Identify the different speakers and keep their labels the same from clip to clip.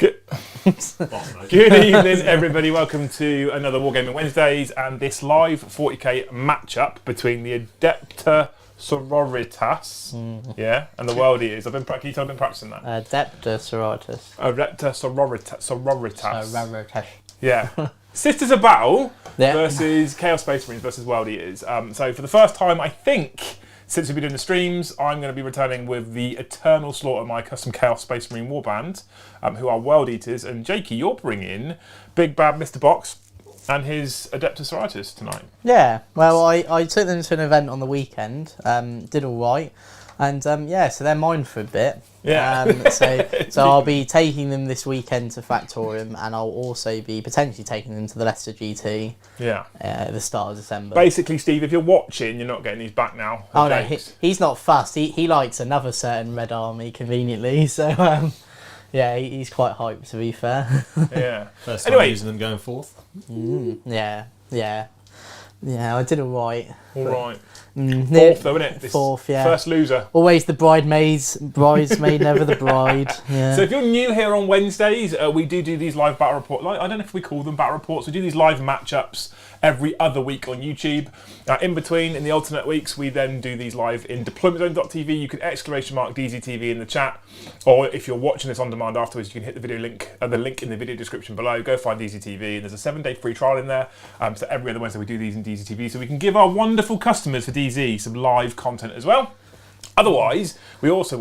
Speaker 1: Good evening, everybody. Welcome to another Wargaming Wednesdays and this live 40k matchup between the Adepta Sororitas, and the World Eaters. Can you tell I've been practicing that?
Speaker 2: Adepta Sororitas.
Speaker 1: Adepta Sororitas.
Speaker 2: Sororitas.
Speaker 1: Yeah. Sisters of Battle versus Chaos Space Marines versus World Eaters. So for the first time, I think, since we've been doing the streams, I'm going to be returning with the Eternal Slaughter, my custom Chaos Space Marine warband, who are World Eaters. And Jakey, you're bringing Big Bad Mr. Box and his Adepta Sororitas tonight.
Speaker 2: Yeah, well, I took them to an event on the weekend, did all right, and so they're mine for a bit.
Speaker 1: Yeah.
Speaker 2: So I'll be taking them this weekend to Factorium, and I'll also be potentially taking them to the Leicester GT.
Speaker 1: Yeah.
Speaker 2: At the start of December.
Speaker 1: Basically, Steve, if you're watching, you're not getting these back now.
Speaker 2: Oh no, he's not fussed. He likes another certain Red Army conveniently, so yeah, he's quite hyped, to be fair.
Speaker 1: Yeah.
Speaker 3: First time using them going forth.
Speaker 2: Yeah, I did all right.
Speaker 1: All right. Fourth, though, isn't it?
Speaker 2: Fourth, yeah.
Speaker 1: First loser.
Speaker 2: Always the bridesmaid, never the bride. Yeah.
Speaker 1: So if you're new here on Wednesdays, we do these live battle reports. I don't know if we call them battle reports. We do these live matchups every other week on YouTube. In between, in the alternate weeks, we then do these live in deploymentzone.tv. You can !DZTV in the chat, or if you're watching this on demand afterwards, you can hit the video link, the link in the video description below. Go find DZTV, and there's a 7-day free trial in there. So every other Wednesday we do these in DZTV, so we can give our wonderful customers for DZ some live content as well. Otherwise, I also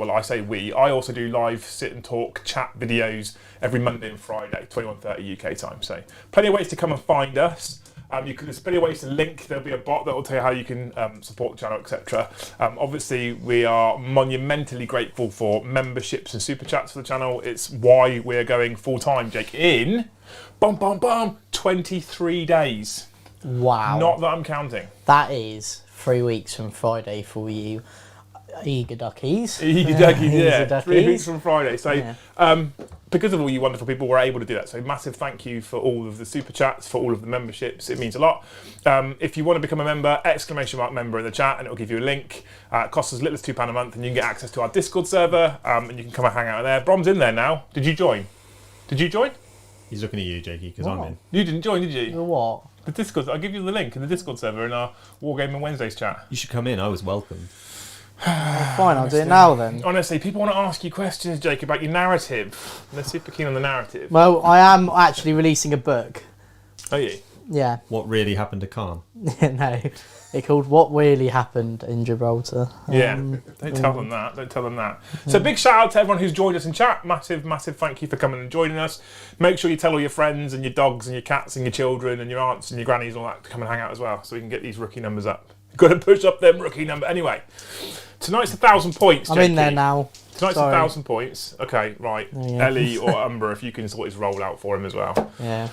Speaker 1: do live sit and talk chat videos every Monday and Friday, 21:30 UK time. So plenty of ways to come and find us. There's plenty of ways to link. There'll be a bot that will tell you how you can support the channel, etc. Obviously, we are monumentally grateful for memberships and super chats for the channel. It's why we're going full time, Jake, in 23 days.
Speaker 2: Wow.
Speaker 1: Not that I'm counting.
Speaker 2: That is 3 weeks from Friday for you. Eager duckies.
Speaker 1: Eager duckies, yeah.
Speaker 2: Duckies.
Speaker 1: 3 weeks from Friday. So, because of all you wonderful people, we're able to do that. So, massive thank you for all of the super chats, for all of the memberships. It means a lot. If you want to become a member, !member in the chat, and it'll give you a link. It costs as little as £2 a month, and you can get access to our Discord server, and you can come and hang out in there. Brom's in there now. Did you join?
Speaker 3: He's looking at you, Jakey, because I'm in.
Speaker 1: You didn't join, did you?
Speaker 2: The what?
Speaker 1: The Discord. I'll give you the link in the Discord server in our Wargaming Wednesdays chat.
Speaker 3: You should come in. I was welcome.
Speaker 2: Fine, I'll do it now then.
Speaker 1: Honestly, people want to ask you questions, Jake, about your narrative. They're super keen on the narrative.
Speaker 2: Well, I am actually releasing a book.
Speaker 1: Are you?
Speaker 2: Yeah.
Speaker 3: What really happened to Khan?
Speaker 2: No. It's called What Really Happened in Gibraltar.
Speaker 1: Yeah, don't tell them that. So big shout out to everyone who's joined us in chat. Massive thank you for coming and joining us. Make sure you tell all your friends and your dogs and your cats and your children and your aunts and your grannies and all that to come and hang out as well, so we can get these rookie numbers up. Got to push up them rookie number. Anyway, tonight's 1,000 points,
Speaker 2: I'm
Speaker 1: Jakey.
Speaker 2: in there now.
Speaker 1: Tonight's
Speaker 2: Sorry.
Speaker 1: 1,000 points. Okay, right.
Speaker 2: Yeah.
Speaker 1: Ellie or Umber, if you can sort his roll out for him as well.
Speaker 2: Yeah.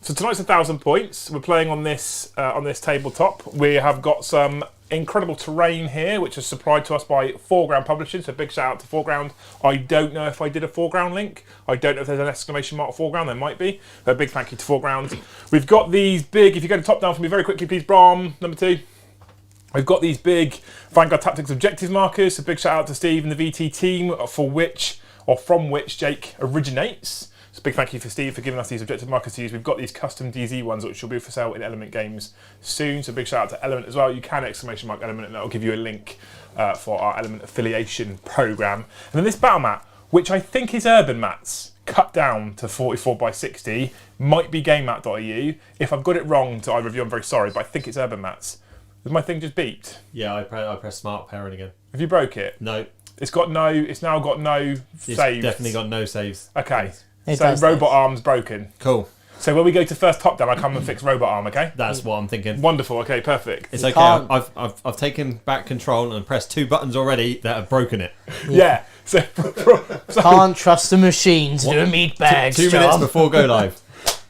Speaker 1: So tonight's 1,000 points. We're playing on this tabletop. We have got some incredible terrain here, which is supplied to us by Foreground Publishing. So big shout out to Foreground. I don't know if I did a Foreground link. I don't know if there's an exclamation mark Foreground. There might be. But a big thank you to Foreground. We've got these big. If you go to top down for me very quickly, please, Brom. Number 2. We've got these big Vanguard Tactics objective markers. So big shout out to Steve and the VT team from which Jake originates. So big thank you for Steve for giving us these objective markers to use. We've got these custom DZ ones which will be for sale in Element Games soon. So big shout out to Element as well. You can ! Element, and that'll give you a link for our Element affiliation program. And then this battle mat, which I think is Urban Mats, cut down to 44x60, might be GameMat.eu. If I've got it wrong to either of you, I'm very sorry, but I think it's Urban Mats. Has my thing just beeped?
Speaker 3: Yeah, I pressed smart parent again.
Speaker 1: Have you broke it?
Speaker 3: No.
Speaker 1: It's now got no saves.
Speaker 3: Definitely got no saves.
Speaker 1: Okay. So robot arm's broken.
Speaker 3: Cool.
Speaker 1: So when we go to first top down, I come and fix robot arm, okay?
Speaker 3: That's what I'm thinking.
Speaker 1: Wonderful, okay, perfect.
Speaker 3: It's okay. I've taken back control and pressed 2 buttons already that have broken it.
Speaker 1: Yeah. So
Speaker 2: can't trust the machine to do a meat bag.
Speaker 3: 2 minutes before go live.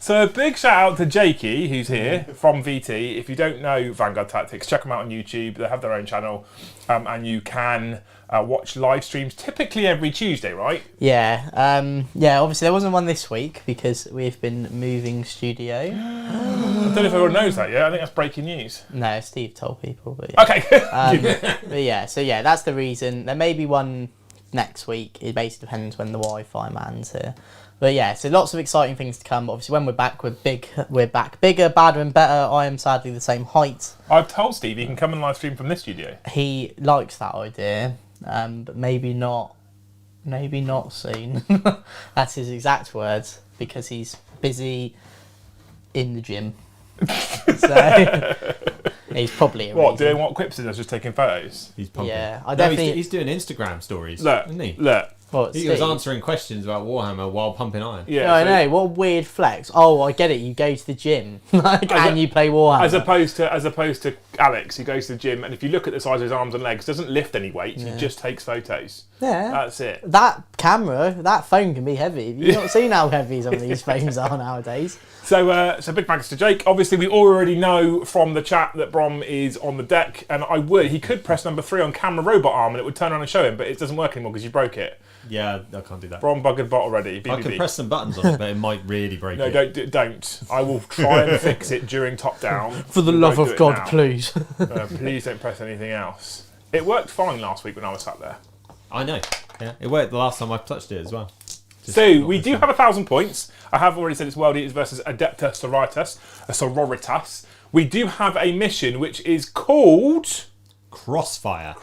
Speaker 1: So a big shout out to Jakey, who's here from VT. If you don't know Vanguard Tactics, check them out on YouTube. They have their own channel, and you can watch live streams typically every Tuesday, right?
Speaker 2: Yeah. Obviously there wasn't one this week because we've been moving studio.
Speaker 1: I don't know if everyone knows that yet. I think that's breaking news.
Speaker 2: No, Steve told people. But yeah.
Speaker 1: Okay.
Speaker 2: But yeah, so yeah, that's the reason. There may be one next week. It basically depends when the Wi-Fi man's here. But yeah, so lots of exciting things to come. But obviously, when we're back, we're back bigger, badder, and better. I am sadly the same height.
Speaker 1: I've told Steve he can come and live stream from this studio.
Speaker 2: He likes that idea, but maybe not soon. That's his exact words, because he's busy in the gym. So he's probably
Speaker 1: doing what Quips does, just taking photos.
Speaker 3: He's pumping.
Speaker 2: Yeah,
Speaker 3: He's doing Instagram stories, isn't he?
Speaker 1: Look.
Speaker 2: What,
Speaker 3: He was answering questions about Warhammer while pumping iron.
Speaker 2: Yeah, I know. What a weird flex. Oh, I get it. You go to the gym and you play Warhammer.
Speaker 1: As opposed to Alex, who goes to the gym, and if you look at the size of his arms and legs, doesn't lift any weights. He just takes photos.
Speaker 2: Yeah,
Speaker 1: that's it.
Speaker 2: That camera, that phone can be heavy. You've not seen how heavy some of these phones are nowadays.
Speaker 1: So big thanks to Jake. Obviously, we already know from the chat that Brom is on the deck, and he could press number 3 on camera robot arm, and it would turn on and show him, but it doesn't work anymore because you broke it.
Speaker 3: Yeah, I can't do that.
Speaker 1: Brom buggered bot already. BBB.
Speaker 3: I can press some buttons on it, but it might really break it.
Speaker 1: No, don't. I will try and fix it during top down.
Speaker 2: For the love of God, please.
Speaker 1: Please don't press anything else. It worked fine last week when I was sat there.
Speaker 3: I know. Yeah, it worked the last time I touched it as well.
Speaker 1: So we do have 1,000 points. I have already said it's World Eaters versus Adepta Sororitas. We do have a mission which is called
Speaker 3: Crossfire.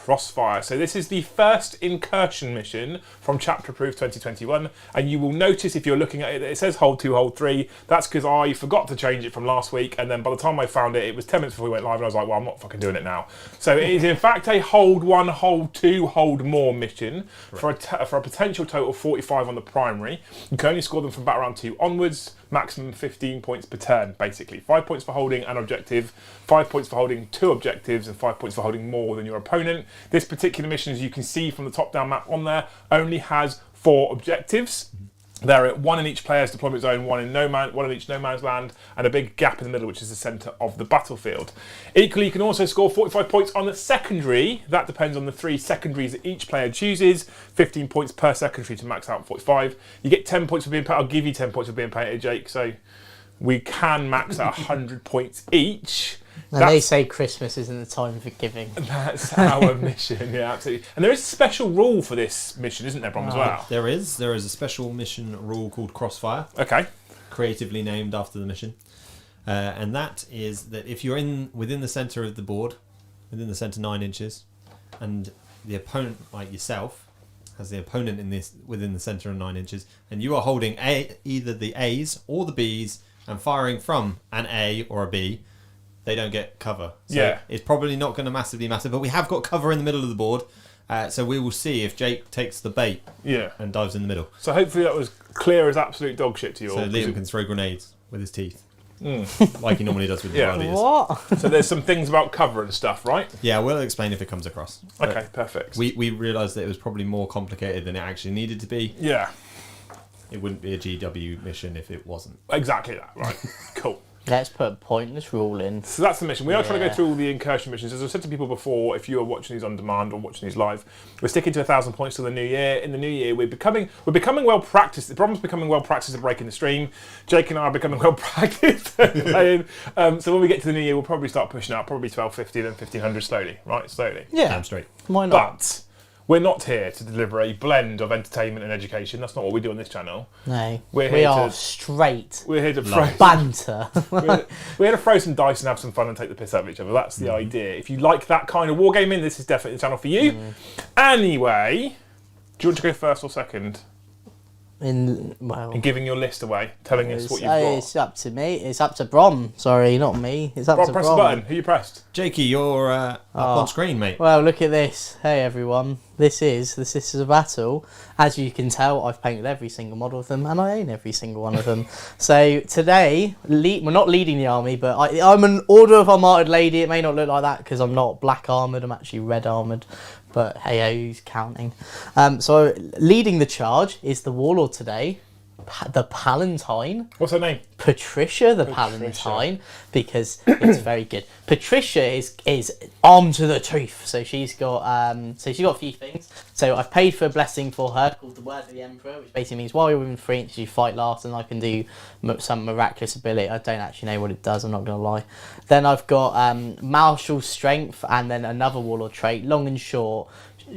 Speaker 1: So this is the first incursion mission from Chapter Approved 2021, and you will notice if you're looking at it that it says hold 2, hold 3. That's because I forgot to change it from last week, and then by the time I found it, it was 10 minutes before we went live, and I was like, well, I'm not fucking doing it now. So it is in fact a hold 1, hold 2, hold more mission for a potential total of 45 on the primary. You can only score them from battle round 2 onwards. Maximum 15 points per turn, basically. 5 points for holding an objective, 5 points for holding 2 objectives, and 5 points for holding more than your opponent. This particular mission, as you can see from the top-down map on there, only has 4 objectives. There are 1 in each player's deployment zone, 1 in each no man's land, and a big gap in the middle, which is the centre of the battlefield. Equally, you can also score 45 points on the secondary. That depends on the 3 secondaries that each player chooses. 15 points per secondary to max out 45. You get 10 points for being painted. I'll give you 10 points for being painted, Jake. So we can max out 100 points each.
Speaker 2: And they say Christmas isn't the time for giving.
Speaker 1: That's our mission, yeah, absolutely. And there is a special rule for this mission, isn't there, Brom, as well?
Speaker 3: There is a special mission rule called Crossfire.
Speaker 1: Okay.
Speaker 3: Creatively named after the mission. And that is that if you're within the centre of the board, within the centre 9 inches, and the opponent, like yourself, has the opponent within the centre of 9 inches, and you are holding either the A's or the B's and firing from an A or a B, they don't get cover. So it's probably not going to massively matter, but we have got cover in the middle of the board. So we will see if Jake takes the bait and dives in the middle.
Speaker 1: So hopefully that was clear as absolute dog shit to you all.
Speaker 3: So Liam can throw grenades with his teeth. Like he normally does with the World Eaters.
Speaker 2: What?
Speaker 1: So there's some things about cover and stuff, right?
Speaker 3: Yeah, we'll explain if it comes across.
Speaker 1: Okay, perfect.
Speaker 3: We realised that it was probably more complicated than it actually needed to be.
Speaker 1: Yeah.
Speaker 3: It wouldn't be a GW mission if it wasn't.
Speaker 1: Exactly that, right. Cool.
Speaker 2: Let's put a pointless rule in.
Speaker 1: So that's the mission. We are trying to go through all the incursion missions. As I've said to people before, if you are watching these on demand or watching these live, we're sticking to 1,000 points till the new year. In the new year, we're becoming well practiced. The problem's becoming well practiced at breaking the stream. Jake and I are becoming well practiced at playing. So when we get to the new year, we'll probably start pushing out probably 1250, then 1500 slowly, right? Slowly.
Speaker 2: Yeah.
Speaker 3: Damn straight.
Speaker 2: Why not?
Speaker 1: But we're not here to deliver a blend of entertainment and education. That's not what we do on this channel.
Speaker 2: No.
Speaker 1: We
Speaker 2: are straight.
Speaker 1: We're here to throw
Speaker 2: banter.
Speaker 1: we're here to throw some dice and have some fun and take the piss out of each other. That's the idea. If you like that kind of wargaming, this is definitely the channel for you. Anyway, do you want to go first or second? In giving your list away, telling us what you've got.
Speaker 2: It's up to me. It's up to Brom. Sorry, not me. It's up to Brom.
Speaker 1: Press the button. Who you pressed?
Speaker 3: Jakey, you're up on screen, mate.
Speaker 2: Well, look at this. Hey, everyone. This is the Sisters of Battle. As you can tell, I've painted every single model of them, and I own every single one of them. So today, we're not leading the army, but I'm an Order of Unmartyred Lady. It may not look like that because I'm not black armoured. I'm actually red armoured. But hey, who's counting? So leading the charge is the Warlord today, the Palatine.
Speaker 1: What's her name?
Speaker 2: Patricia the Palatine, because it's very good. Patricia is armed to the teeth, so she's got a few things. So I've paid for a blessing for her called the Word of the Emperor, which basically means while you're within 3 inches you fight last, and I can do some miraculous ability. I don't actually know what it does, I'm not gonna lie. Then I've got martial strength, and then another warlord trait, long and short.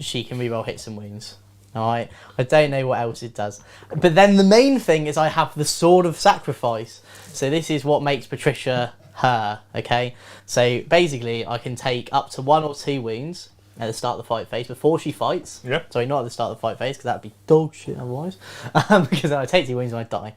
Speaker 2: She can reroll hits and wounds. Alright, I don't know what else it does. But then the main thing is I have the Sword of Sacrifice. So this is what makes Patricia her, okay? So basically I can take up to 1 or 2 wounds at the start of the fight phase before she fights.
Speaker 1: Yeah.
Speaker 2: Sorry, not at the start of the fight phase, because that'd be dog shit otherwise. Because then I take 2 wounds and I die.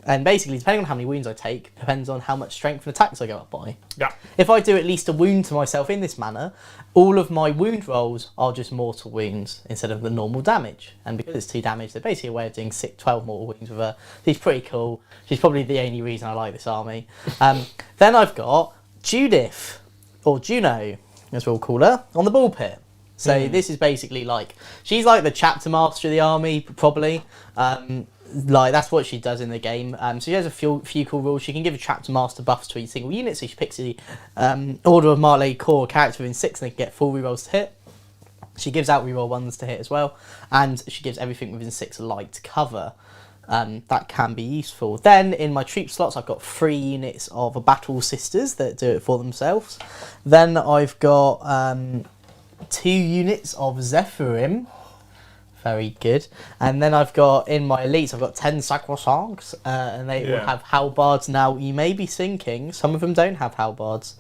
Speaker 2: And basically, depending on how many wounds I take, depends on how much strength and attacks I go up by.
Speaker 1: Yeah.
Speaker 2: If I do at least a wound to myself in this manner, all of my wound rolls are just mortal wounds instead of the normal damage. And because it's 2 damage, they're basically a way of doing 12 mortal wounds with her. She's pretty cool. She's probably the only reason I like this army. Then I've got Judith, or Juno, as we'll call her, on the ball pit. So this is basically like, she's like the chapter master of the army, probably. Like, that's what she does in the game. So she has a few cool rules. She can give a chapter master buffs to each single unit. So she picks the Order of Marley core character within 6 and they can get full rerolls to hit. She gives out reroll 1s to hit as well. And she gives everything within 6 light cover. That can be useful. Then in my troop slots, I've got 3 units of Battle Sisters that do it for themselves. Then I've got 2 units of Zephyrim. Very good. And then I've got, in my elites, I've got 10 Sacrosancts, and they will have halbards. Now, you may be thinking, some of them don't have halbards,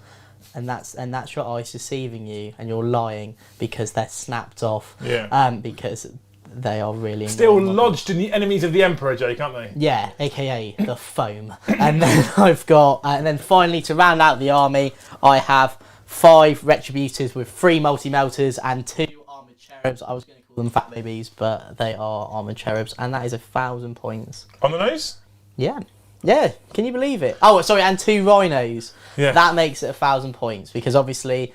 Speaker 2: and that's your eyes deceiving you, and you're lying, because they're snapped off.
Speaker 1: Yeah.
Speaker 2: Because they are really...
Speaker 1: Still lodged in the enemies of the Emperor, Jake, aren't they?
Speaker 2: Yeah, aka the foam. And then I've got, and then finally, to round out the army, I have 5 Retributors with 3 multi-melters and 2 Armoured Cherubs. I was going to call them Fat Babies, but they are Armoured Cherubs, and that is 1,000 points.
Speaker 1: On the nose?
Speaker 2: Yeah. Yeah, can you believe it? Oh, sorry, and 2 Rhinos.
Speaker 1: Yeah.
Speaker 2: That makes it 1,000 points, because obviously,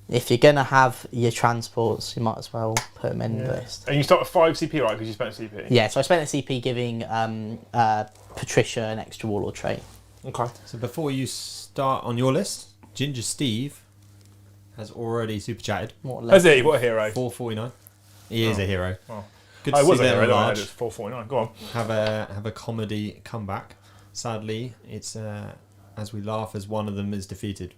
Speaker 2: if you're going to have your transports, you might as well put them in the list.
Speaker 1: And you start with 5 CP, right? Because you spent CP.
Speaker 2: Yeah, so I spent a CP giving Patricia an extra Warlord trait.
Speaker 1: Okay.
Speaker 3: So before you start on your list, Ginger Steve has already super chatted.
Speaker 1: Has he? What a hero.
Speaker 3: 449. He is a hero.
Speaker 1: Oh.
Speaker 3: Good
Speaker 1: I
Speaker 3: to
Speaker 1: was
Speaker 3: see
Speaker 1: a hero,
Speaker 3: them
Speaker 1: I had
Speaker 3: large.
Speaker 1: it 449. Go on.
Speaker 3: Have a comedy comeback. Sadly, it's as we laugh as one of them is defeated.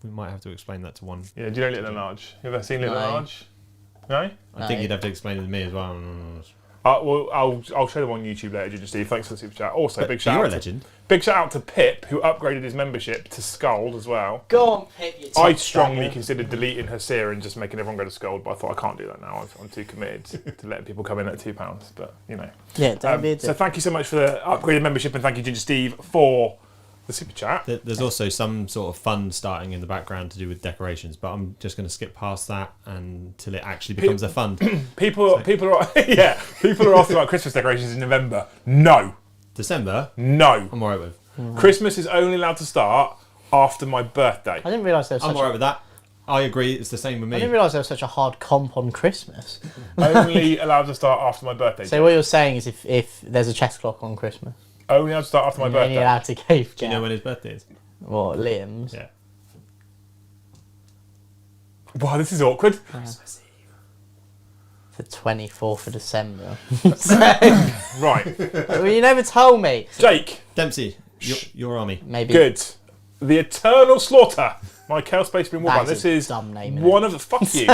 Speaker 3: We might have to explain that to one.
Speaker 1: Yeah, do you know Little and Large? You ever seen Little and
Speaker 2: No.
Speaker 1: Large? No?
Speaker 3: I think you'd have to explain it to me as well.
Speaker 1: Well, I'll show them on YouTube later, Ginger Steve. Thanks for the super chat. Also,
Speaker 3: But
Speaker 1: big shout
Speaker 3: you're
Speaker 1: out
Speaker 3: a legend.
Speaker 1: Big shout out to Pip, who upgraded his membership to Scold as well.
Speaker 2: Go on, pick your
Speaker 1: I
Speaker 2: top
Speaker 1: strongly
Speaker 2: dragon.
Speaker 1: considered deleting her seer and just making everyone go to Scold, but I thought I can't do that now. I'm too committed to letting people come in at £2. But you know.
Speaker 2: Yeah, don't be a
Speaker 1: So
Speaker 2: dick.
Speaker 1: thank you so much for the upgraded membership, and thank you, Ginger Steve, for the super chat.
Speaker 3: There's also some sort of fun starting in the background to do with decorations, but I'm just going to skip past that until it actually becomes a fund.
Speaker 1: People are people are asking about Christmas decorations in November. No,
Speaker 3: December,
Speaker 1: no.
Speaker 3: I'm alright with.
Speaker 1: Christmas is only allowed to start after my birthday.
Speaker 2: I didn't realise there was
Speaker 3: I'm
Speaker 2: such
Speaker 3: alright with that. I agree, it's the same with
Speaker 2: I didn't
Speaker 3: me.
Speaker 2: realise there was such a hard comp on Christmas.
Speaker 1: Only allowed to start after my birthday.
Speaker 2: So what you're saying is if there's a chess clock on Christmas,
Speaker 1: Only allowed to start after my
Speaker 2: you're only
Speaker 1: birthday.
Speaker 2: allowed to go for
Speaker 3: Do you know when his birthday is?
Speaker 2: what, Liam's?
Speaker 3: Yeah.
Speaker 1: Wow, this is awkward.
Speaker 2: The 24th of December.
Speaker 1: Right,
Speaker 2: Well, you never told me.
Speaker 1: Jake.
Speaker 3: Dempsey, your army.
Speaker 2: Maybe.
Speaker 1: Good. The Eternal Slaughter. My Chaos Space Marine
Speaker 2: That
Speaker 1: Warband.
Speaker 2: is
Speaker 1: This
Speaker 2: a
Speaker 1: is
Speaker 2: dumb name,
Speaker 1: one of the fuck you.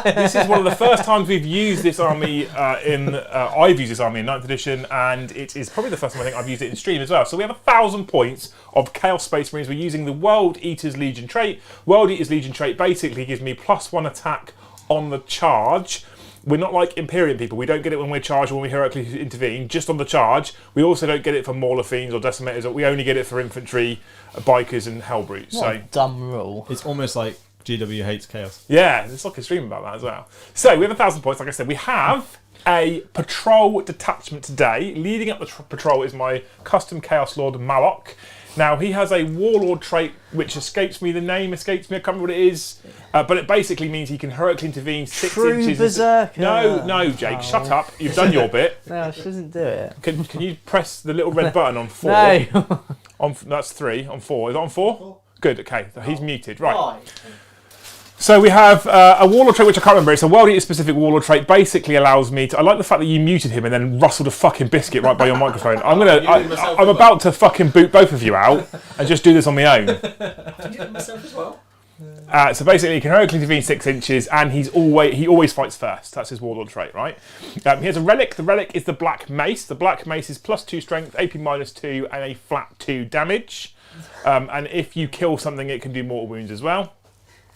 Speaker 1: This is one of the first times we've used this army I've used this army in 9th edition, and it is probably the first time I think I've used it in stream as well. So we have 1,000 points of Chaos Space Marines. We're using the World Eater's Legion trait. World Eater's Legion trait basically gives me +1 attack on the charge. We're not like Imperium people. We don't get it when we're charged or when we heroically intervene, just on the charge. We also don't get it for Mauler Fiends or Decimators. We only get it for infantry, bikers and Hellbrutes.
Speaker 2: What a dumb rule.
Speaker 3: It's almost like GW hates chaos.
Speaker 1: Yeah, there's like a stream about that as well. So we have 1,000 points. Like I said, we have a patrol detachment today. Leading up the patrol is my custom Chaos Lord Malok. Now he has a Warlord trait which escapes me. The name escapes me. I can't remember what it is, but it basically means he can heroically intervene 6
Speaker 2: True
Speaker 1: inches.
Speaker 2: berserker.
Speaker 1: No, Jake, shut up. You've done your bit.
Speaker 2: No, she doesn't do it.
Speaker 1: Can you press the little red button on 4?
Speaker 2: No.
Speaker 1: That's 3. On 4. Is it on 4? Good. Okay, so he's muted. Right. So we have a Warlord trait which I can't remember. It's a World Eater specific Warlord trait. Basically allows me to. I like the fact that you muted him and then rustled a fucking biscuit right by your microphone. I'm about to fucking boot both of you out and just do this on my own.
Speaker 3: Can you do it myself as well?
Speaker 1: So basically, he can heroically intervene 6 inches, and he always fights first. That's his warlord trait, right? He has a relic. The relic is the Black Mace. The Black Mace is +2 strength, AP -2, and a flat 2 damage. And if you kill something, it can do mortal wounds as well.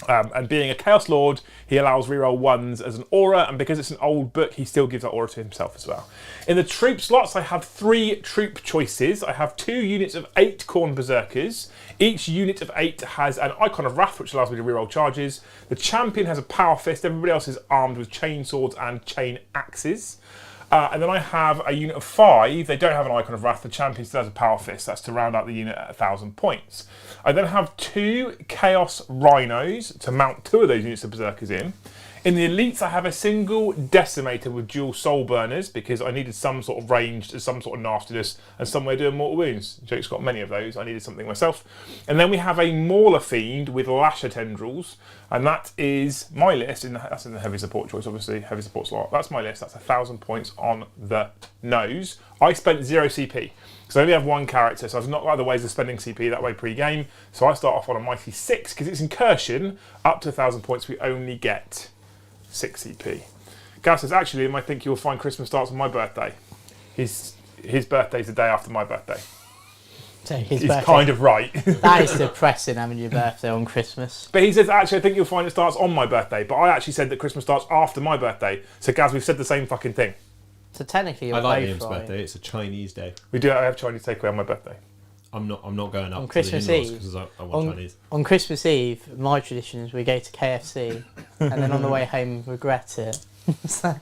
Speaker 1: And being a Chaos Lord, he allows reroll 1s as an aura, and because it's an old book, he still gives that aura to himself as well. In the troop slots, I have 3 troop choices. I have 2 units of 8 Khorne Berserkers. Each unit of 8 has an Icon of Wrath, which allows me to reroll charges. The champion has a Power Fist. Everybody else is armed with chain swords and chain axes. And then I have a unit of 5. They don't have an Icon of Wrath. The champion still has a Power Fist. That's to round out the unit at 1,000 points. I then have 2 Chaos Rhinos to mount 2 of those units of Berserkers in. In the elites, I have a single Decimator with dual Soul Burners because I needed some sort of ranged, some sort of nastiness, and some way of doing mortal wounds. Jake's got many of those. I needed something myself. And then we have a Mauler Fiend with Lasher Tendrils, and that is my list. That's in the heavy support choice, obviously, heavy support slot. That's my list. That's 1,000 points on the nose. I spent 0 CP. So I only have 1 character, so I've not got other ways of spending CP that way pre-game. So I start off on a mighty 6, because it's incursion, up to 1,000 points, we only get 6 CP. Gav says, actually, I think you'll find Christmas starts on my birthday. His birthday's the day after my birthday.
Speaker 2: So
Speaker 1: He's kind of right.
Speaker 2: That is depressing, having your birthday on Christmas.
Speaker 1: But he says, actually, I think you'll find it starts on my birthday. But I actually said that Christmas starts after my birthday. So Gaz, we've said the same fucking thing.
Speaker 2: So technically, you're
Speaker 3: I like
Speaker 2: both
Speaker 3: Liam's
Speaker 2: right.
Speaker 3: birthday. It's a Chinese day.
Speaker 1: We do have Chinese takeaway on my birthday.
Speaker 3: I'm not going up
Speaker 2: On
Speaker 3: to
Speaker 2: Christmas
Speaker 3: the in-laws
Speaker 2: Eve.
Speaker 3: because I want Chinese.
Speaker 2: On Christmas Eve, my tradition is we go to KFC and then on the way home regret it. So,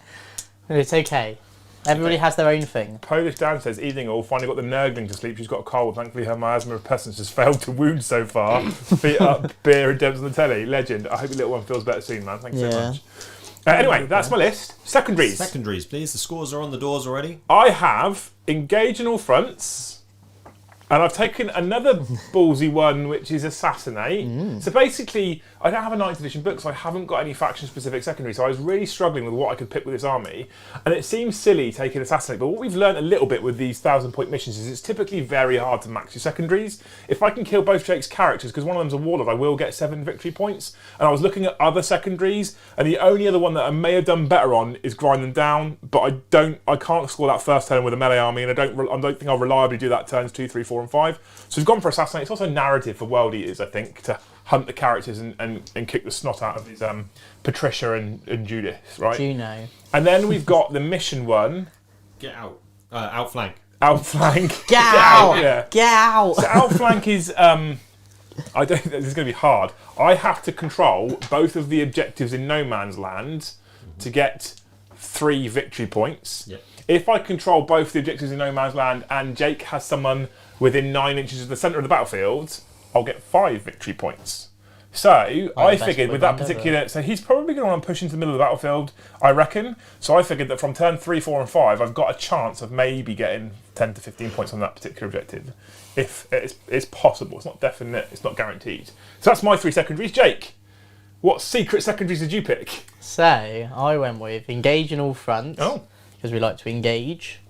Speaker 2: it's okay. Everybody has their own thing.
Speaker 1: Polish Dan says, evening all, finally got the Nurgling to sleep. She's got a cold. Thankfully, her miasma of pestilence has failed to wound so far. Feet up, beer and Debs on the telly. Legend. I hope your little one feels better soon, man. Thanks so much. Anyway, that's my list. Secondaries.
Speaker 3: Secondaries, please. The scores are on the doors already.
Speaker 1: I have engage in all fronts. And I've taken another ballsy one, which is Assassinate. So basically, I don't have a 9th edition book, so I haven't got any faction-specific secondary. So I was really struggling with what I could pick with this army. And it seems silly taking Assassinate, but what we've learned a little bit with these 1,000-point missions is it's typically very hard to max your secondaries. If I can kill both Jake's characters, because one of them's a warlord, I will get 7 victory points. And I was looking at other secondaries, and the only other one that I may have done better on is Grind Them Down, but I can't score that first turn with a melee army, and I don't think I'll reliably do that turns 2, 3, 4, and 5. So we've gone for Assassinate. It's also narrative for World Eaters, I think, to hunt the characters and kick the snot out of these Patricia and Judith, right?
Speaker 2: Juno.
Speaker 1: And then we've got the mission one.
Speaker 3: Get out. Outflank.
Speaker 1: Outflank.
Speaker 2: Get out!
Speaker 1: Yeah.
Speaker 2: Get out!
Speaker 1: So outflank is this is going to be hard. I have to control both of the objectives in No Man's Land to get 3 victory points.
Speaker 3: Yep.
Speaker 1: If I control both the objectives in No Man's Land and Jake has someone within 9 inches of the centre of the battlefield, I'll get 5 victory points. So I figured with that particular... So he's probably going to want to push into the middle of the battlefield, I reckon. So I figured that from turn 3, 4 and 5, I've got a chance of maybe getting 10 to 15 points on that particular objective. If it's possible. It's not definite. It's not guaranteed. So that's my 3 secondaries. Jake, what secret secondaries did you pick?
Speaker 2: So, I went with engage in all fronts.
Speaker 1: Oh.
Speaker 2: Because we like to engage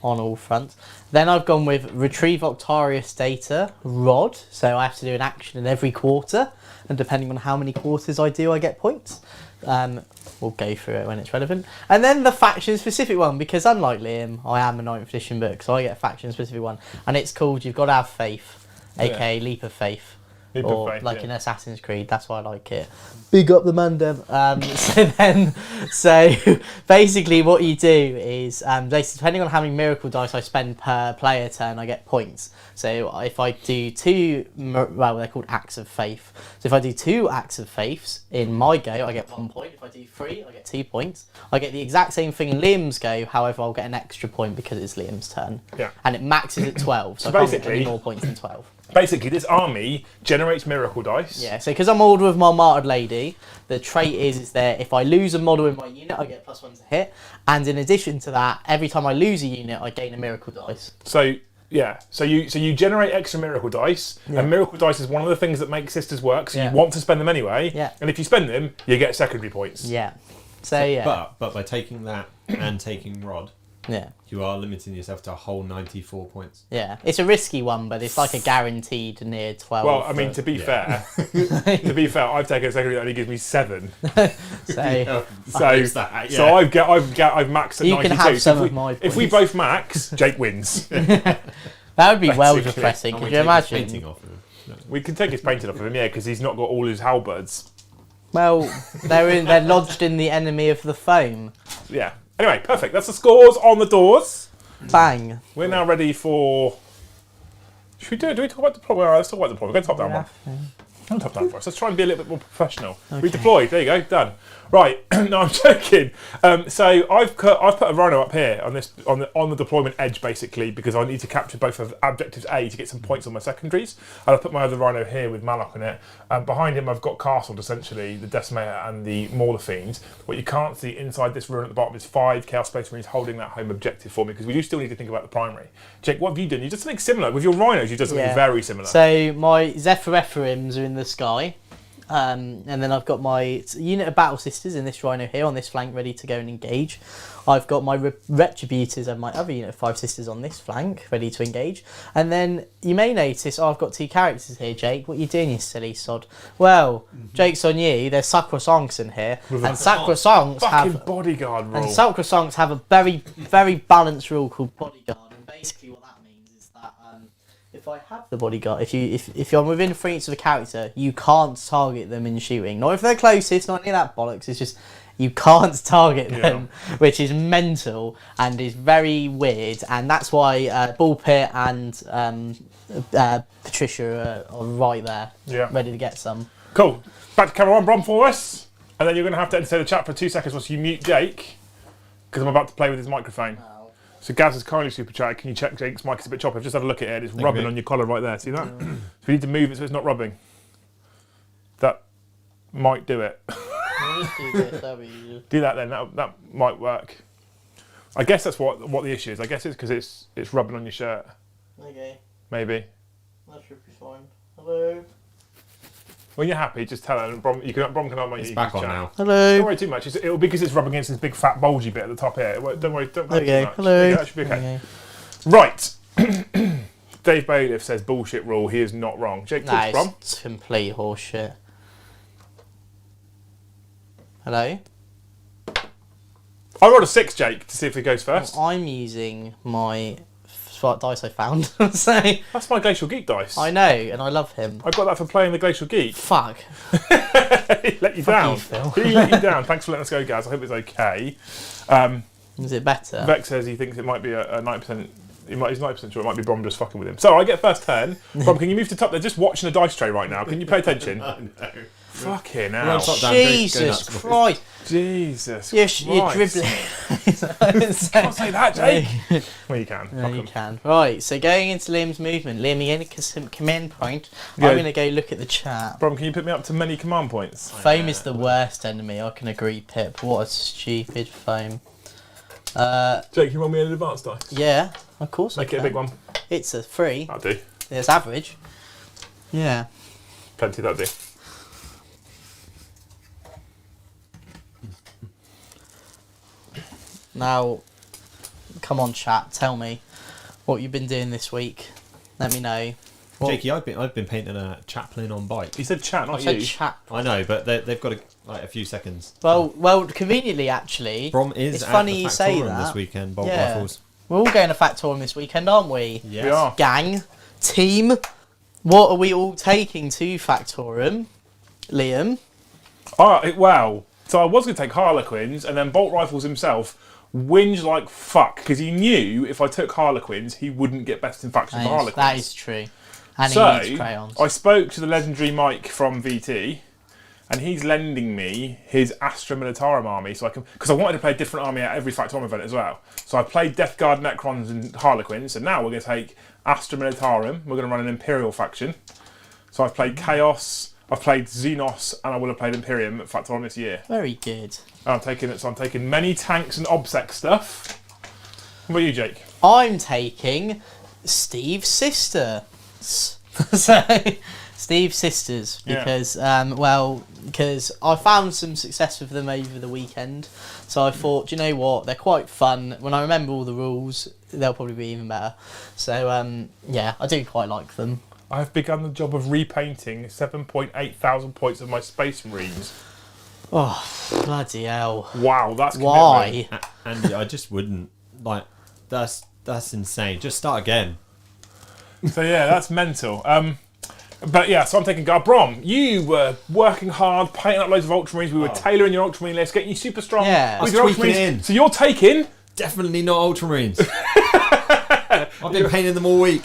Speaker 2: on all fronts. Then I've gone with retrieve Octarius data, Rod. So I have to do an action in every quarter. And depending on how many quarters I do, I get points. We'll go through it when it's relevant. And then the faction-specific one, because unlike Liam, I am a 9th edition book, so I get a faction-specific one. And it's called You've Got to Have Faith, aka Leap of Faith.
Speaker 1: Leap of
Speaker 2: Or
Speaker 1: Faith,
Speaker 2: like
Speaker 1: yeah.
Speaker 2: in Assassin's Creed, that's why I like it. Big up the Mandem. So basically what you do is, basically depending on how many miracle dice I spend per player turn, I get points. So if I do 2, well, they're called acts of faith. So if I do 2 acts of faiths in my go, I get 1 point. If I do 3, I get 2 points. I get the exact same thing in Liam's go, however, I'll get an extra point because it's Liam's turn.
Speaker 1: Yeah.
Speaker 2: And it maxes at 12, so I can't get any more points than 12.
Speaker 1: Basically, this army generates miracle dice.
Speaker 2: Yeah, so because I'm ordered with my Martyred Lady, the trait is that if I lose a model in my unit, I get +1 to hit. And in addition to that, every time I lose a unit, I gain a miracle dice.
Speaker 1: So yeah, so you generate extra miracle dice, and miracle dice is one of the things that makes sisters work. So you want to spend them anyway.
Speaker 2: Yeah.
Speaker 1: And if you spend them, you get secondary points.
Speaker 2: Yeah. So yeah.
Speaker 3: But by taking that and taking Rod,
Speaker 2: Yeah.
Speaker 3: you are limiting yourself to a whole 94 points.
Speaker 2: Yeah. It's a risky one, but it's like a guaranteed near 12.
Speaker 1: Well, I mean, to be fair, I've taken a secondary that only gives me 7.
Speaker 2: So,
Speaker 1: I've maxed at 92.
Speaker 2: you can have some
Speaker 1: if
Speaker 2: of my
Speaker 1: if we
Speaker 2: points.
Speaker 1: both max, Jake wins.
Speaker 2: That would be well
Speaker 1: Basically.
Speaker 2: depressing.
Speaker 3: And
Speaker 2: Could
Speaker 3: we
Speaker 2: you
Speaker 3: take his
Speaker 2: imagine?
Speaker 3: painting off of him. No.
Speaker 1: We can take his painting off of him, yeah, because he's not got all his halberds.
Speaker 2: Well, they're lodged in the enemy of the foam.
Speaker 1: Yeah. Anyway, perfect. That's the scores on the doors.
Speaker 2: Bang.
Speaker 1: We're now ready for. Should we do it? Do we talk about the problem? Let's talk about the problem. Go top down one. Go top down for us. Let's try and be a little bit more professional.
Speaker 2: Okay.
Speaker 1: We deployed. There you go. Done. Right. No, I'm joking. So I've put a rhino up here on this on the deployment edge basically because I need to capture both of objectives A to get some points on my secondaries. And I've put my other rhino here with Malak on it. Behind him I've got castled essentially the Decimator and the Mauler Fiends. What you can't see inside this ruin at the bottom is 5 Chaos Space Marines holding that home objective for me because we do still need to think about the primary. Jake, what have you done? You've done something similar with your rhinos. You've done something very similar.
Speaker 2: So my Zephyr Ephraim's are in the sky. And then I've got my unit of Battle Sisters in this rhino here on this flank ready to go and engage. I've got my Retributors and my other unit of 5 Sisters on this flank ready to engage. And then you may notice I've got 2 characters here, Jake. What are you doing, you silly sod? Well, joke's on you. There's Sacrosancts in here. And Sacrosancts have
Speaker 1: bodyguard rule.
Speaker 2: And Sacrosancts have a very, very balanced rule called bodyguard. And basically what that means is that if I have the bodyguard, if you're within 3 inches of a character, you can't target them in shooting. Not if they're closest, not any of that bollocks. It's just you can't target them, which is mental and is very weird. And that's why Bullpit and Patricia are right there, ready to get some.
Speaker 1: Cool. Back to camera 1, Brom, for us. And then you're going to have to entertain the chat for 2 seconds whilst you mute Jake, because I'm about to play with his microphone. So Gaz has kindly super chatted. Can you check Jake's mic? It's a bit choppy. I've just had a look at it. It's rubbing on your collar right there. See that? So we need to move it so it's not rubbing. That might do it. Do that then. That might work. I guess that's what the issue is. I guess it's because it's rubbing on your shirt.
Speaker 2: Okay.
Speaker 1: Maybe.
Speaker 2: That should be fine. Hello.
Speaker 1: When you're happy, just tell her. And Brom can unmute you.
Speaker 3: It's back on now.
Speaker 2: Hello.
Speaker 1: Don't worry too much. It'll be because it's rubbing against this big fat bulgy bit at the top here. Don't worry. Don't worry too much.
Speaker 2: Hello.
Speaker 1: That should be okay. Right. Dave Bailiff says bullshit rule. He is not wrong. Jake, talk to Brom.
Speaker 2: It's complete horseshit. Hello.
Speaker 1: I rolled a 6, Jake, to see if he goes first.
Speaker 2: Well, I'm using my dice I found. So
Speaker 1: That's my Glacial Geek dice.
Speaker 2: I know, and I love him.
Speaker 1: I got that for playing the Glacial Geek.
Speaker 2: Fuck.
Speaker 1: He let you down.
Speaker 2: you, Phil.
Speaker 1: He let you down. Thanks for letting us go, guys. I hope it's okay.
Speaker 2: Is it better?
Speaker 1: Vex says he thinks it might be a 9%. He's 9% sure it might be Brom just fucking with him. So I get first turn. Brom, can you move to top? They're just watching a dice tray right now. Can you pay attention?
Speaker 3: I know.
Speaker 1: Fucking
Speaker 3: We're on
Speaker 1: hell.
Speaker 3: top down,
Speaker 2: Jesus
Speaker 3: go nuts.
Speaker 2: Christ.
Speaker 1: Jesus
Speaker 2: You're
Speaker 1: Christ.
Speaker 2: dribbling.
Speaker 1: Can't say that, Jake. Well, you can.
Speaker 2: No,
Speaker 1: Fuck
Speaker 2: you
Speaker 1: 'em.
Speaker 2: can. Right, so going into Liam's movement, Liam, you're going to command point.
Speaker 1: Yeah.
Speaker 2: I'm going to go look at the chat.
Speaker 1: Brom, can you put me up to many command points?
Speaker 2: Foam is the worst enemy, I can agree, Pip. What a stupid foam.
Speaker 1: Jake, you want me an advanced dice?
Speaker 2: Yeah, of course
Speaker 1: Make
Speaker 2: I
Speaker 1: it a
Speaker 2: can.
Speaker 1: big one.
Speaker 2: It's a 3.
Speaker 1: That'll do.
Speaker 2: It's average. Yeah.
Speaker 1: Plenty, that'll do.
Speaker 2: Now, come on, chat. Tell me what you've been doing this week. Let me know. What-
Speaker 3: Jakey, I've been painting a chaplain on bike.
Speaker 1: He said chat,
Speaker 2: I
Speaker 1: not
Speaker 2: said
Speaker 1: you.
Speaker 2: chat.
Speaker 3: I know, but they've got a few seconds.
Speaker 2: Well, conveniently actually.
Speaker 3: Brom is
Speaker 2: It's
Speaker 3: at
Speaker 2: funny
Speaker 3: the
Speaker 2: you say
Speaker 3: Factorum
Speaker 2: that.
Speaker 3: this weekend. Bolt
Speaker 2: Yeah.
Speaker 3: rifles.
Speaker 2: We're all going to Factorum this weekend, aren't we?
Speaker 3: Yes.
Speaker 1: We are.
Speaker 2: Gang, team. What are we all taking to Factorum? Liam?
Speaker 1: Wow. So I was going to take Harlequins, and then Bolt Rifles himself whinged like fuck, because he knew if I took Harlequins, he wouldn't get best in faction for Harlequins.
Speaker 2: That is true. And
Speaker 1: So,
Speaker 2: he needs crayons.
Speaker 1: I spoke to the legendary Mike from VT, and he's lending me his Astra Militarum army, so I can, because I wanted to play a different army at every Factorum event as well. So I played Death Guard, Necrons, and Harlequins, and now we're going to take Astra Militarum. We're going to run an Imperial faction. So I've played Chaos, I've played Xenos, and I will have played Imperium at Factorum this year.
Speaker 2: Very good.
Speaker 1: And I'm taking many tanks and obsec stuff. What about you, Jake?
Speaker 2: I'm taking Steve's sister. So Steve's sisters,
Speaker 1: Yeah.
Speaker 2: because because I found some success with them over the weekend. So I thought, do you know what? They're quite fun. When I remember all the rules, they'll probably be even better. So yeah, I do quite like them.
Speaker 1: I've begun the job of repainting 7.8 thousand points of my Space Marines.
Speaker 2: Oh, bloody hell!
Speaker 1: Wow, that's
Speaker 2: Why?
Speaker 3: Andy, I just wouldn't like. That's insane. Just start again.
Speaker 1: So yeah, that's mental. But yeah, so I'm taking Brom. You were working hard, painting up loads of Ultramarines. We were tailoring your Ultramarine list, getting you super strong.
Speaker 2: Yeah.
Speaker 1: with
Speaker 3: I
Speaker 1: your
Speaker 3: was tweaking
Speaker 1: Ultramarines.
Speaker 3: it in.
Speaker 1: So you're taking.
Speaker 3: Definitely not Ultramarines. I've been painting them all week.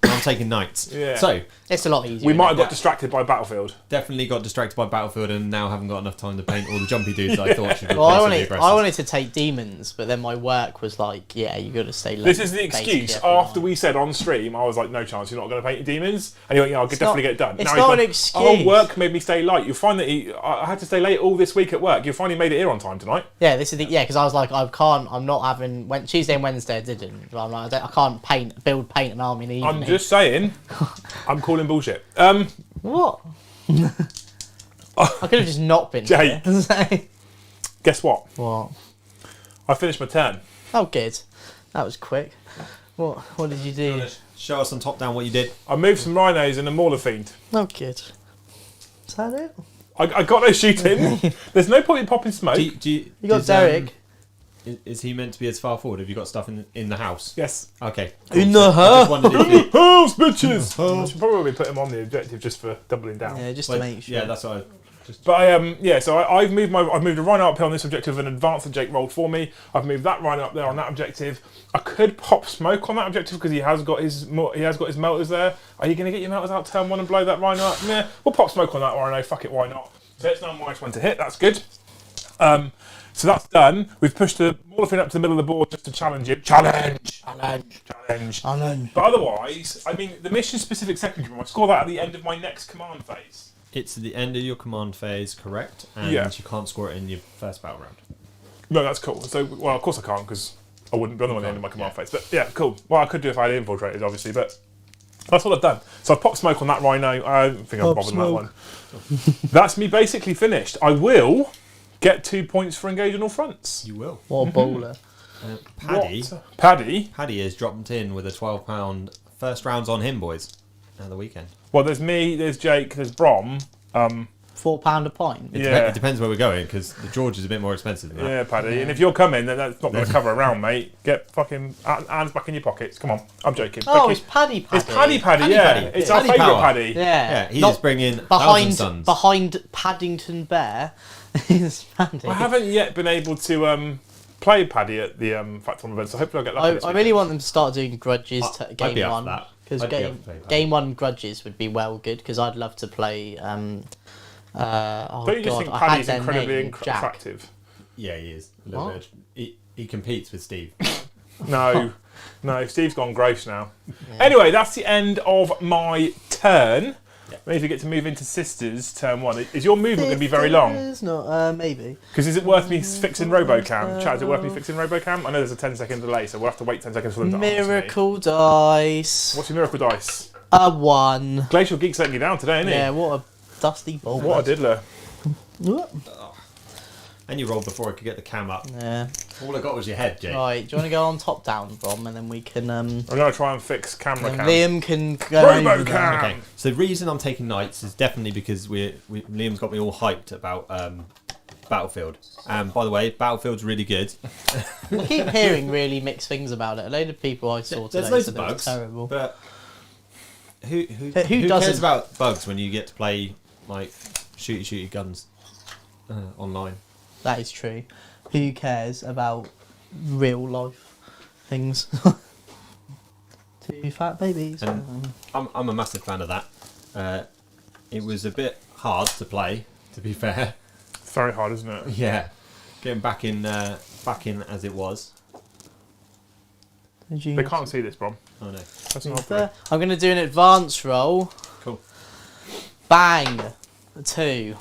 Speaker 3: I'm taking Knights.
Speaker 1: Yeah.
Speaker 3: So
Speaker 2: It's a lot easier.
Speaker 1: We might have got
Speaker 3: Yeah.
Speaker 1: distracted by Battlefield.
Speaker 3: definitely got distracted by Battlefield and now haven't got enough time to paint all the jumpy dudes that I thought should be
Speaker 2: Well,
Speaker 3: aggressive.
Speaker 2: I wanted to take demons, but then my work was like, yeah, you got to stay late.
Speaker 1: This is the excuse. After we said on stream, I was like, no chance, you're not going to paint your demons. And he went, yeah, I'll definitely get it done.
Speaker 2: It's
Speaker 1: Now he's
Speaker 2: not
Speaker 1: gone,
Speaker 2: an excuse.
Speaker 1: Oh, work made me stay late. You'll find that I had to stay late all this week at work. You'll find he made it here on time tonight.
Speaker 2: Yeah, this is because I was like, I'm not having. Tuesday and Wednesday I didn't. I'm like, I can't paint an army in the evening.
Speaker 1: I'm just saying, I'm calling bullshit.
Speaker 2: What? I could have just not been.
Speaker 1: Jake.
Speaker 2: Here, so-
Speaker 1: Guess what?
Speaker 2: What?
Speaker 1: I finished my turn.
Speaker 2: Oh, good. That was quick. What did you do?
Speaker 3: Show us on top down what you did.
Speaker 1: I moved some rhinos and a Mauler Fiend.
Speaker 2: Oh, good. Is that it?
Speaker 1: I got no shooting. There's no point in popping smoke.
Speaker 2: You got Derek.
Speaker 3: Is he meant to be as far forward? Have you got stuff in the house?
Speaker 1: Yes.
Speaker 3: Okay.
Speaker 2: In the
Speaker 3: I
Speaker 2: house.
Speaker 3: just wondered if you-
Speaker 1: House, bitches! I should probably put him on the objective just for doubling down.
Speaker 2: Yeah, just
Speaker 3: Well,
Speaker 2: to make sure.
Speaker 3: Yeah, that's what I just.
Speaker 1: But I've moved a rhino up here on this objective and advanced that Jake rolled for me. I've moved that rhino up there on that objective. I could pop smoke on that objective because he has got his melters there. Are you going to get your melters out turn one and blow that rhino up? Yeah, we'll pop smoke on that rhino. Fuck it, why not? So it's now my turn to hit. That's good. So that's done. We've pushed the Mauler Fiend up to the middle of the board just to challenge it. Challenge. But otherwise, I mean, the mission-specific secondary room, I score that at the end of my next command phase.
Speaker 3: It's the end of your command phase, correct? And
Speaker 1: Yeah.
Speaker 3: you can't score it in your first battle round.
Speaker 1: No, that's cool. So, well, of course I can't because I wouldn't be on at the end of my command phase. But yeah, cool. Well, I could do if I had infiltrated, obviously, but that's what I've done. So I've popped smoke on that rhino. I don't think I'm bothered on that one. That's me basically finished. I will get 2 points for engage on all fronts.
Speaker 3: You will.
Speaker 2: What a bowler.
Speaker 3: Paddy.
Speaker 1: What? Paddy?
Speaker 3: Paddy has dropped in with a £12 first rounds on him, boys. At the weekend.
Speaker 1: Well, there's me, there's Jake, there's Brom.
Speaker 2: £4 a pint.
Speaker 3: It depends where we're going because the George is a bit more expensive than that.
Speaker 1: Yeah, Paddy. And if you're coming, then that's not going to cover a round, mate. Get fucking hands back in your pockets. Come on. I'm joking.
Speaker 2: Oh,
Speaker 1: Becky-
Speaker 2: it's Paddy.
Speaker 1: It's Paddy,
Speaker 3: Paddy,
Speaker 1: yeah.
Speaker 3: Paddy.
Speaker 1: It's
Speaker 3: Yeah.
Speaker 1: our
Speaker 3: Paddy
Speaker 1: favourite
Speaker 3: power.
Speaker 1: Paddy.
Speaker 2: Yeah.
Speaker 3: Yeah, he
Speaker 2: Not
Speaker 3: is bringing
Speaker 2: behind
Speaker 3: Sons.
Speaker 2: behind Paddington Bear. Is Paddy.
Speaker 1: I haven't yet been able to play Paddy at the Factorum event, so hopefully I'll get lucky this
Speaker 2: I
Speaker 1: week.
Speaker 2: really want them to start doing grudges to
Speaker 3: I'd
Speaker 2: game
Speaker 3: be up
Speaker 2: one.
Speaker 3: for that.
Speaker 2: Because
Speaker 3: I'd be up for playing
Speaker 2: game one grudges would be well good because I'd love to play.
Speaker 1: Don't you just think
Speaker 2: I had
Speaker 1: Paddy's
Speaker 2: their
Speaker 1: incredibly
Speaker 2: name, Jack.
Speaker 1: attractive?
Speaker 3: Yeah, he is. A little
Speaker 2: What?
Speaker 3: bit. He competes with Steve.
Speaker 1: No. No, Steve's gone gross now. Anyway, that's the end of my turn. Maybe we get to move into Sisters turn one. Is your movement going to be very long?
Speaker 2: It's not, maybe.
Speaker 1: Because is it worth me fixing Robocam? Chat, is it worth me fixing Robocam? I know there's a 10-second delay, so we'll have to wait 10 seconds for them to answer me.
Speaker 2: Miracle dice.
Speaker 1: What's your miracle dice?
Speaker 2: A 1.
Speaker 1: Glacial Geek's letting you down today, isn't he?
Speaker 2: Yeah, what a dusty ball.
Speaker 1: What a diddler.
Speaker 3: And you rolled before I could get the cam up.
Speaker 2: Yeah.
Speaker 3: All I got was your head, Jake.
Speaker 2: Right, do you want to go on top down, Brom, and then we can.
Speaker 1: I'm going to try and fix camera cam.
Speaker 2: Liam can go. over them.
Speaker 1: Robocam!
Speaker 3: Okay, so the reason I'm taking Knights is definitely because Liam's got me all hyped about Battlefield. And by the way, Battlefield's really good.
Speaker 2: I keep hearing really mixed things about it. A load of people I saw today
Speaker 3: There's loads
Speaker 2: said
Speaker 3: of
Speaker 2: it was
Speaker 3: bugs,
Speaker 2: terrible.
Speaker 3: but who
Speaker 2: Who
Speaker 3: cares
Speaker 2: doesn't?
Speaker 3: about bugs when you get to play like shooty guns online?
Speaker 2: That is true. Who cares about real life things? Two fat babies.
Speaker 3: And I'm a massive fan of that. It was a bit hard to play, to be fair.
Speaker 1: It's very hard, isn't it?
Speaker 3: Yeah, getting back in as it was.
Speaker 1: They can't see this, Brom.
Speaker 3: Oh no.
Speaker 1: That's not fair.
Speaker 2: I'm going to do an advance roll.
Speaker 3: Cool.
Speaker 2: Bang! A 2.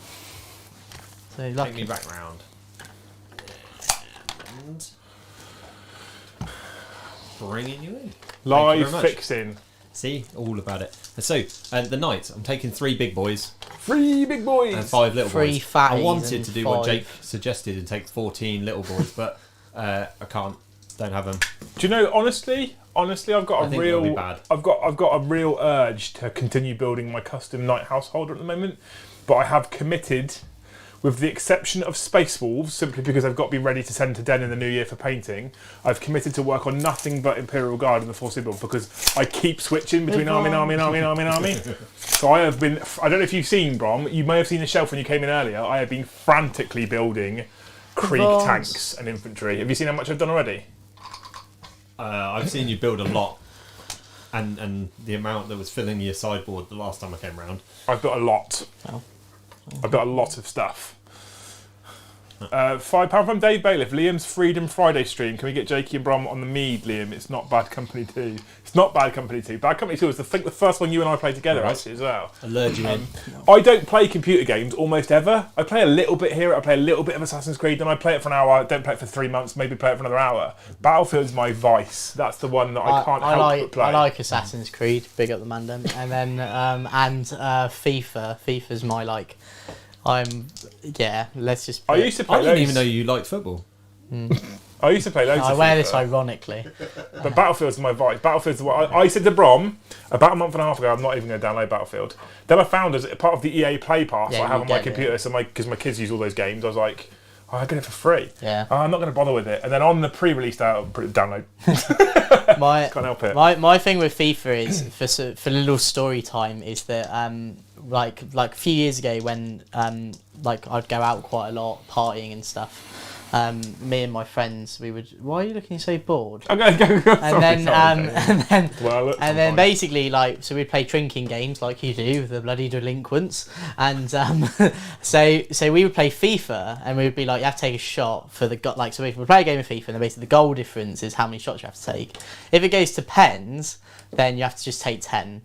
Speaker 2: So
Speaker 3: Take
Speaker 2: lucky.
Speaker 3: me back round. And bringing you in.
Speaker 1: Live
Speaker 3: very much.
Speaker 1: fixing.
Speaker 3: See, all about it. And so, the knight, I'm taking 3 big boys
Speaker 1: 3 big boys
Speaker 3: and 5 little
Speaker 2: 3
Speaker 3: boys.
Speaker 2: fatties
Speaker 3: I wanted
Speaker 2: and
Speaker 3: to do what
Speaker 2: 5.
Speaker 3: Jake suggested and take 14 little boys, but I can't. Don't have them.
Speaker 1: Do you know, honestly, I've got
Speaker 3: I
Speaker 1: a
Speaker 3: think
Speaker 1: real,
Speaker 3: it'll be bad.
Speaker 1: I've got a real urge to continue building my custom knight householder at the moment, but I have committed, with the exception of Space Wolves, simply because I've got to be ready to send to Den in the new year for painting. I've committed to work on nothing but Imperial Guard in the foreseeable because I keep switching between army. So I have been. I don't know if you've seen Brom. You may have seen the shelf when you came in earlier. I have been frantically building Krieg tanks and infantry. Have you seen how much I've done already?
Speaker 3: I've seen you build a lot, and the amount that was filling your sideboard the last time I came round.
Speaker 1: I've built a lot.
Speaker 2: Oh.
Speaker 1: I've built a lot of stuff. £5 from Dave Bailiff. Liam's Freedom Friday stream. Can we get Jakey and Brom on the mead, Liam? It's not Bad Company 2. It's not Bad Company 2. Bad Company 2 was, I think, the first one you and I played together,
Speaker 3: Right.
Speaker 1: actually, as well.
Speaker 3: I lured you in.
Speaker 1: I don't play computer games almost ever. I play a little bit here, I play a little bit of Assassin's Creed, then I play it for an hour, don't play it for 3 months, maybe play it for another hour. Battlefield's my vice. That's the one that I can't help but play.
Speaker 2: I like Assassin's Creed, big up the Mandem, and then FIFA. FIFA's my like. Let's just.
Speaker 1: I used to play
Speaker 3: I didn't
Speaker 1: loads.
Speaker 3: even know you liked football.
Speaker 1: I used to play loads
Speaker 2: I
Speaker 1: of
Speaker 2: wear
Speaker 1: FIFA,
Speaker 2: this ironically.
Speaker 1: but Battlefield's my vice. Battlefield's the one. I said to Brom about a month and a half ago, I'm not even going to download Battlefield. Then I found as part of the EA Play Pass
Speaker 2: Yeah,
Speaker 1: I have
Speaker 2: you
Speaker 1: on my
Speaker 2: get it.
Speaker 1: computer, so because my kids use all those games, I was like, I get it for free.
Speaker 2: Yeah.
Speaker 1: I'm not going to bother with it. And then on the pre-release download,
Speaker 2: My
Speaker 1: can't help it.
Speaker 2: my thing with FIFA is for little story time is that like a few years ago when like I'd go out quite a lot partying and stuff. Me and my friends, we would. Why are you looking so bored?
Speaker 1: Okay, go.
Speaker 2: And then
Speaker 1: Well, look,
Speaker 2: and then
Speaker 1: fine.
Speaker 2: basically like so we'd play drinking games like you do with the bloody delinquents, and so we would play FIFA and we would be like you have to take a shot for the like so we would play a game of FIFA and then basically the goal difference is how many shots you have to take. If it goes to pens, then you have to just take 10.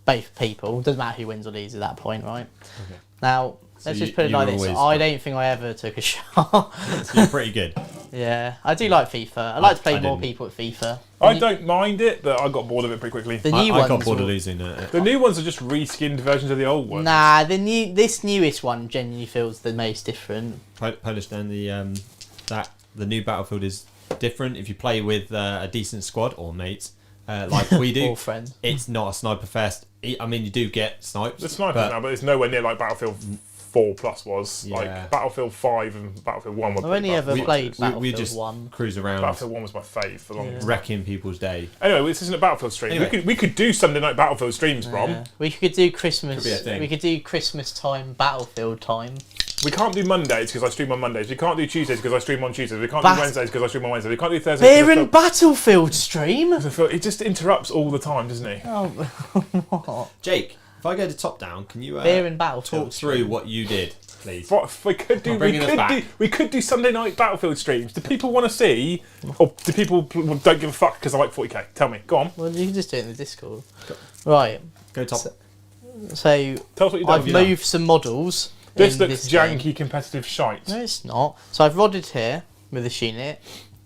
Speaker 2: Both people, doesn't matter who wins or loses at that point, right?
Speaker 3: Okay.
Speaker 2: Now let's just put it like this: I don't think I ever took a shot.
Speaker 3: So you're pretty good.
Speaker 2: Yeah, I do like FIFA. I like to play
Speaker 3: I
Speaker 2: more
Speaker 3: didn't.
Speaker 2: people at FIFA.
Speaker 1: I don't mind it, but I got bored of it pretty quickly.
Speaker 2: The new
Speaker 3: I
Speaker 2: ones.
Speaker 3: got bored of
Speaker 2: will-
Speaker 3: losing it.
Speaker 1: The new ones are just reskinned versions of the old ones.
Speaker 2: Nah, this newest one genuinely feels the most different.
Speaker 3: Polish then the new Battlefield is different if you play with a decent squad or mates like we do.
Speaker 2: All friends.
Speaker 3: It's not a sniper fest. I mean, you do get snipes.
Speaker 1: The sniper
Speaker 3: but
Speaker 1: now, but it's nowhere near like Battlefield 4 Plus was.
Speaker 3: Yeah.
Speaker 1: Like Battlefield 5 and Battlefield 1 were
Speaker 2: I've only
Speaker 1: pretty
Speaker 2: ever
Speaker 1: much-
Speaker 2: played
Speaker 3: we
Speaker 2: Battlefield
Speaker 3: just
Speaker 2: 1.
Speaker 3: cruise around
Speaker 1: Battlefield 1 was my fave for long.
Speaker 2: Yeah.
Speaker 3: wrecking people's day.
Speaker 1: Anyway, this isn't a Battlefield stream.
Speaker 3: Anyway.
Speaker 1: We could do Sunday night Battlefield streams, Brom.
Speaker 2: Yeah. We could do Christmas.
Speaker 3: Could be a thing.
Speaker 2: We could do Christmas time, Battlefield time.
Speaker 1: We can't do Mondays because I stream on Mondays. We can't do Tuesdays because I stream on Tuesdays. We can't
Speaker 2: Bat-
Speaker 1: do Wednesdays because I stream on Wednesdays. We can't do Thursdays.
Speaker 2: Beer
Speaker 1: because I
Speaker 2: and Battlefield stream.
Speaker 1: stream- He just interrupts all the time, doesn't he?
Speaker 2: Oh, what?
Speaker 3: Jake, if I go to top down, can you
Speaker 2: Beer and Battlefield.
Speaker 3: talk through what you did, please?
Speaker 1: What we could do?
Speaker 3: I'm bringing us back.
Speaker 1: We could do Sunday night Battlefield streams. Do people want to see, or do people don't give a fuck because I like 40k? Tell me. Go on.
Speaker 2: Well, you can just do it in the Discord. Right.
Speaker 3: Go top.
Speaker 2: So
Speaker 1: Tell us what you've done.
Speaker 2: I've moved some models.
Speaker 1: This
Speaker 2: in
Speaker 1: looks
Speaker 2: this game.
Speaker 1: janky competitive shite.
Speaker 2: No, it's not. So I've rodded here with a unit.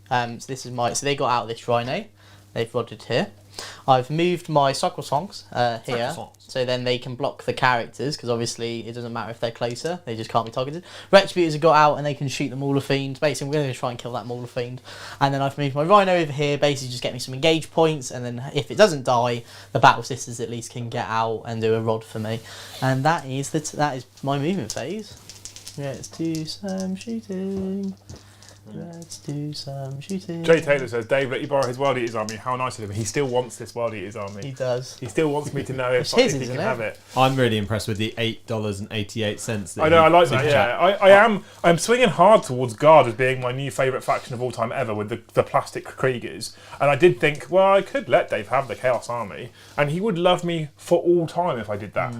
Speaker 2: So this is my. So they got out of this rhino. They've rodded here. I've moved my soccer songs here,
Speaker 3: Soccer-songs.
Speaker 2: so then they can block the characters because obviously it doesn't matter if they're closer. They just can't be targeted. Retributors have got out and they can shoot the Mauler Fiend. Basically, we're going to try and kill that Mauler Fiend. And then I've moved my rhino over here. Basically, just get me some engage points. And then if it doesn't die, the battle sisters at least can get out and do a rod for me. And that is my movement phase. Let's do some shooting. Let's do some shooting.
Speaker 1: Jay Taylor says, Dave, let you borrow his Wild Eaters army. How nice of him. He still wants this Wild Eaters
Speaker 2: He
Speaker 1: army.
Speaker 2: does.
Speaker 1: He still wants me to know if
Speaker 2: It's his,
Speaker 1: he
Speaker 2: isn't
Speaker 1: can
Speaker 2: it?
Speaker 1: have it.
Speaker 3: I'm really impressed with the $8.88.
Speaker 1: I know, I like that, yeah. I'm swinging hard towards Guard as being my new favourite faction of all time ever with the plastic Kriegers. And I did think, well, I could let Dave have the Chaos Army, and he would love me for all time if I did that.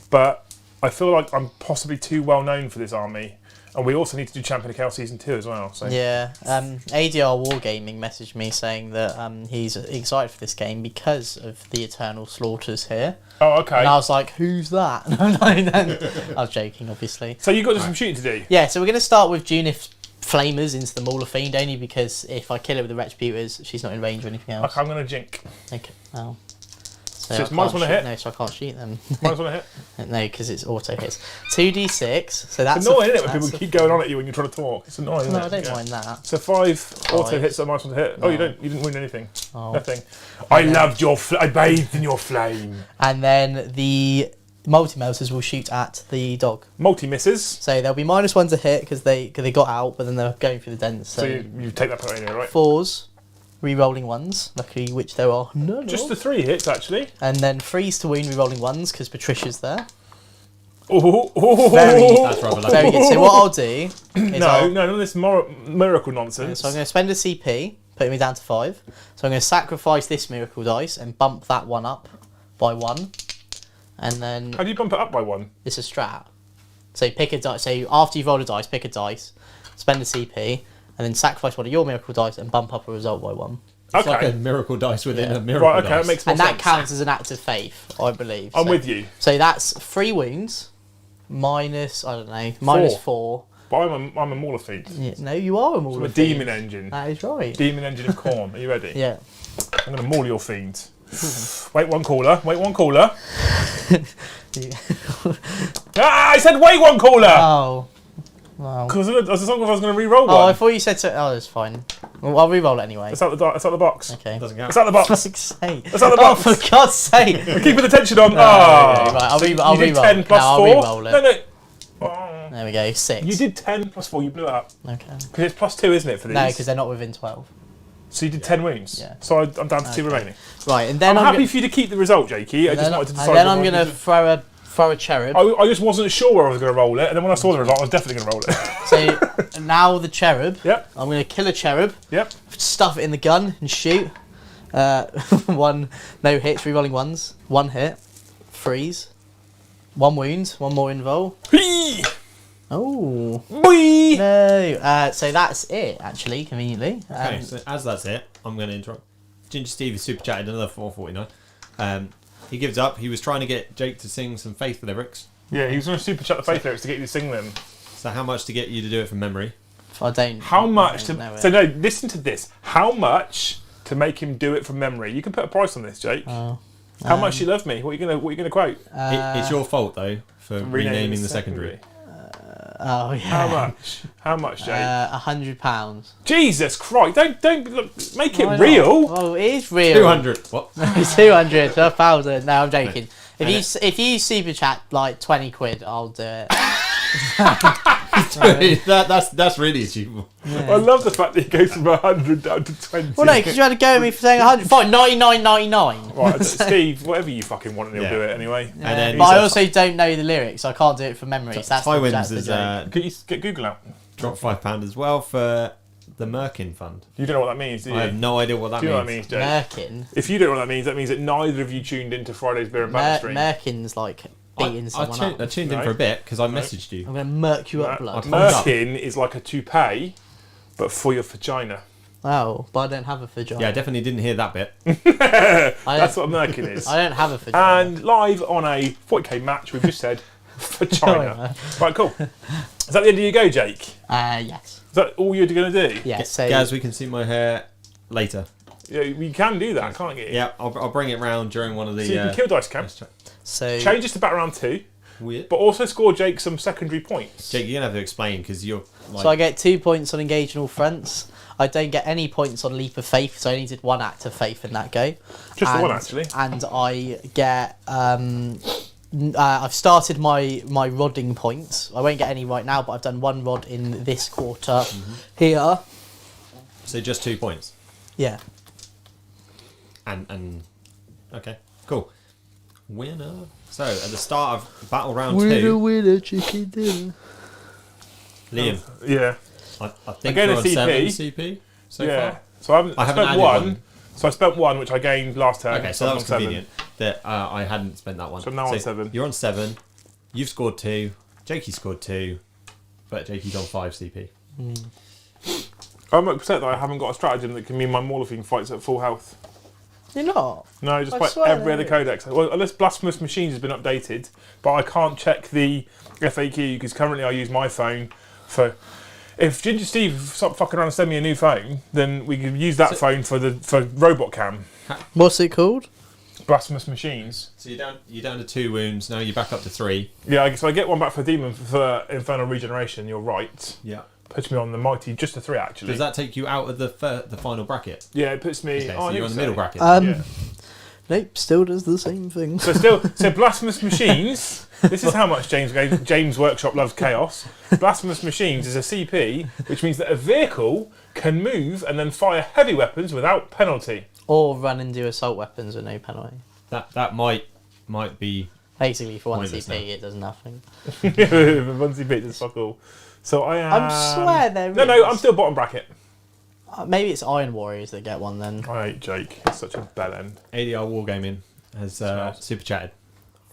Speaker 1: But I feel like I'm possibly too well known for this army. And we also need to do Champion of Chaos Season 2 as well. So.
Speaker 2: Yeah, ADR Wargaming messaged me saying that he's excited for this game because of the Eternal Slaughters here.
Speaker 1: Oh, okay.
Speaker 2: And I was like, who's that? I was joking, obviously.
Speaker 1: So you've got some shooting to do?
Speaker 2: Yeah, so we're going to start with Junith Flamers into the Mauler Fiend, only because if I kill it with the Retributors, she's not in range or anything else.
Speaker 1: Okay, I'm going to jink.
Speaker 2: Okay. Oh.
Speaker 1: So
Speaker 2: I
Speaker 1: it's minus
Speaker 2: can't
Speaker 1: one a
Speaker 2: shoot-
Speaker 1: hit.
Speaker 2: No, so I can't shoot them.
Speaker 1: Minus one a hit.
Speaker 2: No, because it's auto hits. 2d6. So that's
Speaker 1: It's annoying, isn't it, when
Speaker 2: that's
Speaker 1: people keep going on at you when you're trying to talk? It's annoying, isn't
Speaker 2: No,
Speaker 1: it?
Speaker 2: I don't
Speaker 1: Yeah.
Speaker 2: mind that.
Speaker 1: So 5 auto
Speaker 2: Five.
Speaker 1: hits, so minus one to hit. Oh, you didn't win anything.
Speaker 2: Oh.
Speaker 1: Nothing. I loved your. I bathed in your flame.
Speaker 2: And then the multi-melters will shoot at the dog.
Speaker 1: Multi misses.
Speaker 2: So they'll be -1 to hit because they got out, but then they're going through the dents.
Speaker 1: So you take that point anyway, right?
Speaker 2: 4s, re-rolling 1s, luckily which there are none
Speaker 1: Just
Speaker 2: of.
Speaker 1: the 3 hits, actually.
Speaker 2: And then 3s to wound, re-rolling 1s because Patricia's there.
Speaker 1: Oh,
Speaker 2: Very-
Speaker 3: That's rather lucky.
Speaker 2: Very good. So what I'll do is
Speaker 1: no, none of this miracle nonsense.
Speaker 2: So I'm going to spend a CP, putting me down to 5. So I'm going to sacrifice this miracle dice and bump that one up by 1. And then
Speaker 1: How do you bump it up by 1?
Speaker 2: it's a strat. So pick a dice. So after you've rolled a dice, pick a dice, spend a CP, and then sacrifice one of your miracle dice and bump up a result by 1.
Speaker 3: It's like
Speaker 1: Okay.
Speaker 3: a miracle dice within
Speaker 2: Yeah.
Speaker 3: a miracle
Speaker 1: Right, okay,
Speaker 3: dice.
Speaker 1: that makes more
Speaker 2: And that
Speaker 1: sense.
Speaker 2: counts as an act of faith, I believe.
Speaker 1: I'm
Speaker 2: So-
Speaker 1: with you.
Speaker 2: So that's 3 wounds, minus, I don't know, minus 4.
Speaker 1: But I'm a Mauler fiend.
Speaker 2: Yeah, no, you are a
Speaker 1: I'm
Speaker 2: Mauler
Speaker 1: a
Speaker 2: fiend.
Speaker 1: demon engine.
Speaker 2: That is right.
Speaker 1: Demon engine of corn. Are you ready?
Speaker 2: Yeah.
Speaker 1: I'm going to maul your fiend. Wait one caller. Wait one caller. Ah, I said wait one caller!
Speaker 2: Oh. Wow.
Speaker 1: Because I was as long as I was going to re-roll one.
Speaker 2: Oh, I thought you said so. Oh, that's fine. Well, I'll re-roll it anyway.
Speaker 1: It's out the box.
Speaker 2: Okay.
Speaker 3: Doesn't count.
Speaker 1: It's out the box.
Speaker 2: Fuck's sake.
Speaker 1: It's out the
Speaker 2: Oh,
Speaker 1: box.
Speaker 2: for God's sake.
Speaker 1: We're keeping the tension on.
Speaker 2: Okay,
Speaker 1: Ah.
Speaker 2: right, I'll
Speaker 1: So
Speaker 2: re-roll.
Speaker 1: you did 10 plus
Speaker 2: No, I'll
Speaker 1: 4.
Speaker 2: re-roll it.
Speaker 1: No. Oh.
Speaker 2: There we go. 6.
Speaker 1: You did 10 plus 4. You blew it up.
Speaker 2: Okay.
Speaker 1: Because it's plus 2, isn't it, for these?
Speaker 2: No, because they're not within 12.
Speaker 1: So you did 10 wounds.
Speaker 2: Yeah.
Speaker 1: So I'm down to 2
Speaker 2: Okay.
Speaker 1: remaining.
Speaker 2: Right, and then
Speaker 1: I'm
Speaker 2: I'm
Speaker 1: happy for you to keep the result, Jakey. I just wanted to decide.
Speaker 2: and then I'm
Speaker 1: whether I
Speaker 2: going to
Speaker 1: wanted
Speaker 2: throw a cherub.
Speaker 1: I just wasn't sure where I was going to roll it, and then when I saw the result, I was definitely going to roll it.
Speaker 2: So now the cherub.
Speaker 1: Yep.
Speaker 2: I'm going to kill a cherub,
Speaker 1: Yep.
Speaker 2: stuff it in the gun, and shoot. 1 no hits, re-rolling 1s. 1 hit, freeze. 1 wound, 1 more invul.
Speaker 1: Whee!
Speaker 2: Oh
Speaker 1: Whee!
Speaker 2: no! So that's it, actually, conveniently.
Speaker 3: Okay, so as that's it, I'm going to interrupt. Ginger Steve is super chatted another 449. He gives up. He was trying to get Jake to sing some faith lyrics.
Speaker 1: Yeah, he was going to super chat the faith lyrics to get you to sing them.
Speaker 3: So how much to get you to do it from memory?
Speaker 2: I don't.
Speaker 1: How much
Speaker 2: I
Speaker 1: to?
Speaker 2: don't know it.
Speaker 1: So no, listen to this. How much to make him do it from memory? You can put a price on this, Jake.
Speaker 2: Oh.
Speaker 1: How much do you love me? What are you gonna quote?
Speaker 3: It's your fault though for renaming the secondary.
Speaker 2: Oh yeah.
Speaker 1: How much? How much, Jake?
Speaker 2: £100.
Speaker 1: Jesus Christ! Don't look, make it
Speaker 2: Why not?
Speaker 1: real.
Speaker 2: Well, it is real.
Speaker 3: 200. What?
Speaker 2: It's 200, 1,000. No, I'm joking.
Speaker 3: And
Speaker 2: If you super chat like 20 quid, I'll do it.
Speaker 3: that's really achievable.
Speaker 1: I love the fact that he goes from 100 down to 20.
Speaker 2: Well, no, because you had to go at me for saying 100. Fine, 99.99.
Speaker 1: Right, Steve, whatever you fucking want, and he'll
Speaker 3: Yeah.
Speaker 1: do it anyway.
Speaker 3: And then
Speaker 2: But I also don't know the lyrics. I can't do it from memory. So that's
Speaker 3: Ty
Speaker 2: the,
Speaker 3: Wins
Speaker 2: that's the
Speaker 3: has
Speaker 2: joke.
Speaker 1: Can you get Google out?
Speaker 3: dropped £5 as well for the Merkin Fund.
Speaker 1: You don't know what that means, do you?
Speaker 3: I have no idea what that
Speaker 1: do you know
Speaker 3: means.
Speaker 1: what that means, Jake?
Speaker 2: Merkin.
Speaker 1: If you don't know what that means that neither of you tuned into Friday's Beer and Banter stream.
Speaker 2: Merkin's like beating someone
Speaker 3: I
Speaker 2: up.
Speaker 3: tuned in
Speaker 1: No.
Speaker 3: for a bit because I messaged you.
Speaker 2: I'm going to murk you up, blood.
Speaker 3: I thumbs up.
Speaker 1: Merkin is like a toupee, but for your vagina.
Speaker 2: Oh, but I don't have a vagina.
Speaker 3: Yeah, I definitely didn't hear that bit.
Speaker 1: That's what a Merkin is.
Speaker 2: I don't have a vagina.
Speaker 1: And live on a 40k match, we've just said vagina. Right, cool. Is that the end of your go, Jake?
Speaker 2: Yes.
Speaker 1: Is that all you're going to do?
Speaker 2: Yeah, so...
Speaker 3: Gaz, we can see my hair later.
Speaker 1: Yeah, you can do that, can't you?
Speaker 3: Yeah, I'll bring it round during one of the.
Speaker 1: So you can kill dice cam.
Speaker 2: So...
Speaker 1: Change this to bat round 2,
Speaker 3: Weird.
Speaker 1: but also score Jake some secondary points.
Speaker 3: Jake, you're gonna have to explain because you're. Like,
Speaker 2: So I get 2 points on engage in all fronts. I don't get any points on leap of faith, so I only did 1 act of faith in that go.
Speaker 1: Just the one, actually.
Speaker 2: And I get I've started my rodding points. I won't get any right now, but I've done 1 rod in this quarter here.
Speaker 3: So just 2 points.
Speaker 2: Yeah.
Speaker 3: And okay, cool. Winner. So at the start of battle round 2,
Speaker 2: winner, chicken dinner.
Speaker 3: Liam,
Speaker 1: Yeah.
Speaker 3: I think
Speaker 1: Again,
Speaker 3: you're
Speaker 1: a
Speaker 3: on
Speaker 1: CP.
Speaker 3: 7 CP so
Speaker 1: Yeah.
Speaker 3: far.
Speaker 1: So I
Speaker 3: I haven't
Speaker 1: spent
Speaker 3: added
Speaker 1: 1.
Speaker 3: one.
Speaker 1: So I spent 1, which I gained last turn.
Speaker 3: Okay, so
Speaker 1: I'm
Speaker 3: that
Speaker 1: on
Speaker 3: was
Speaker 1: 7.
Speaker 3: convenient that I hadn't spent that one.
Speaker 1: So I'm now on 7.
Speaker 3: You're on 7. You've scored 2. Jakey scored 2, but Jakey's on 5 CP.
Speaker 1: I'm upset that I haven't got a stratagem that can mean my Morphine fights at full health.
Speaker 2: You're not?
Speaker 1: No, just
Speaker 2: I
Speaker 1: by
Speaker 2: swear
Speaker 1: every
Speaker 2: there
Speaker 1: other codex. Well, unless Blasphemous Machines has been updated, but I can't check the FAQ because currently I use my phone for. If Ginger Steve stop fucking around and send me a new phone, then we can use that phone for Robot Cam.
Speaker 2: What's it called?
Speaker 1: Blasphemous Machines.
Speaker 3: So you're down to 2 wounds. Now you're back up to 3.
Speaker 1: Yeah, so I get one back for Demon for Infernal Regeneration. You're right.
Speaker 3: Yeah.
Speaker 1: Puts me on the mighty, just a 3 actually.
Speaker 3: Does that take you out of the final bracket?
Speaker 1: Yeah, it puts me.
Speaker 3: Okay,
Speaker 1: oh,
Speaker 3: so you're on the middle bracket.
Speaker 1: Yeah.
Speaker 2: Nope, still does the same thing.
Speaker 1: So Blasphemous Machines. This is how much James Workshop loves chaos. Blasphemous Machines is a CP, which means that a vehicle can move and then fire heavy weapons without penalty.
Speaker 2: Or run and do assault weapons with no penalty.
Speaker 3: That might be.
Speaker 2: Basically, for 1
Speaker 3: pointless
Speaker 2: CP,
Speaker 3: now.
Speaker 2: it does nothing.
Speaker 1: One CP does fuck all. So I am.
Speaker 2: I swear there
Speaker 1: No,
Speaker 2: is.
Speaker 1: I'm still bottom bracket.
Speaker 2: Maybe it's Iron Warriors that get one then.
Speaker 1: I hate Jake. He's such a bell end.
Speaker 3: ADR Wargaming has super chatted.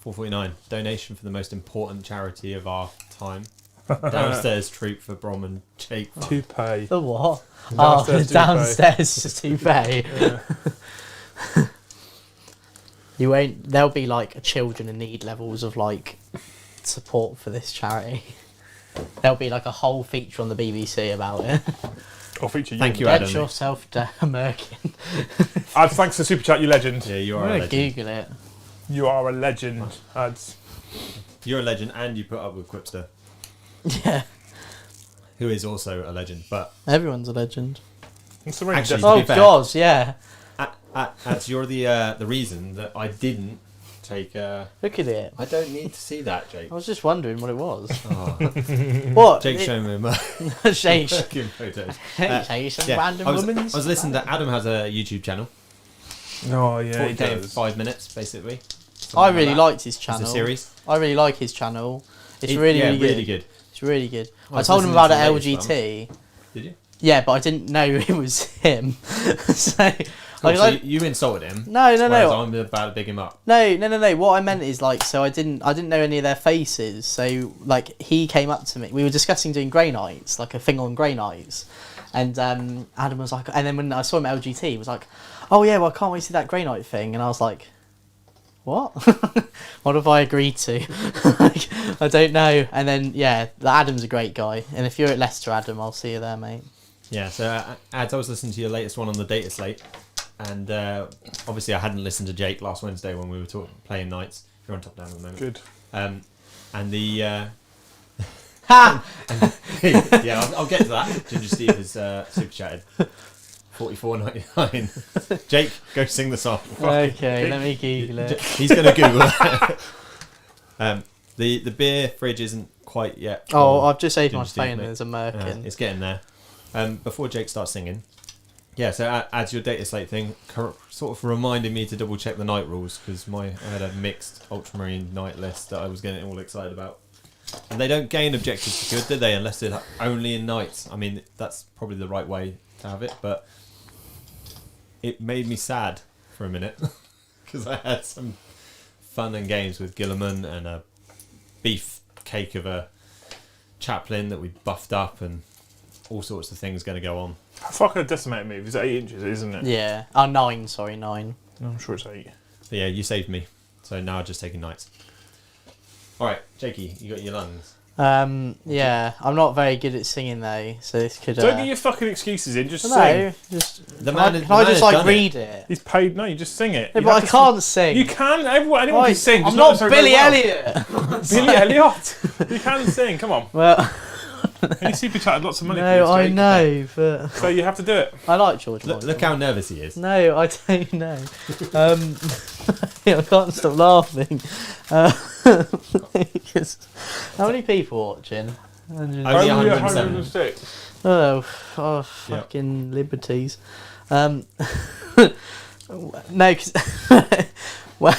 Speaker 3: 449 donation for the most important charity of our time. Downstairs treat for Brom and Jake.
Speaker 1: Toupee.
Speaker 2: The what?
Speaker 1: Downstairs
Speaker 2: Oh, downstairs toupee.
Speaker 1: Yeah.
Speaker 2: You won't. There'll be like children in need levels of like support for this charity. There'll be like a whole feature on the BBC about it.
Speaker 1: I'll feature you.
Speaker 3: Thank you,
Speaker 2: Get
Speaker 3: Adam.
Speaker 2: yourself down, Merkin.
Speaker 1: Ads, thanks for super chat, you legend.
Speaker 3: Yeah, you
Speaker 2: I'm
Speaker 3: are a
Speaker 2: gonna
Speaker 3: legend.
Speaker 2: Google it.
Speaker 1: You are a legend. Ads.
Speaker 3: You're a legend, and you put up with Quipster,
Speaker 2: Yeah,
Speaker 3: who is also a legend. But
Speaker 2: everyone's a legend.
Speaker 1: It's a really
Speaker 3: Actually,
Speaker 1: desperate-
Speaker 3: to
Speaker 2: Oh
Speaker 3: be fair-
Speaker 2: God, yeah.
Speaker 3: as you're the reason that I didn't take.
Speaker 2: Look at it.
Speaker 3: I don't need to see that, Jake.
Speaker 2: I was just wondering what it was.
Speaker 3: Oh,
Speaker 2: What?
Speaker 3: Jake's showing me my
Speaker 2: Shay,
Speaker 3: fucking photos.
Speaker 2: Shay, some
Speaker 3: Yeah,
Speaker 2: random
Speaker 3: I was
Speaker 2: woman's.
Speaker 3: listening to Adam has a YouTube channel.
Speaker 1: Oh yeah, he
Speaker 3: 40k in
Speaker 1: does.
Speaker 3: 5 minutes, basically.
Speaker 2: I
Speaker 3: Something
Speaker 2: really
Speaker 3: like that.
Speaker 2: liked his
Speaker 3: It's
Speaker 2: channel.
Speaker 3: a series.
Speaker 2: I really like his channel. It's really,
Speaker 3: yeah,
Speaker 2: really good.
Speaker 3: really good.
Speaker 2: It's really good.
Speaker 3: I
Speaker 2: I
Speaker 3: was
Speaker 2: told him
Speaker 3: listening
Speaker 2: about
Speaker 3: to
Speaker 2: it
Speaker 3: the latest
Speaker 2: LGT.
Speaker 3: Did you?
Speaker 2: Yeah, but I didn't know it was him. so,
Speaker 3: Cool,
Speaker 2: like,
Speaker 3: so
Speaker 2: I-
Speaker 3: you insulted him.
Speaker 2: no,
Speaker 3: whereas
Speaker 2: no.
Speaker 3: I'm about to big him up.
Speaker 2: No. What I meant is like, so I didn't know any of their faces. So like, he came up to me. We were discussing doing Grey Knights, like a thing on Grey Knights, and Adam was like, and then when I saw him at LGT, he was like, "Oh yeah, well I can't wait to see that Grey Knight thing," and I was like, "What? What have I agreed to?" Like, I don't know. And then yeah, Adam's a great guy, and if you're at Leicester, Adam, I'll see you there, mate.
Speaker 3: Yeah, so Ads, I was listening to your latest one on the data slate, and obviously I hadn't listened to Jake last Wednesday when we were playing Knights. You're on top down at the moment.
Speaker 1: Good.
Speaker 3: And the
Speaker 2: Ha!
Speaker 3: yeah, I'll get to that. Ginger Steve has super chatted. 44.99. Jake, go sing the song.
Speaker 2: Okay, let me Google it.
Speaker 3: He's going to Google it. The beer fridge isn't quite yet.
Speaker 2: Oh,
Speaker 3: full.
Speaker 2: I've just opened my
Speaker 3: Ginger Steve,
Speaker 2: phone and
Speaker 3: mate.
Speaker 2: there's a Merkin.
Speaker 3: It's getting there. Before Jake starts singing, yeah. So as your data slate thing, sort of reminded me to double check the night rules because I had a mixed ultramarine night list that I was getting all excited about, and they don't gain objectives for good, do they? Unless they're only in nights. I mean, that's probably the right way to have it, but it made me sad for a minute because I had some fun and games with Gilliman and a beef cake of a chaplain that we buffed up and all sorts of things going to go on.
Speaker 1: How far can a decimator move? It's 8 inches, isn't it?
Speaker 2: Yeah. Oh, 9, sorry, 9.
Speaker 1: No, I'm sure it's 8.
Speaker 3: But yeah, you saved me. So now I'm just taking knights. Alright, Jakey, you got your lungs.
Speaker 2: Yeah, I'm not very good at singing though, so this could.
Speaker 1: Don't get your fucking excuses in, just
Speaker 2: no,
Speaker 1: sing.
Speaker 2: just.
Speaker 3: The
Speaker 2: Can I,
Speaker 3: man,
Speaker 2: can I just like
Speaker 3: done
Speaker 2: read it?
Speaker 1: He's paid, no, you just sing it.
Speaker 2: No,
Speaker 1: You
Speaker 2: but I
Speaker 1: have to
Speaker 2: can't sing.
Speaker 1: You can, anyone
Speaker 2: Right,
Speaker 1: can sing.
Speaker 2: I'm
Speaker 1: just
Speaker 2: not
Speaker 1: necessarily
Speaker 2: Billy
Speaker 1: very well.
Speaker 2: Elliot.
Speaker 1: Billy Elliot! You can sing, come on.
Speaker 2: Well,
Speaker 1: And you super chatted lots of money for
Speaker 2: no,
Speaker 1: this,
Speaker 2: I
Speaker 1: Jake.
Speaker 2: know, but
Speaker 1: So you have to do it.
Speaker 2: I like George
Speaker 3: Look,
Speaker 2: Michael.
Speaker 3: look how nervous he is.
Speaker 2: No, I don't know. I can't stop laughing. Because how many people watching?
Speaker 3: Only
Speaker 1: 107.
Speaker 3: 106.
Speaker 2: Oh, fucking liberties. No, because well,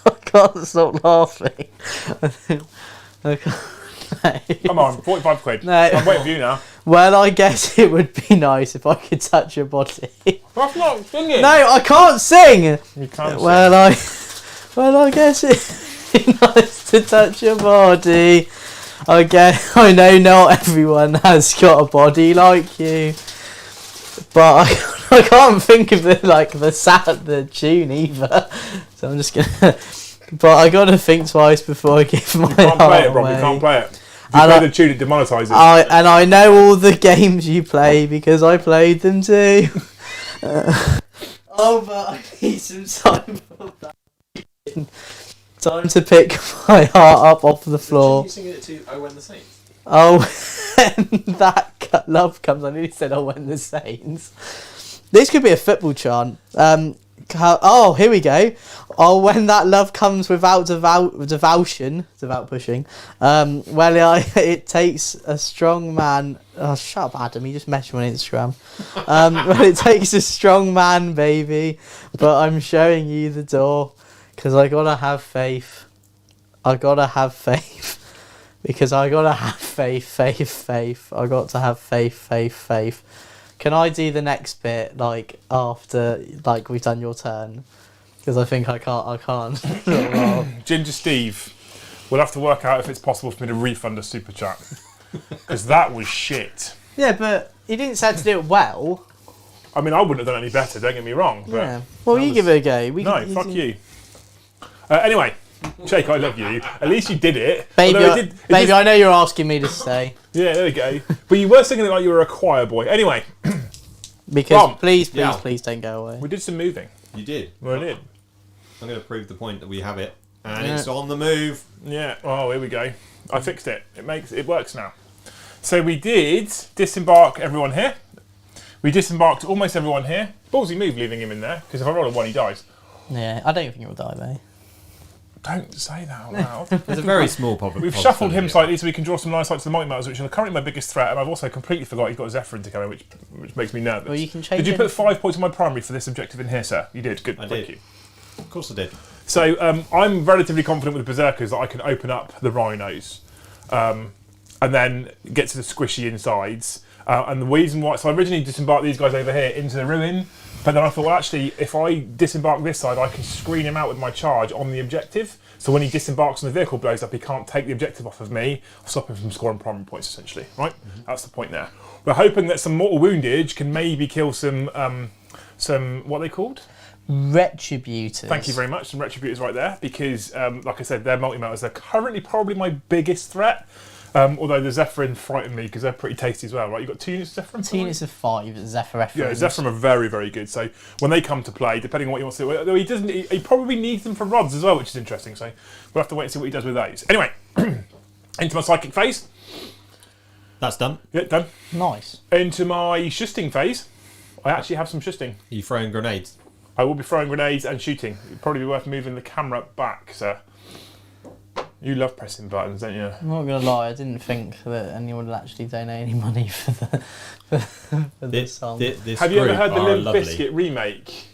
Speaker 2: I can't stop laughing. I can't,
Speaker 1: Come on, 45 quid.
Speaker 2: No.
Speaker 1: I'm waiting for you now.
Speaker 2: Well, I guess it would be nice if I could touch your body.
Speaker 1: That's not singing.
Speaker 2: No, I can't sing.
Speaker 1: You can't
Speaker 2: Well, I guess it'd be nice to touch your body. I know not everyone has got a body like you, but I can't think of the tune either. So I'm just gonna. But I gotta think twice before I give my
Speaker 1: sing. You can't
Speaker 2: heart
Speaker 1: play it, Rob.
Speaker 2: away.
Speaker 1: You can't play it. If you
Speaker 2: And
Speaker 1: play
Speaker 2: I-
Speaker 1: the tune, it demonetises.
Speaker 2: I know all the games you play because I played them too. Oh, but I need some time for that. Time to pick my heart up off the floor.
Speaker 3: You singing it to "Oh When the Saints"?
Speaker 2: Oh, when that love comes. I nearly said, "Oh, when the Saints." This could be a football chant. Oh, here we go. Oh, when that love comes without devotion, devout pushing. It takes a strong man. Oh, shut up, Adam. You just messaged me on Instagram. Well, it takes a strong man, baby. But I'm showing you the door. Because I gotta have faith. I gotta have faith. Because I gotta have faith. I got to have faith. Can I do the next bit, like, after, like, we've done your turn? Because I think I can't.
Speaker 1: Ginger Steve, we'll have to work out if it's possible for me to refund a super chat. Because that was shit.
Speaker 2: Yeah, but he didn't say to do it well.
Speaker 1: I mean, I wouldn't have done any better, don't get me wrong. But
Speaker 2: Yeah. Well, you give it a go.
Speaker 1: Fuck you. Anyway, Jake, I love you. At least you did it.
Speaker 2: Baby,
Speaker 1: Although
Speaker 2: I know you're asking me to stay.
Speaker 1: Yeah, there we go. But you were singing it like you were a choir boy. Anyway.
Speaker 2: Because
Speaker 1: Rom.
Speaker 2: please don't go away.
Speaker 1: We did some moving.
Speaker 3: You did.
Speaker 1: We did.
Speaker 3: I'm going to prove the point that we have it, and it's on the move.
Speaker 1: Yeah. Oh, here we go. I fixed it. It works now. So we did disembark everyone here. We disembarked almost everyone here. Ballsy move leaving him in there, because if I roll a 1, he dies.
Speaker 2: Yeah, I don't think he'll die, though.
Speaker 1: Don't say that out loud.
Speaker 3: There's a very small problem.
Speaker 1: We've shuffled him slightly so we can draw some line sight to the mighty metals, which are currently my biggest threat, and I've also completely forgot he's got Zephyrin to come in, which makes me nervous.
Speaker 2: Well, you can change
Speaker 1: Did you
Speaker 2: it.
Speaker 1: put 5 points on my primary for this objective in here, sir? You did. Good.
Speaker 3: I
Speaker 1: Thank
Speaker 3: did.
Speaker 1: you.
Speaker 3: Of course I did.
Speaker 1: So I'm relatively confident with the Berserkers that I can open up the rhinos and then get to the squishy insides. And the reason why... So I originally disembarked these guys over here into the ruin, but then I thought, well, actually, if I disembark this side, I can screen him out with my charge on the objective. So when he disembarks and the vehicle blows up, he can't take the objective off of me. I'll stop him from scoring primary points, essentially. Right? Mm-hmm. That's the point there. We're hoping that some mortal woundage can maybe kill some what are they called?
Speaker 2: Retributors.
Speaker 1: Thank you very much. Some Retributors right there, because, like I said, they're multi-metals. They're currently probably my biggest threat. Although the Zephyrin frighten me because they're pretty tasty as well, right? You've got 2 units of Zephyrin?
Speaker 2: 2 units of 5 Zephyr.
Speaker 1: Yeah, Zephyrin are very, very good. So when they come to play, depending on what he wants to do, although he probably needs them for rods as well, which is interesting. So we'll have to wait and see what he does with those. Anyway, into my psychic phase.
Speaker 3: That's done.
Speaker 1: Yeah, done.
Speaker 2: Nice.
Speaker 1: Into my shusting phase. I actually have some shusting.
Speaker 3: Are you throwing grenades?
Speaker 1: I will be throwing grenades and shooting. It'd probably be worth moving the camera back, sir. You love pressing buttons, don't you?
Speaker 2: I'm not gonna lie, I didn't think that anyone would actually donate any money for this song.
Speaker 3: This
Speaker 1: Have you ever
Speaker 3: group
Speaker 1: heard the
Speaker 3: are
Speaker 1: Limp
Speaker 3: lovely.
Speaker 1: Bizkit remake?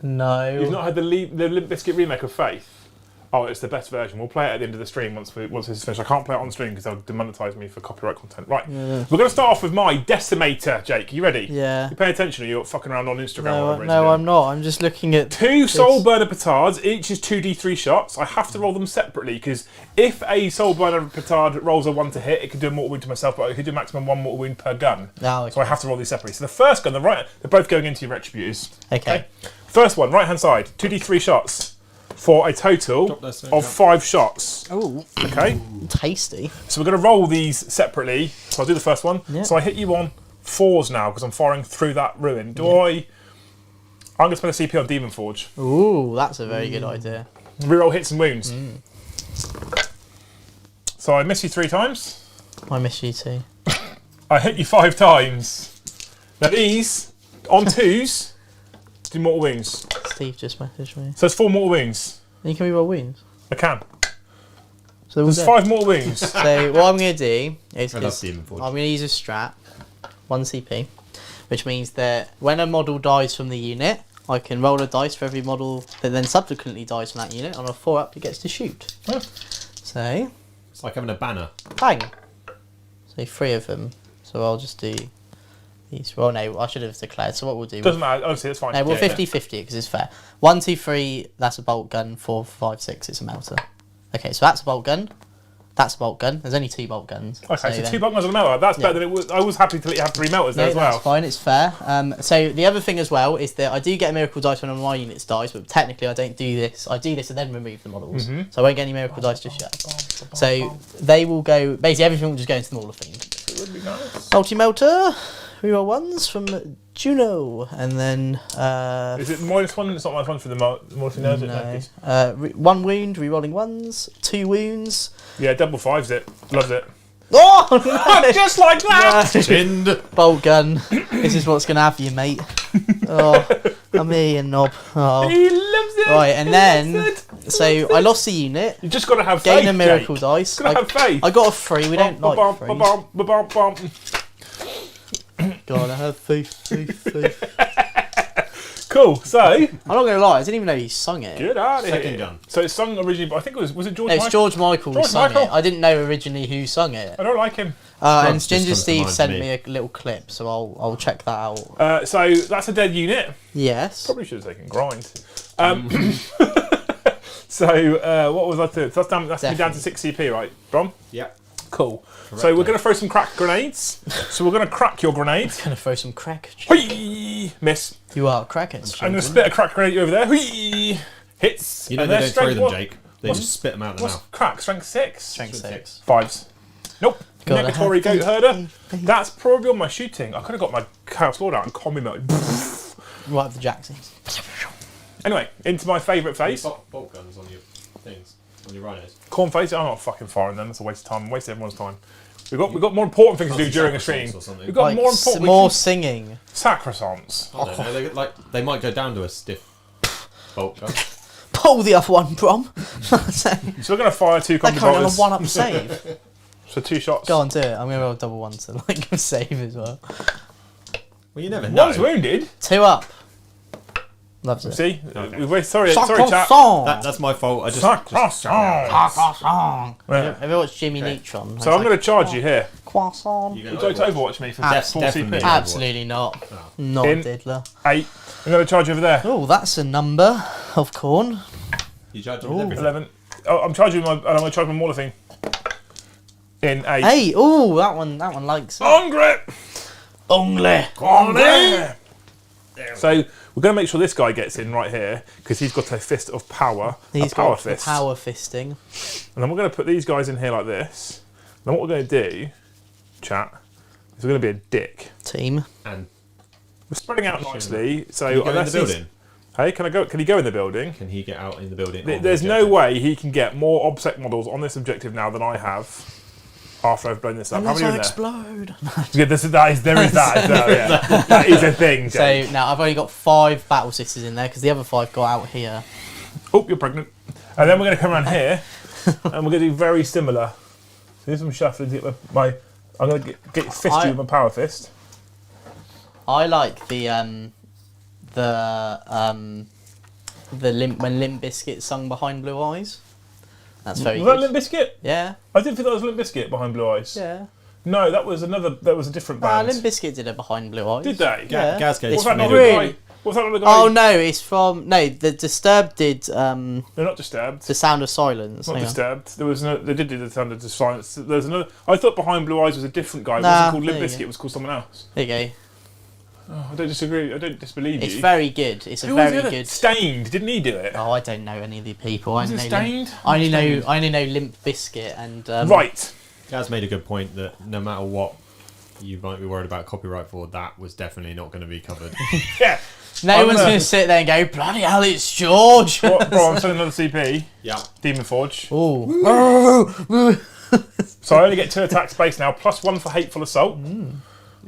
Speaker 2: No.
Speaker 1: You've not heard the Limp Bizkit remake of Faith? Oh, it's the best version. We'll play it at the end of the stream once this is finished. I can't play it on stream because they'll demonetise me for copyright content. Right,
Speaker 2: Yeah.
Speaker 1: we're going to start off with my Decimator, Jake. You ready?
Speaker 2: Yeah.
Speaker 1: You paying attention or you're fucking around on Instagram? or whatever it is
Speaker 2: No,
Speaker 1: you're doing?
Speaker 2: I'm not. I'm just looking at
Speaker 1: 2 Soul Burner Petards, each is 2d3 shots. I have to roll them separately because if a Soul Burner Petard rolls a 1 to hit, it can do a mortal wound to myself, but it can do maximum 1 mortal wound per gun.
Speaker 2: Oh, okay.
Speaker 1: So I have to roll these separately. So the first gun, the right, they're both going into your Retributors.
Speaker 2: Okay.
Speaker 1: First one, right hand side, 2d3 shots for a total
Speaker 3: Drop those,
Speaker 1: of 5 shots.
Speaker 2: Oh,
Speaker 1: Okay,
Speaker 2: tasty.
Speaker 1: so we're going to roll these separately. So I'll do the first one.
Speaker 2: Yeah.
Speaker 1: So I hit you on 4s now because I'm firing through that ruin. I'm going to spend a CP on Demon Forge.
Speaker 2: Ooh, that's a very good idea.
Speaker 1: Reroll hits and wounds. So I miss you 3 times.
Speaker 2: I miss you too.
Speaker 1: I hit you 5 times. Now these, on 2s, do mortal wounds.
Speaker 2: Steve just messaged me.
Speaker 1: So it's 4 mortal wounds.
Speaker 2: And you can reroll wounds.
Speaker 1: I can.
Speaker 2: So we'll
Speaker 1: There's
Speaker 2: go.
Speaker 1: 5 mortal wounds.
Speaker 2: So what I'm going to do is
Speaker 3: I love
Speaker 2: 'cause
Speaker 3: Demon Forge.
Speaker 2: I'm going to use a strat, 1 CP, which means that when a model dies from the unit, I can roll a dice for every model that then subsequently dies from that unit. On a 4 up, it gets to shoot.
Speaker 1: Yeah.
Speaker 2: So,
Speaker 3: It's like having a banner.
Speaker 2: bang. So 3 of them. So I'll just do these. Well, no, I should have declared. So what we'll do...
Speaker 1: Doesn't matter, honestly, it's fine.
Speaker 2: No, well,
Speaker 1: Yeah,
Speaker 2: 50-50 because it's fair. 1, 2, 3, that's a bolt gun. 4, 5, 6, it's a melter. Okay, so that's a bolt gun. That's a bolt gun. There's only 2 bolt guns.
Speaker 1: Okay, so
Speaker 2: then-
Speaker 1: 2 bolt guns on the melter. That's better than it was. I was happy to let you have 3 melters there
Speaker 2: No,
Speaker 1: as well.
Speaker 2: that's fine, it's fair. So the other thing as well is that I do get a miracle dice when one of my units dies, but technically I don't do this. I do this and then remove the models.
Speaker 1: Mm-hmm.
Speaker 2: So I won't get any miracle dice just yet. So they will go, basically everything will just go into the Mauler thing.
Speaker 1: It would be nice.
Speaker 2: Multi-melter, reroll ones from Juno, and then
Speaker 1: Is it -1? It's not -1 for the morphine, is it?
Speaker 2: no. One wound, rerolling ones, 2 wounds.
Speaker 1: Yeah, double fives it. Loves it.
Speaker 2: Oh no!
Speaker 1: Just like that!
Speaker 3: Chinned.
Speaker 2: Bolt gun. This is what's gonna have you, mate. Oh, come here, you knob. Oh.
Speaker 1: He loves it!
Speaker 2: Right, and
Speaker 1: He
Speaker 2: then
Speaker 1: loves it.
Speaker 2: so I lost a unit.
Speaker 1: You just got to have faith,
Speaker 2: Gain a miracle
Speaker 1: Jake.
Speaker 2: dice.
Speaker 1: Gotta have faith.
Speaker 2: I got a 3. We don't like
Speaker 1: Bum,
Speaker 2: 3s.
Speaker 1: bum, bum, bum, bum.
Speaker 2: Gotta have faith.
Speaker 1: Cool, so...
Speaker 2: I'm not gonna lie, I didn't even know he sung it.
Speaker 1: Get out of here.
Speaker 3: Second gun.
Speaker 1: So it's sung originally, but I think it was it George
Speaker 2: No, it's
Speaker 1: Michael?
Speaker 2: George Michael who
Speaker 1: George
Speaker 2: sung
Speaker 1: Michael?
Speaker 2: it. I didn't know originally who sung it.
Speaker 1: I don't like him.
Speaker 2: And
Speaker 3: just
Speaker 2: Ginger
Speaker 3: comes to
Speaker 2: Steve
Speaker 3: mind to
Speaker 2: sent
Speaker 3: me.
Speaker 2: me a little clip, so I'll check that out.
Speaker 1: So that's a dead unit.
Speaker 2: Yes.
Speaker 1: Probably should have taken grind. So what was I doing? So that's me down to 6 CP, right, Brom?
Speaker 3: Yeah.
Speaker 1: Cool. So we're going to throw some crack grenades. So we're going to crack your grenade.
Speaker 2: Gonna throw some crack.
Speaker 1: Whee! Miss.
Speaker 2: You are cracking.
Speaker 1: I'm going to spit a crack grenade over there. Whee! Hits.
Speaker 3: You know
Speaker 1: And
Speaker 3: they
Speaker 1: their
Speaker 3: don't throw
Speaker 1: strength
Speaker 3: them,
Speaker 1: what?
Speaker 3: Jake. They just spit them out of the
Speaker 1: What's
Speaker 3: mouth.
Speaker 1: crack? Strength 6?
Speaker 2: Strength 6.
Speaker 1: 5s. Nope.
Speaker 2: Gotta
Speaker 1: Negatory
Speaker 2: have
Speaker 1: goat
Speaker 2: faith,
Speaker 1: herder.
Speaker 2: faith.
Speaker 1: That's probably on my shooting. I could have got my Chaos Lord out and combi mode.
Speaker 2: Right with the Jacksons.
Speaker 1: Anyway, into my favourite face.
Speaker 3: Bolt guns on your things, on your rhinos.
Speaker 1: Corn face. I'm not fucking firing them. That's a waste of time. Waste everyone's time. We've got more important things to do during a stream.
Speaker 3: Or something.
Speaker 1: We've got
Speaker 2: Like
Speaker 1: more important.
Speaker 2: more singing.
Speaker 1: Sacrosants.
Speaker 3: I don't know. They might go down to a stiff bolt gun.
Speaker 2: Pull the other one, Brom.
Speaker 1: So we're going to fire 2
Speaker 2: That
Speaker 1: combi
Speaker 2: kind of a
Speaker 1: bolters.
Speaker 2: 1-up save.
Speaker 1: So 2 shots.
Speaker 2: Go on, do it. I'm gonna roll double 1 to like save as well.
Speaker 3: Well, you never know.
Speaker 1: One's wounded.
Speaker 2: 2 up. Loves it.
Speaker 1: See?
Speaker 3: Okay.
Speaker 1: We're sorry, chat.
Speaker 3: That's my fault. I just
Speaker 1: Sacrosant.
Speaker 2: Have you watched Jimmy Neutron?
Speaker 1: So I'm going to charge you here.
Speaker 2: Croissant.
Speaker 3: You're
Speaker 1: Would
Speaker 3: gonna
Speaker 1: you like to Overwatch me for
Speaker 3: definitely.
Speaker 1: 4 CP?
Speaker 2: Absolutely not.
Speaker 3: Oh.
Speaker 2: Not
Speaker 1: In.
Speaker 2: a diddler.
Speaker 1: 8. I'm going to charge you over there.
Speaker 2: Oh, that's a number of corn.
Speaker 3: You charge them with everything.
Speaker 1: 11. Oh, I'm charging my. And I'm going to charge my Mortar thing. In 8.
Speaker 2: Hey, oh, that one likes it.
Speaker 1: Hungry!
Speaker 2: Only.
Speaker 1: Hungry! So we're going to make sure this guy gets in right here because he's got a fist of power.
Speaker 2: He's
Speaker 1: a power
Speaker 2: got the
Speaker 1: fist.
Speaker 2: power fisting.
Speaker 1: And then we're going to put these guys in here like this. And then what we're going to do, chat, is we're going to be a dick.
Speaker 2: Team.
Speaker 3: And
Speaker 1: We're spreading out nicely. So
Speaker 3: can you go in the
Speaker 1: unless he's-
Speaker 3: building?
Speaker 1: Hey, can I go? Can he go in the building?
Speaker 3: Can he get out in the building?
Speaker 1: There's no way he can get more obsec models on this objective now than I have. After I've blown this up, how many are in there?
Speaker 2: explode.
Speaker 1: Yeah, there is that as well. Yeah, that is a thing. Jake.
Speaker 2: So now I've only got 5 battle sisters in there because the other 5 got out here.
Speaker 1: Oh, you're pregnant. And then we're going to come around here, and we're going to do very similar. So here's some shuffling to get my. I'm going to get fist you with my power fist.
Speaker 2: I like the when Limp Bizkit sung Behind Blue Eyes. That's very
Speaker 1: Was
Speaker 2: good.
Speaker 1: that Limp Bizkit?
Speaker 2: Yeah.
Speaker 1: I didn't think that was Limp Bizkit behind Blue Eyes.
Speaker 2: Yeah.
Speaker 1: No, that was another. That was a different band.
Speaker 2: Limp Bizkit did a Behind Blue Eyes.
Speaker 1: Did they?
Speaker 2: Yeah.
Speaker 3: Gazgate
Speaker 1: Was that not
Speaker 3: made
Speaker 1: the
Speaker 3: a-
Speaker 2: really-
Speaker 1: guy? Was that not the guy?
Speaker 2: Oh no, it's from the Disturbed did
Speaker 1: They're not Disturbed.
Speaker 2: The Sound of Silence.
Speaker 1: Not
Speaker 2: Hang on.
Speaker 1: Disturbed. There was no. They did do the Thunder to Silence. There's another. I thought Behind Blue Eyes was a different guy. It
Speaker 2: Nah,
Speaker 1: wasn't called Limp
Speaker 2: there you
Speaker 1: Bizkit.
Speaker 2: go.
Speaker 1: It was called someone else.
Speaker 2: There you go.
Speaker 1: Oh, I don't disagree. I don't disbelieve
Speaker 2: It's
Speaker 1: you.
Speaker 2: very good. It's a
Speaker 1: Who was the
Speaker 2: very
Speaker 1: other?
Speaker 2: good.
Speaker 1: Stained. Didn't he do it?
Speaker 2: Oh, I don't know any of the people.
Speaker 1: Was it Stained?
Speaker 2: I only know Limp Bizkit and
Speaker 1: Right.
Speaker 3: Gaz made a good point that no matter what you might be worried about copyright for, that was definitely not going to be covered.
Speaker 1: Yeah.
Speaker 2: No
Speaker 1: I'm
Speaker 2: one's
Speaker 1: gonna-
Speaker 2: going to sit there and go, bloody hell, it's George.
Speaker 1: Bro, I'm selling another CP.
Speaker 3: Yeah.
Speaker 1: Demon Forge.
Speaker 2: Oh.
Speaker 1: So I only get 2 attack space now, +1 for Hateful Assault.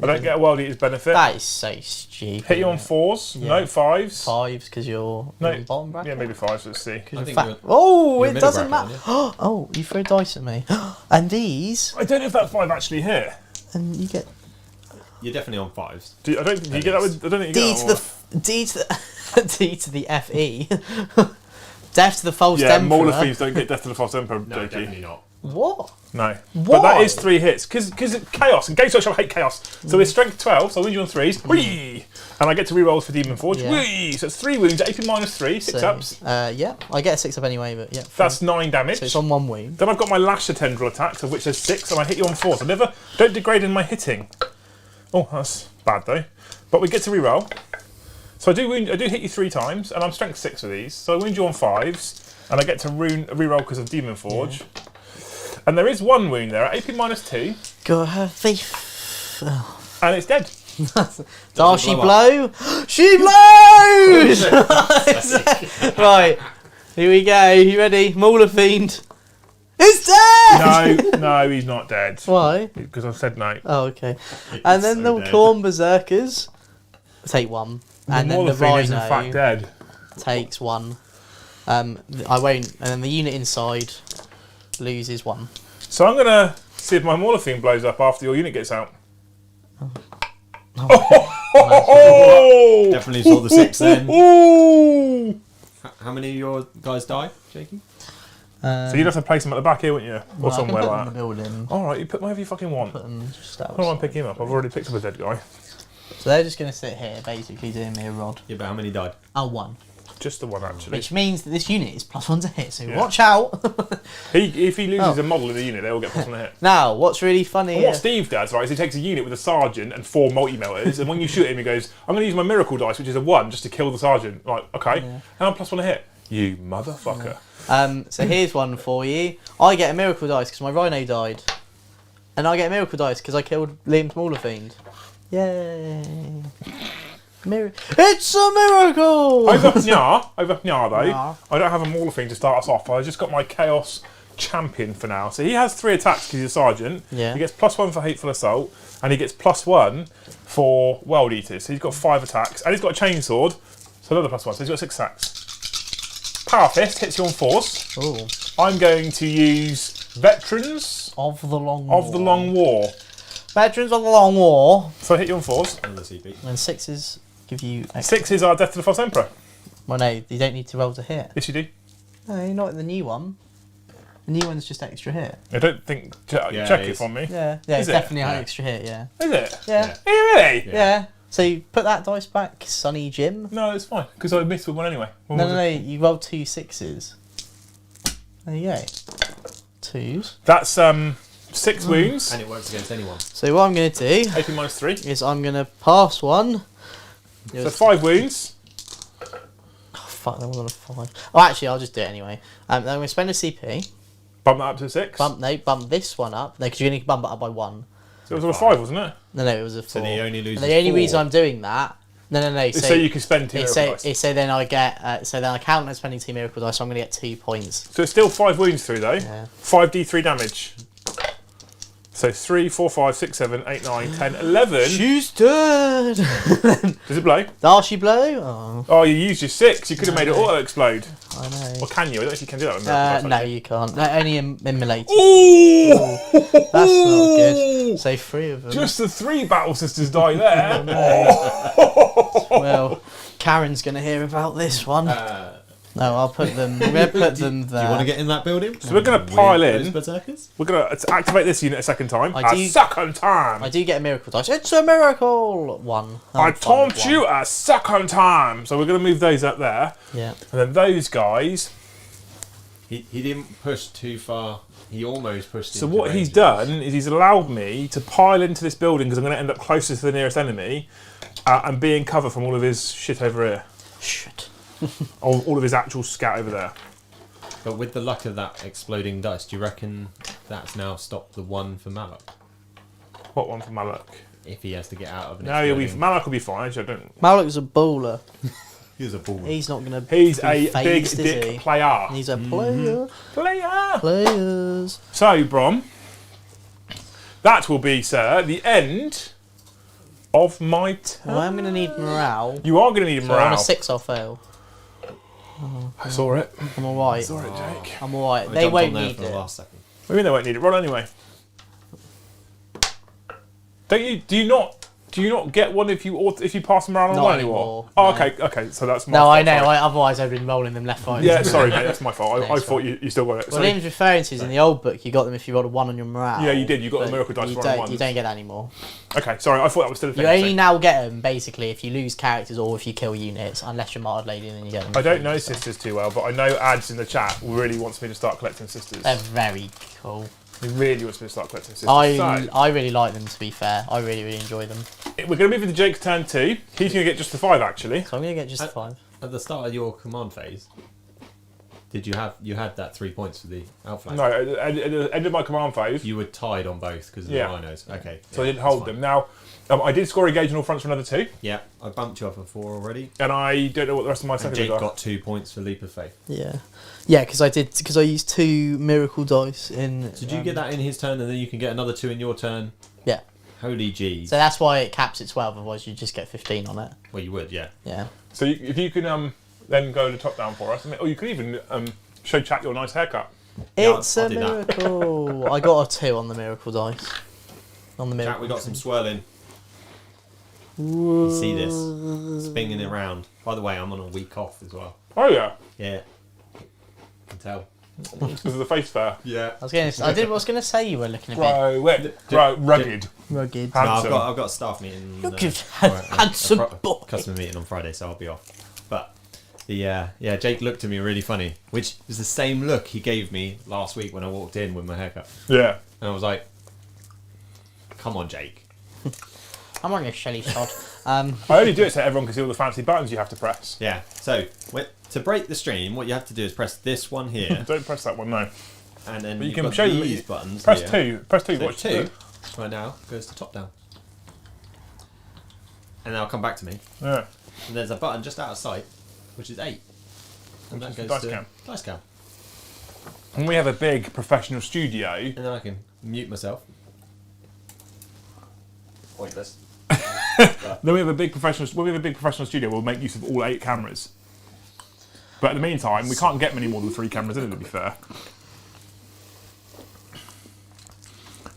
Speaker 1: I don't get a World Eater's benefit.
Speaker 2: That is so stupid.
Speaker 1: Hit you on 4s.
Speaker 2: Yeah.
Speaker 1: No, 5s.
Speaker 2: 5s because you're
Speaker 1: No.
Speaker 2: in the bottom bracket.
Speaker 1: Yeah, maybe 5s. Let's see.
Speaker 3: I think
Speaker 2: Fat-
Speaker 3: you're-
Speaker 2: Oh,
Speaker 3: you're
Speaker 2: it
Speaker 3: middle
Speaker 2: doesn't
Speaker 3: bracket,
Speaker 2: matter. Oh, you throw dice at me. And these,
Speaker 1: I don't know if that 5 actually hit.
Speaker 2: and you get
Speaker 3: You're definitely on 5s.
Speaker 1: Do you, I don't think you get that with. I don't think you
Speaker 2: D
Speaker 1: get
Speaker 2: to
Speaker 1: that
Speaker 2: the D to the D to the FE. Death to the false
Speaker 1: Yeah,
Speaker 2: emperor.
Speaker 1: Mauler Thieves don't get Death to the False Emperor,
Speaker 3: No,
Speaker 1: Jakey.
Speaker 3: definitely not.
Speaker 2: What?
Speaker 1: No. But
Speaker 2: Why?
Speaker 1: that is 3 hits. Because Chaos. And Gates shall hate Chaos. So it's Strength 12, so I win you on 3s. Whee! And I get to reroll for Demon Forge.
Speaker 2: Yeah.
Speaker 1: Whee! So it's 3 wounds, AP -3, 6 ups.
Speaker 2: Yeah, I get a 6 up anyway, but yeah.
Speaker 1: That's 9 damage.
Speaker 2: So it's on 1 wound.
Speaker 1: Then I've got my Lasher Tendril attacks, of which there's 6, and I hit you on 4. So I never don't degrade in my hitting. Oh, that's bad though. But we get to reroll. So I do hit you 3 times, and I'm Strength 6 for these. So I wound you on 5s, and I get to reroll because of Demon Forge. And there is 1 wound there at AP -2,
Speaker 2: Go have faith. Oh.
Speaker 1: and it's dead.
Speaker 2: Does she
Speaker 3: blow
Speaker 2: blow? She blows! Right, here we go. You ready? Mauler Fiend. It's dead!
Speaker 1: No, he's not dead.
Speaker 2: Why?
Speaker 1: Because I said no.
Speaker 2: Oh, okay. And then
Speaker 3: so
Speaker 2: the
Speaker 3: dead.
Speaker 2: Corn Berserkers take one. And then the
Speaker 1: Morphine is in fact
Speaker 2: Rhino
Speaker 1: dead.
Speaker 2: takes one. I won't. And then the unit inside loses one.
Speaker 1: So I'm gonna see if my Morphine blows up after your unit gets out. Oh!
Speaker 3: Definitely saw the 6 then.
Speaker 1: Ooh!
Speaker 3: How many of your guys die, Jakey?
Speaker 1: So you'd have to place him at the back here, wouldn't you? Or somewhere like
Speaker 2: the
Speaker 1: that.
Speaker 2: building.
Speaker 1: Alright, you put him wherever you fucking want.
Speaker 2: Put them just
Speaker 1: I don't want
Speaker 2: outside.
Speaker 1: to pick him up. I've already picked up a dead guy.
Speaker 2: So they're just going to sit here, basically doing me a rod.
Speaker 3: Yeah, but how many died?
Speaker 2: Oh, one.
Speaker 1: Just the one, actually.
Speaker 2: Which means that this unit is +1 to hit, so
Speaker 1: Yeah.
Speaker 2: watch out.
Speaker 1: If he loses
Speaker 2: Oh.
Speaker 1: a model in the unit, they will get plus on the hit.
Speaker 2: Now, what's really funny
Speaker 1: And
Speaker 2: here...
Speaker 1: what Steve does, right, is he takes a unit with a sergeant and 4 multi-melters, and when you shoot him, he goes, I'm going to use my miracle dice, which is a 1, just to kill the sergeant. Like, okay. And I'm +1 to hit. You motherfucker.
Speaker 2: So here's one for you. I get a miracle dice because my Rhino died. And I get a miracle dice because I killed Liam's Mauler Fiend. Yay. It's a miracle!
Speaker 1: Over Nyar though,
Speaker 2: Nyar.
Speaker 1: I don't have a Mauler thing to start us off. I just got my Chaos Champion for now. So he has 3 attacks because he's a sergeant.
Speaker 2: Yeah.
Speaker 1: He gets +1 for Hateful Assault, and he gets +1 for World Eaters. So he's got 5 attacks, and he's got a Chainsword, so another +1. So he's got 6 attacks. Power Fist hits you on force.
Speaker 2: Ooh.
Speaker 1: I'm going to use Veterans
Speaker 2: Of the Long
Speaker 1: of the Long War.
Speaker 2: Veterans of the Long War.
Speaker 1: So I hit you on force.
Speaker 3: On the CP.
Speaker 2: And 6s give you... Extra.
Speaker 1: 6 are Death to the False Emperor.
Speaker 2: Well, no, you don't need to roll to hit.
Speaker 1: Yes, you do.
Speaker 2: No, not the new one. The new one's just extra hit.
Speaker 1: I don't think. Check
Speaker 3: it
Speaker 1: it
Speaker 3: is.
Speaker 1: for me.
Speaker 2: Yeah,
Speaker 1: Is
Speaker 2: it's
Speaker 1: it?
Speaker 2: definitely an
Speaker 3: Yeah.
Speaker 2: extra hit, yeah.
Speaker 1: Is it?
Speaker 2: Yeah,
Speaker 1: Are you really?
Speaker 2: yeah. So you put that dice back, Sonny Jim.
Speaker 1: No, it's fine because I missed with one anyway. When
Speaker 2: No,
Speaker 1: was
Speaker 2: no,
Speaker 1: it?
Speaker 2: no, you rolled 2 6s. There you go. 2s.
Speaker 1: That's 6 wounds.
Speaker 3: And it works against anyone.
Speaker 2: So what I'm going to do
Speaker 1: AP -3.
Speaker 2: is I'm going to pass one.
Speaker 1: So 5 wounds.
Speaker 2: Oh, fuck, that was on a 5. Oh, actually, I'll just do it anyway. I'm going to spend a CP.
Speaker 1: Bump that up to 6.
Speaker 2: Bump this one up. No, because you're going to bump it up by 1.
Speaker 1: So it was on a 5, wasn't it?
Speaker 2: No, it was a 4.
Speaker 3: So he only loses
Speaker 2: And the only
Speaker 3: 4.
Speaker 2: reason I'm doing that... No.
Speaker 1: It's so you can spend 2
Speaker 2: It's
Speaker 1: miracle
Speaker 2: so,
Speaker 1: dice.
Speaker 2: so then I get so then I count as spending 2 miracle dice, so I'm going to get 2 points.
Speaker 1: So it's still 5 wounds through though.
Speaker 2: Yeah.
Speaker 1: 5d3 damage. So 3, 4, 5, 6, 7, 8, 9, 10, 11.
Speaker 2: She's dead.
Speaker 1: Does it blow?
Speaker 2: Does she blow? Oh,
Speaker 1: Oh, you used your 6. You could have made it auto explode.
Speaker 2: I know.
Speaker 1: Or can you? I don't know if you can do that with miracle dice.
Speaker 2: No,
Speaker 1: actually.
Speaker 2: you can't. No, only immolated.
Speaker 1: Ooh!
Speaker 2: That's not good. So 3 of them.
Speaker 1: Just the 3 battle sisters die there.
Speaker 2: Well, Karen's going to hear about this one. No, I'll put them. We're going to put them there.
Speaker 3: Do you want to get in that building?
Speaker 1: So we're going to pile
Speaker 3: With
Speaker 1: in.
Speaker 3: those berserkers?
Speaker 1: We're going to activate this unit a second time.
Speaker 2: I
Speaker 1: A
Speaker 2: do-
Speaker 1: second time.
Speaker 2: I do get a miracle dice. It's a miracle. 1. Oh,
Speaker 1: I
Speaker 2: fine,
Speaker 1: taunt
Speaker 2: 1.
Speaker 1: you a second time. So we're going to move those up there.
Speaker 2: Yeah.
Speaker 1: And then those guys.
Speaker 3: He didn't push too far. He almost pushed
Speaker 1: So
Speaker 3: into
Speaker 1: what he's
Speaker 3: range.
Speaker 1: done is he's allowed me to pile into this building because I'm going to end up closest to the nearest enemy and be in cover from all of his shit over here.
Speaker 2: Shit.
Speaker 1: All of his actual scat over there.
Speaker 3: But with the luck of that exploding dice, do you reckon that's now stopped the 1 for Malak?
Speaker 1: What one for Malak?
Speaker 3: If he has to get out of an
Speaker 1: No,
Speaker 3: exploding...
Speaker 1: Malak will be fine. I don't.
Speaker 2: Malek's a baller.
Speaker 3: He's a ball.
Speaker 2: He's not going to.
Speaker 1: He's a big
Speaker 2: phased, is
Speaker 1: dick
Speaker 2: he?
Speaker 1: player.
Speaker 2: He's a player.
Speaker 1: Player.
Speaker 2: Players.
Speaker 1: So, Brom, that will be, sir, the end of my turn.
Speaker 2: Well, I'm going to need morale.
Speaker 1: You are going to need a
Speaker 2: So on
Speaker 1: morale.
Speaker 2: a 6, I'll fail.
Speaker 1: I saw it.
Speaker 2: I'm alright.
Speaker 1: Saw it, Jake.
Speaker 2: I'm alright.
Speaker 3: I
Speaker 2: They
Speaker 3: jumped
Speaker 2: won't
Speaker 3: on there
Speaker 2: need
Speaker 3: for the
Speaker 2: it.
Speaker 3: last second.
Speaker 1: What do you mean they won't need it? Roll anyway. Don't you? Do you not get one if you pass them around on
Speaker 2: Not
Speaker 1: one
Speaker 2: anymore,
Speaker 1: anymore? Oh,
Speaker 2: no.
Speaker 1: okay. So that's my
Speaker 2: No,
Speaker 1: fault,
Speaker 2: I know.
Speaker 1: sorry.
Speaker 2: Otherwise, I've been rolling them left, right. and
Speaker 1: Yeah,
Speaker 2: centre.
Speaker 1: sorry, mate. That's my fault.
Speaker 2: No,
Speaker 1: I
Speaker 2: it's
Speaker 1: thought you still got it.
Speaker 2: What
Speaker 1: So,
Speaker 2: Liam's referring to is in the old book, you got them if you rolled a 1 on your morale.
Speaker 1: Yeah, you did. You got the
Speaker 2: but
Speaker 1: miracle dice
Speaker 2: you
Speaker 1: for one on
Speaker 2: don't,
Speaker 1: ones.
Speaker 2: you don't get that anymore.
Speaker 1: okay, sorry. I thought that was still a thing.
Speaker 2: You only now get them, basically, if you lose characters or if you kill units, unless you're Martyred Lady, and then you get them.
Speaker 1: I don't know sisters too well, but I know Ads in the chat really wants me to start collecting sisters.
Speaker 2: They're very cool.
Speaker 1: He really wants me to start collecting sisters.
Speaker 2: I really like them, to be fair. I really, really enjoy them.
Speaker 1: So, we're going to move into Jake's turn 2. He's going to get just the 5, actually.
Speaker 2: So I'm going to get just 5.
Speaker 3: At the start of your command phase, Did you had that 3 points for the outflank?
Speaker 1: No, at the end of my command phase.
Speaker 3: You were tied on both because of the rhinos. Okay.
Speaker 1: So I didn't hold them. Now, I did score engage on all fronts for another 2.
Speaker 3: Yeah, I bumped you up a 4 already.
Speaker 1: And I don't know what the rest of my
Speaker 3: And
Speaker 1: seconds
Speaker 3: Jake
Speaker 1: are.
Speaker 3: got 2 points for leap of faith.
Speaker 2: Yeah, because I used 2 miracle dice in.
Speaker 3: Did you get that in his turn, and then you can get another 2 in your turn?
Speaker 2: Yeah.
Speaker 3: Holy jeez.
Speaker 2: So that's why it caps at 12. Otherwise, you just get 15 on it.
Speaker 3: Well, you would, yeah.
Speaker 2: Yeah.
Speaker 1: So if you can then go to top down for us, or you could even show chat your nice haircut.
Speaker 2: It's
Speaker 3: I'll
Speaker 2: a
Speaker 3: do that.
Speaker 2: miracle. I got a 2 on the miracle dice. On the miracle.
Speaker 3: Chat, we got some swirling. You see this? Spinning around. By the way, I'm on a week off as well.
Speaker 1: Oh yeah,
Speaker 3: Yeah. Can tell.
Speaker 1: because of the face fair.
Speaker 3: Yeah.
Speaker 2: I was gonna say you were looking a bit
Speaker 1: Rugged.
Speaker 2: rugged.
Speaker 1: Handsome.
Speaker 3: No, I've got a staff meeting.
Speaker 2: Look at
Speaker 3: or a
Speaker 2: handsome boy.
Speaker 3: customer meeting on Friday, so I'll be off. But Jake looked at me really funny, which was the same look he gave me last week when I walked in with my haircut.
Speaker 1: Yeah.
Speaker 3: And I was like, "Come on, Jake."
Speaker 2: I'm on your Shelly shot.
Speaker 1: I only do it so everyone can see all the fancy buttons you have to press.
Speaker 3: Yeah. So to break the stream, what you have to do is press this one here,
Speaker 1: Don't press that one, no.
Speaker 3: and then
Speaker 1: But you
Speaker 3: you've
Speaker 1: can
Speaker 3: got
Speaker 1: show
Speaker 3: these buttons.
Speaker 1: Press
Speaker 3: here.
Speaker 1: 2. Press 2.
Speaker 3: So
Speaker 1: Watch
Speaker 3: 2 right now goes to top down, and then I'll come back to me.
Speaker 1: Yeah.
Speaker 3: And there's a button just out of sight, which is 8, and that
Speaker 1: Which is
Speaker 3: goes
Speaker 1: dice
Speaker 3: to
Speaker 1: cam.
Speaker 3: dice cam.
Speaker 1: And we have a big professional studio.
Speaker 3: And then I can mute myself. Pointless.
Speaker 1: Then we have a big professional. When we have a big professional studio, we'll make use of all 8 cameras. But in the meantime, we can't get many more than 3 cameras in it. To be fair,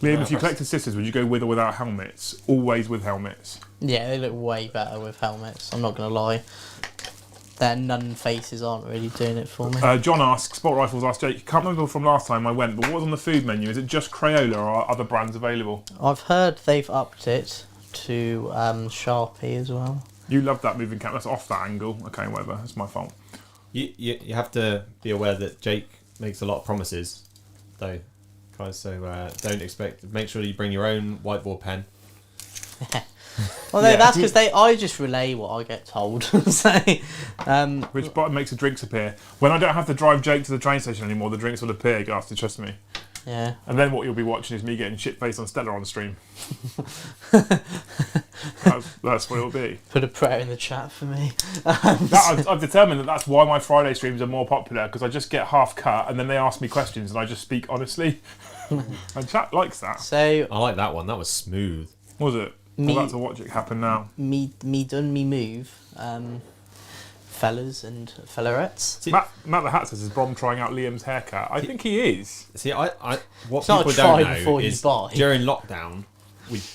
Speaker 1: Liam, if you collected sisters, would you go with or without helmets? Always with helmets.
Speaker 2: Yeah, they look way better with helmets. I'm not gonna lie. Their nun faces aren't really doing it for me.
Speaker 1: John asks, Sport Rifles asks Jake, can't remember from last time I went, but what was on the food menu? Is it just Crayola or are other brands available?
Speaker 2: I've heard they've upped it to Sharpie as well.
Speaker 1: You love that moving camera. That's off that angle. Okay, whatever. That's my fault.
Speaker 3: You have to be aware that Jake makes a lot of promises, though, guys. So don't expect. Make sure you bring your own whiteboard pen.
Speaker 2: Well, no, that's because I just relay what I get told. So,
Speaker 1: Which button makes the drinks appear? When I don't have to drive Jake to the train station anymore, the drinks will appear, guys, to trust me.
Speaker 2: yeah.
Speaker 1: And then what you'll be watching is me getting shit-faced on Stella on stream. That's what it'll be.
Speaker 2: Put a prayer in the chat for me.
Speaker 1: I've determined that that's why my Friday streams are more popular, because I just get half cut and then they ask me questions and I just speak honestly. And chat likes that.
Speaker 2: So,
Speaker 3: I like that one. That was smooth.
Speaker 1: Was it? I'm about to watch it happen now.
Speaker 2: me done me move, fellas and fellarettes.
Speaker 1: Matt the Hat says, is Brom trying out Liam's haircut? I think he is.
Speaker 3: See, what
Speaker 2: It's not
Speaker 3: people
Speaker 2: a try
Speaker 3: don't know
Speaker 2: before you
Speaker 3: is
Speaker 2: buy.
Speaker 3: during lockdown,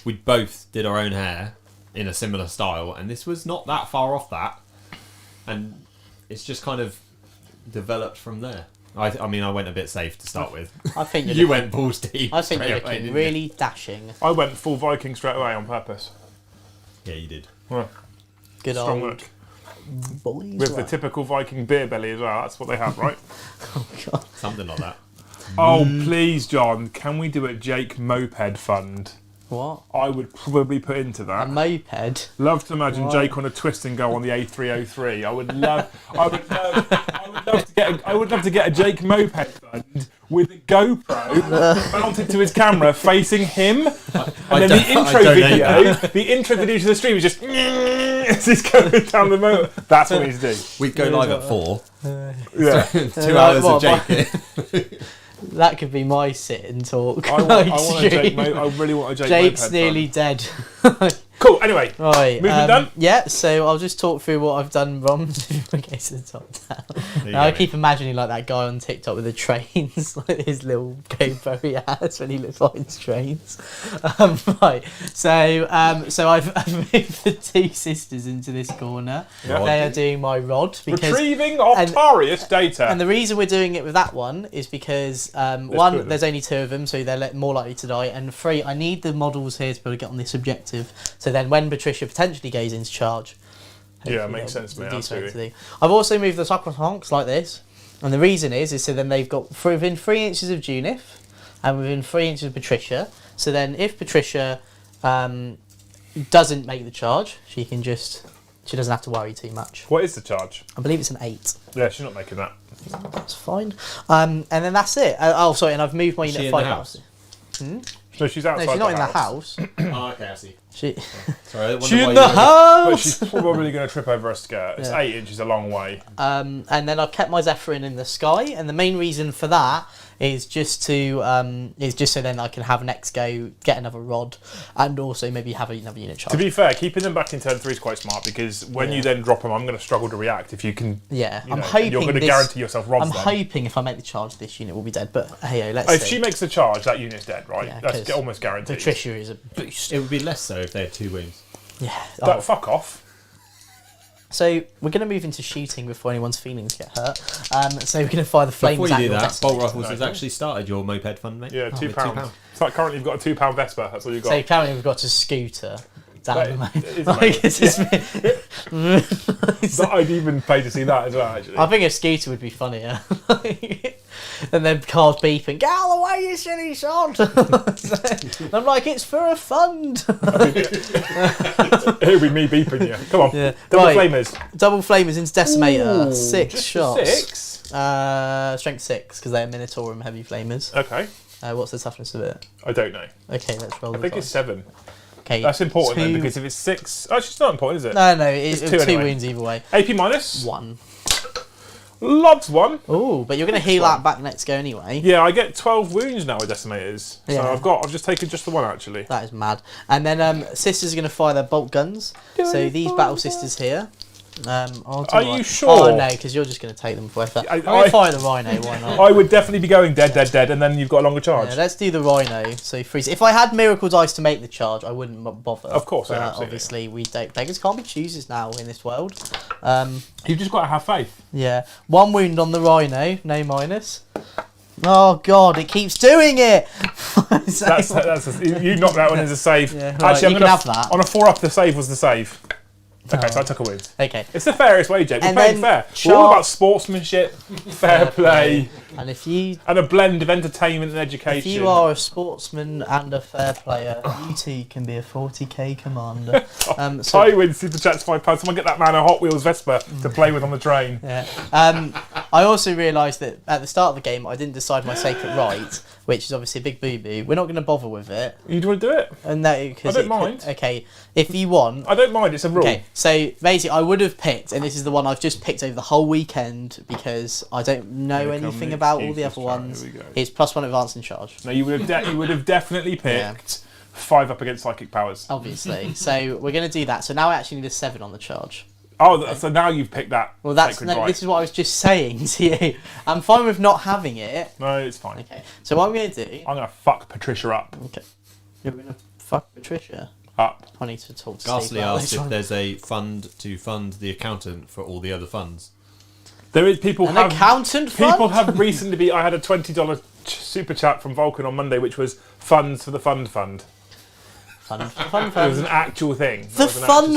Speaker 3: we both did our own hair in a similar style, and this was not that far off that, and it's just kind of developed from there. I mean, I went a bit safe to start with.
Speaker 2: I think
Speaker 3: You went balls deep.
Speaker 2: I think you're
Speaker 3: straight away,
Speaker 2: looking
Speaker 3: didn't
Speaker 2: really dashing.
Speaker 1: I went full Viking straight away on purpose.
Speaker 3: you? Yeah, you did.
Speaker 1: Well,
Speaker 2: Good
Speaker 1: strong
Speaker 2: old
Speaker 1: look.
Speaker 2: boys.
Speaker 1: With the typical Viking beer belly as well. That's what they have, right?
Speaker 2: Oh god.
Speaker 3: Something like that.
Speaker 1: Oh, please, John, can we do a Jake Moped Fund?
Speaker 2: What?
Speaker 1: I would probably put into
Speaker 2: A
Speaker 1: that.
Speaker 2: moped?
Speaker 1: Love to imagine
Speaker 2: Why?
Speaker 1: Jake on a twist and go on the A303. I would love to get a Jake Moped Fund with a GoPro mounted to his camera facing him. And then the intro video to the stream is just as he's going down the motor. That's what he's doing.
Speaker 3: We'd go live at 4.
Speaker 1: Yeah.
Speaker 3: 2 hours of Jake.
Speaker 2: That could be my sit and talk.
Speaker 1: I want a Jake I really want a Jake
Speaker 2: Jake's
Speaker 1: Moped
Speaker 2: nearly
Speaker 1: Fund.
Speaker 2: dead.
Speaker 1: Cool, anyway.
Speaker 2: Right.
Speaker 1: Movement done?
Speaker 2: Yeah, so I'll just talk through what I've done wrong in case of the top down. I keep imagining like that guy on TikTok with the trains, like his little GoPro he has when he finds trains. Right, so I've moved the 2 sisters into this corner.
Speaker 1: Yeah.
Speaker 2: They are doing my rod because
Speaker 1: Retrieving Octarius data.
Speaker 2: and the reason we're doing it with that one is because
Speaker 1: two of
Speaker 2: one,
Speaker 1: them.
Speaker 2: there's only 2 of them, so they're more likely to die, and 3, I need the models here to be able to get on this objective. So then when Patricia potentially goes into charge,
Speaker 1: Yeah,
Speaker 2: hopefully
Speaker 1: makes
Speaker 2: they'll
Speaker 1: sense, mate,
Speaker 2: do something
Speaker 1: absolutely.
Speaker 2: to do. I've also moved the honks like this, and the reason is so then they've got within 3 inches of Junith and within 3 inches of Patricia. So then if Patricia doesn't make the charge, she can just She doesn't have to worry too much.
Speaker 1: What is the charge?
Speaker 2: I believe it's an 8.
Speaker 1: Yeah, she's not making that.
Speaker 2: That's fine. And then that's it. Oh, sorry, and I've moved my unit
Speaker 3: she
Speaker 2: 5
Speaker 3: in the
Speaker 2: house.
Speaker 1: No, she's outside.
Speaker 2: No, she's not in the house.
Speaker 3: Oh, okay, I see.
Speaker 2: She...
Speaker 3: Sorry, I wonder
Speaker 2: She's
Speaker 3: why
Speaker 2: in
Speaker 3: you
Speaker 2: the
Speaker 3: were-
Speaker 1: But
Speaker 2: house!
Speaker 1: she's probably going to trip over her skirt. It's
Speaker 2: Yeah.
Speaker 1: 8 inches a long way.
Speaker 2: And then I've kept my Zephyrin in the sky, and the main reason for that is just to so then I can have next go, get another rod, and also maybe have another unit charge.
Speaker 1: To be fair, keeping them back in turn 3 is quite smart because when you then drop them, I'm going to struggle to react if you can.
Speaker 2: Yeah,
Speaker 1: You
Speaker 2: I'm
Speaker 1: know,
Speaker 2: hoping
Speaker 1: you're going to
Speaker 2: this-
Speaker 1: guarantee yourself rods.
Speaker 2: I'm
Speaker 1: then.
Speaker 2: hoping if I make the charge, this unit will be dead. But hey, let's
Speaker 1: If
Speaker 2: see.
Speaker 1: she makes the charge, that unit's dead, right?
Speaker 2: Yeah,
Speaker 1: That's
Speaker 2: 'cause
Speaker 1: almost guaranteed.
Speaker 2: Patricia is a boost.
Speaker 3: It would be less so if they had 2 wounds.
Speaker 2: Yeah.
Speaker 1: Don't fuck off.
Speaker 2: So we're going to move into shooting before anyone's feelings get hurt. So we're going to fire the flames
Speaker 3: Before
Speaker 2: at
Speaker 3: you do
Speaker 2: your
Speaker 3: that, Bolt
Speaker 2: Decimator.
Speaker 3: Ruffles has actually started your moped fund, mate.
Speaker 1: Yeah,
Speaker 3: Oh,
Speaker 1: £2.
Speaker 3: with £2.
Speaker 1: It's like currently you've got a £2 Vespa. That's all you've got.
Speaker 2: So currently we've got a scooter down
Speaker 1: Mate,
Speaker 2: the
Speaker 1: it is
Speaker 2: like,
Speaker 1: amazing.
Speaker 2: it's just
Speaker 1: But I'd even pay to see that as well, actually.
Speaker 2: I think a scooter would be funnier. And then cars beeping, get out of the way, you silly sod! And I'm like, it's for a fund!
Speaker 1: It'll be me beeping you. Come on.
Speaker 2: Yeah.
Speaker 1: Double
Speaker 2: Right.
Speaker 1: flamers.
Speaker 2: Double flamers into Decimator,
Speaker 1: Ooh,
Speaker 2: 6
Speaker 1: just
Speaker 2: shots.
Speaker 1: 6?
Speaker 2: Strength 6, because they're Minotaur and heavy flamers.
Speaker 1: Okay.
Speaker 2: What's the toughness of it?
Speaker 1: I don't know.
Speaker 2: Okay, let's roll
Speaker 1: I
Speaker 2: the
Speaker 1: think
Speaker 2: dice.
Speaker 1: it's 7.
Speaker 2: Okay,
Speaker 1: That's important then,
Speaker 2: 2
Speaker 1: because if it's 6... Oh, it's not important, is it?
Speaker 2: No, it's
Speaker 1: It's
Speaker 2: 2
Speaker 1: 2 anyway.
Speaker 2: wounds either way.
Speaker 1: AP minus.
Speaker 2: 1.
Speaker 1: Lods 1.
Speaker 2: Oh, but you're going to heal that back next go anyway.
Speaker 1: Yeah, I get 12 wounds now with decimators.
Speaker 2: Yeah.
Speaker 1: So I've just taken just the 1 actually.
Speaker 2: That is mad. And then sisters are going to fire their bolt guns. So these battle sisters here. I'll do
Speaker 1: Are
Speaker 2: one.
Speaker 1: you sure?
Speaker 2: Oh no, because you're just going to take them forever. I'm
Speaker 1: I-
Speaker 2: going to fire the rhino. Why not?
Speaker 1: I would definitely be going dead, and then you've got a longer charge.
Speaker 2: Yeah, let's do the rhino. So freeze. If I had miracle dice to make the charge, I wouldn't bother.
Speaker 1: Of course, yeah,
Speaker 2: But
Speaker 1: absolutely.
Speaker 2: obviously we don't. Beggars can't be choosers now in this world.
Speaker 1: You've just got to have faith.
Speaker 2: Yeah, 1 wound on the rhino, no minus. Oh god, it keeps doing it.
Speaker 1: You knocked that one as a save.
Speaker 2: Yeah, right,
Speaker 1: Actually,
Speaker 2: you
Speaker 1: I'm
Speaker 2: can
Speaker 1: gonna
Speaker 2: have that.
Speaker 1: on a 4 up. The save was the save. Okay, so I took a win.
Speaker 2: Okay.
Speaker 1: It's the fairest way, Jake. We're
Speaker 2: And
Speaker 1: playing
Speaker 2: then
Speaker 1: fair. We're all
Speaker 2: Sharp-
Speaker 1: about sportsmanship, fair play,
Speaker 2: And if you
Speaker 1: and a blend of entertainment and education.
Speaker 2: If you are a sportsman and a fair player, you too can be a 40k commander. So,
Speaker 1: I win super chats £5. Someone get that man a Hot Wheels Vespa to play with on the train.
Speaker 2: yeah. I also realised that at the start of the game I didn't decide my sacred right, which is obviously a big boo-boo. We're not going to bother with it.
Speaker 1: You want to do it?
Speaker 2: And that, cause
Speaker 1: I don't mind.
Speaker 2: Okay, if you want...
Speaker 1: I don't mind. It's a rule.
Speaker 2: Okay, so basically I would have picked, and this is the one I've just picked over the whole weekend because I don't know
Speaker 1: Here come
Speaker 2: anything
Speaker 1: the
Speaker 2: about all the
Speaker 1: excuses,
Speaker 2: other
Speaker 1: Charlie.
Speaker 2: ones.
Speaker 1: Here we go.
Speaker 2: It's +1 advance in charge,
Speaker 1: No, you would have definitely
Speaker 2: Yeah.
Speaker 1: picked 5 up against psychic powers.
Speaker 2: obviously. So we're going to do that. So now I actually need a 7 on the charge.
Speaker 1: Oh, so now you've picked that.
Speaker 2: Well, that's
Speaker 1: sacred right.
Speaker 2: this is what I was just saying to you. I'm fine with not having it.
Speaker 1: No, it's fine.
Speaker 2: Okay, so what I'm going to do...
Speaker 1: I'm gonna fuck Patricia up.
Speaker 2: Okay. You're going to fuck Patricia?
Speaker 1: Up.
Speaker 2: I need to talk to
Speaker 3: Ghastly
Speaker 2: Steve about
Speaker 3: asked
Speaker 2: this
Speaker 3: if
Speaker 2: one.
Speaker 3: there's a fund to fund the accountant for all the other funds.
Speaker 1: There is people
Speaker 2: An
Speaker 1: have
Speaker 2: accountant fund?
Speaker 1: people have recently been. I had a $20 super chat from Vulcan on Monday, which was funds for the fund.
Speaker 2: Fun
Speaker 1: It was an actual thing. It
Speaker 2: The
Speaker 1: was an actual
Speaker 2: fun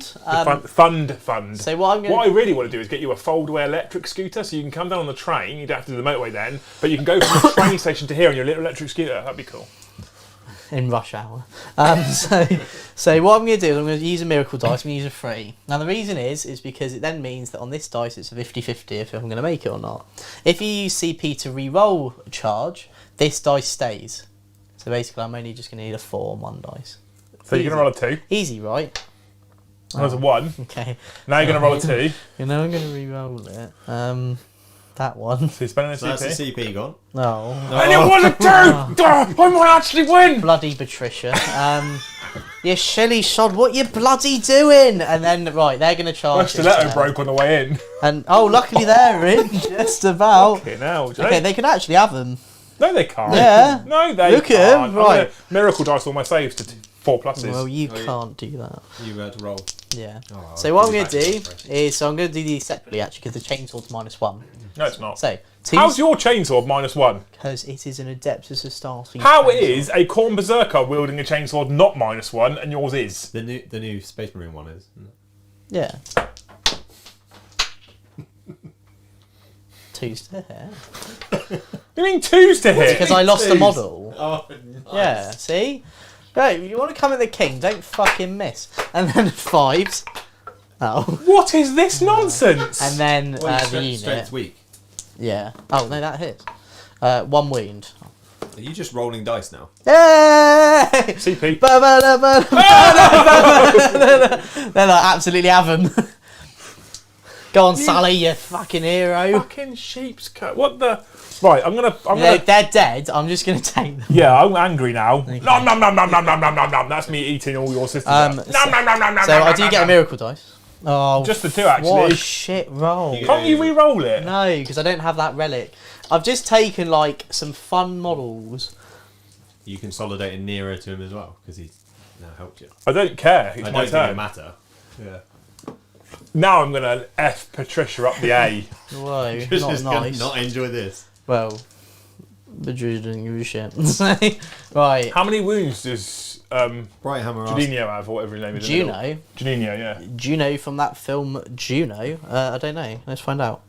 Speaker 1: super chat.
Speaker 2: fund?
Speaker 1: The fund.
Speaker 2: So what I'm going
Speaker 1: What
Speaker 2: to...
Speaker 1: I really want to do is get you a fold-away electric scooter, so you can come down on the train. You don't have to do the motorway then, but you can go from the train station to here on your little electric scooter. That'd be cool.
Speaker 2: In rush hour. So what I'm going to do is I'm going to use a miracle dice. I'm going to use a 3. Now the reason is because it then means that on this dice it's a 50-50 if I'm going to make it or not. If you use CP to re-roll a charge, this dice stays. So basically I'm only just going to need a 4 on one dice.
Speaker 1: So you're gonna roll a 2.
Speaker 2: Easy, right?
Speaker 1: That was a 1.
Speaker 2: Okay.
Speaker 1: Now you're gonna roll a 2.
Speaker 2: You know I'm going to re-roll it. That one.
Speaker 1: So you're spending a
Speaker 3: So that's
Speaker 1: CP.
Speaker 3: the CP gone.
Speaker 2: No.
Speaker 1: And it was a 2. I might actually win.
Speaker 2: Bloody Patricia. You silly sod, what you bloody doing? And then, right, they're going to
Speaker 1: My
Speaker 2: charge us
Speaker 1: stiletto
Speaker 2: now.
Speaker 1: broke on the way in.
Speaker 2: And, oh, luckily they're in, just about.
Speaker 1: Okay, now.
Speaker 2: Okay, they could actually have them.
Speaker 1: No, they can't.
Speaker 2: Yeah.
Speaker 1: No, they
Speaker 2: Look at
Speaker 1: can't.
Speaker 2: 'em,
Speaker 1: I'm
Speaker 2: right.
Speaker 1: gonna miracle dice all my saves to 4 pluses.
Speaker 2: Well, you
Speaker 3: Oh, yeah.
Speaker 2: can't do that.
Speaker 3: You had to roll.
Speaker 2: Yeah.
Speaker 3: Oh,
Speaker 2: So what I'm
Speaker 3: I'll
Speaker 2: going to do
Speaker 3: back.
Speaker 2: is, so I'm going to do these separately actually, because the chainsaw's -1.
Speaker 1: No, it's not.
Speaker 2: So,
Speaker 1: How's your chainsaw -1?
Speaker 2: because it is an Adepta Sororitas.
Speaker 1: How is a Corn Berserker wielding a chainsaw not -1 and yours is?
Speaker 3: The new Space Marine one is. Isn't it?
Speaker 2: Yeah. 2's to hit.
Speaker 1: You mean 2's to hit?
Speaker 2: Because I lost the
Speaker 3: Twos.
Speaker 2: model.
Speaker 3: Oh,
Speaker 2: Yeah, see? No, you want to come at the king, don't fucking miss. And then 5s. Oh.
Speaker 1: What is this nonsense?
Speaker 2: And then the unit.
Speaker 3: Strength's weak.
Speaker 2: Yeah. Oh, no, that hits. 1 wound.
Speaker 3: Are you just rolling dice now?
Speaker 2: Yay!
Speaker 1: CP.
Speaker 2: Then I absolutely have him. Go on, Sally, you fucking hero.
Speaker 1: Fucking sheep's cut. What the? Right, I'm gonna.
Speaker 2: They're dead. I'm just gonna take them.
Speaker 1: Yeah, I'm angry now.
Speaker 2: Okay.
Speaker 1: Nom nom nom nom nom nom nom nom nom. That's me eating all your sisters. Nom nom nom nom nom.
Speaker 2: So I do get a miracle dice. Oh,
Speaker 1: just the 2 actually.
Speaker 2: What a shit roll.
Speaker 1: Can't you re-roll it?
Speaker 2: No, because I don't have that relic. I've just taken like some fun models.
Speaker 3: You consolidated nearer to him as well because he's now helped you.
Speaker 1: I don't care. It's
Speaker 3: I
Speaker 1: my
Speaker 3: don't think it
Speaker 1: turn.
Speaker 3: matter. Yeah.
Speaker 1: Now I'm gonna F Patricia up the A.
Speaker 2: Whoa,
Speaker 3: Just
Speaker 2: not nice.
Speaker 3: not enjoy this.
Speaker 2: Well, the Jews didn't give a shit. Right.
Speaker 1: How many wounds does
Speaker 3: Brighthammer
Speaker 1: Juninho have, or whatever his name is?
Speaker 2: Juno?
Speaker 1: Juninho, yeah.
Speaker 2: Juno from that film Juno? I don't know. Let's find out.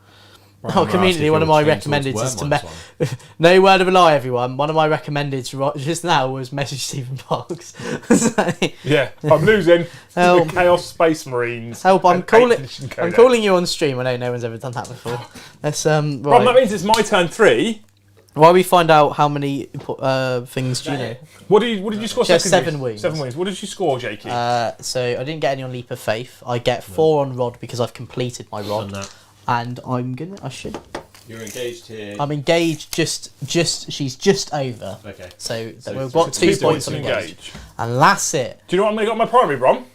Speaker 3: Brighthammer
Speaker 2: Community,
Speaker 3: asked
Speaker 2: one
Speaker 3: if
Speaker 2: of my
Speaker 3: you'll change
Speaker 2: recommended
Speaker 3: towards
Speaker 2: is to
Speaker 3: Wormwise
Speaker 2: no word of a lie, everyone. One of my recommended just now was message Stephen Parks. So,
Speaker 1: Yeah, I'm losing.
Speaker 2: Help.
Speaker 1: The Chaos Space Marines.
Speaker 2: help! I'm
Speaker 1: and
Speaker 2: calling.
Speaker 1: 8th edition
Speaker 2: I'm
Speaker 1: Codex.
Speaker 2: calling you on stream. I know no one's ever done that before. Let's
Speaker 1: Rob, that
Speaker 2: right.
Speaker 1: means it's my turn 3.
Speaker 2: While we find out how many things Juno.
Speaker 1: What did you score?
Speaker 2: She has
Speaker 1: secondary?
Speaker 2: 7 wounds.
Speaker 1: 7 wounds. What did you score, Jakey?
Speaker 2: So I didn't get any on Leap of Faith. I get 4 on Rod because I've completed my
Speaker 3: Done
Speaker 2: Rod,
Speaker 3: that.
Speaker 2: and I should.
Speaker 3: You're engaged here.
Speaker 2: I'm engaged. She's just over.
Speaker 3: Okay.
Speaker 2: So,
Speaker 3: So
Speaker 2: we've
Speaker 3: it's
Speaker 2: got 2
Speaker 3: 2
Speaker 2: points
Speaker 3: points
Speaker 2: on
Speaker 3: to
Speaker 2: engaged, and that's it.
Speaker 1: Do you know what I'm going to get on my primary, Brom?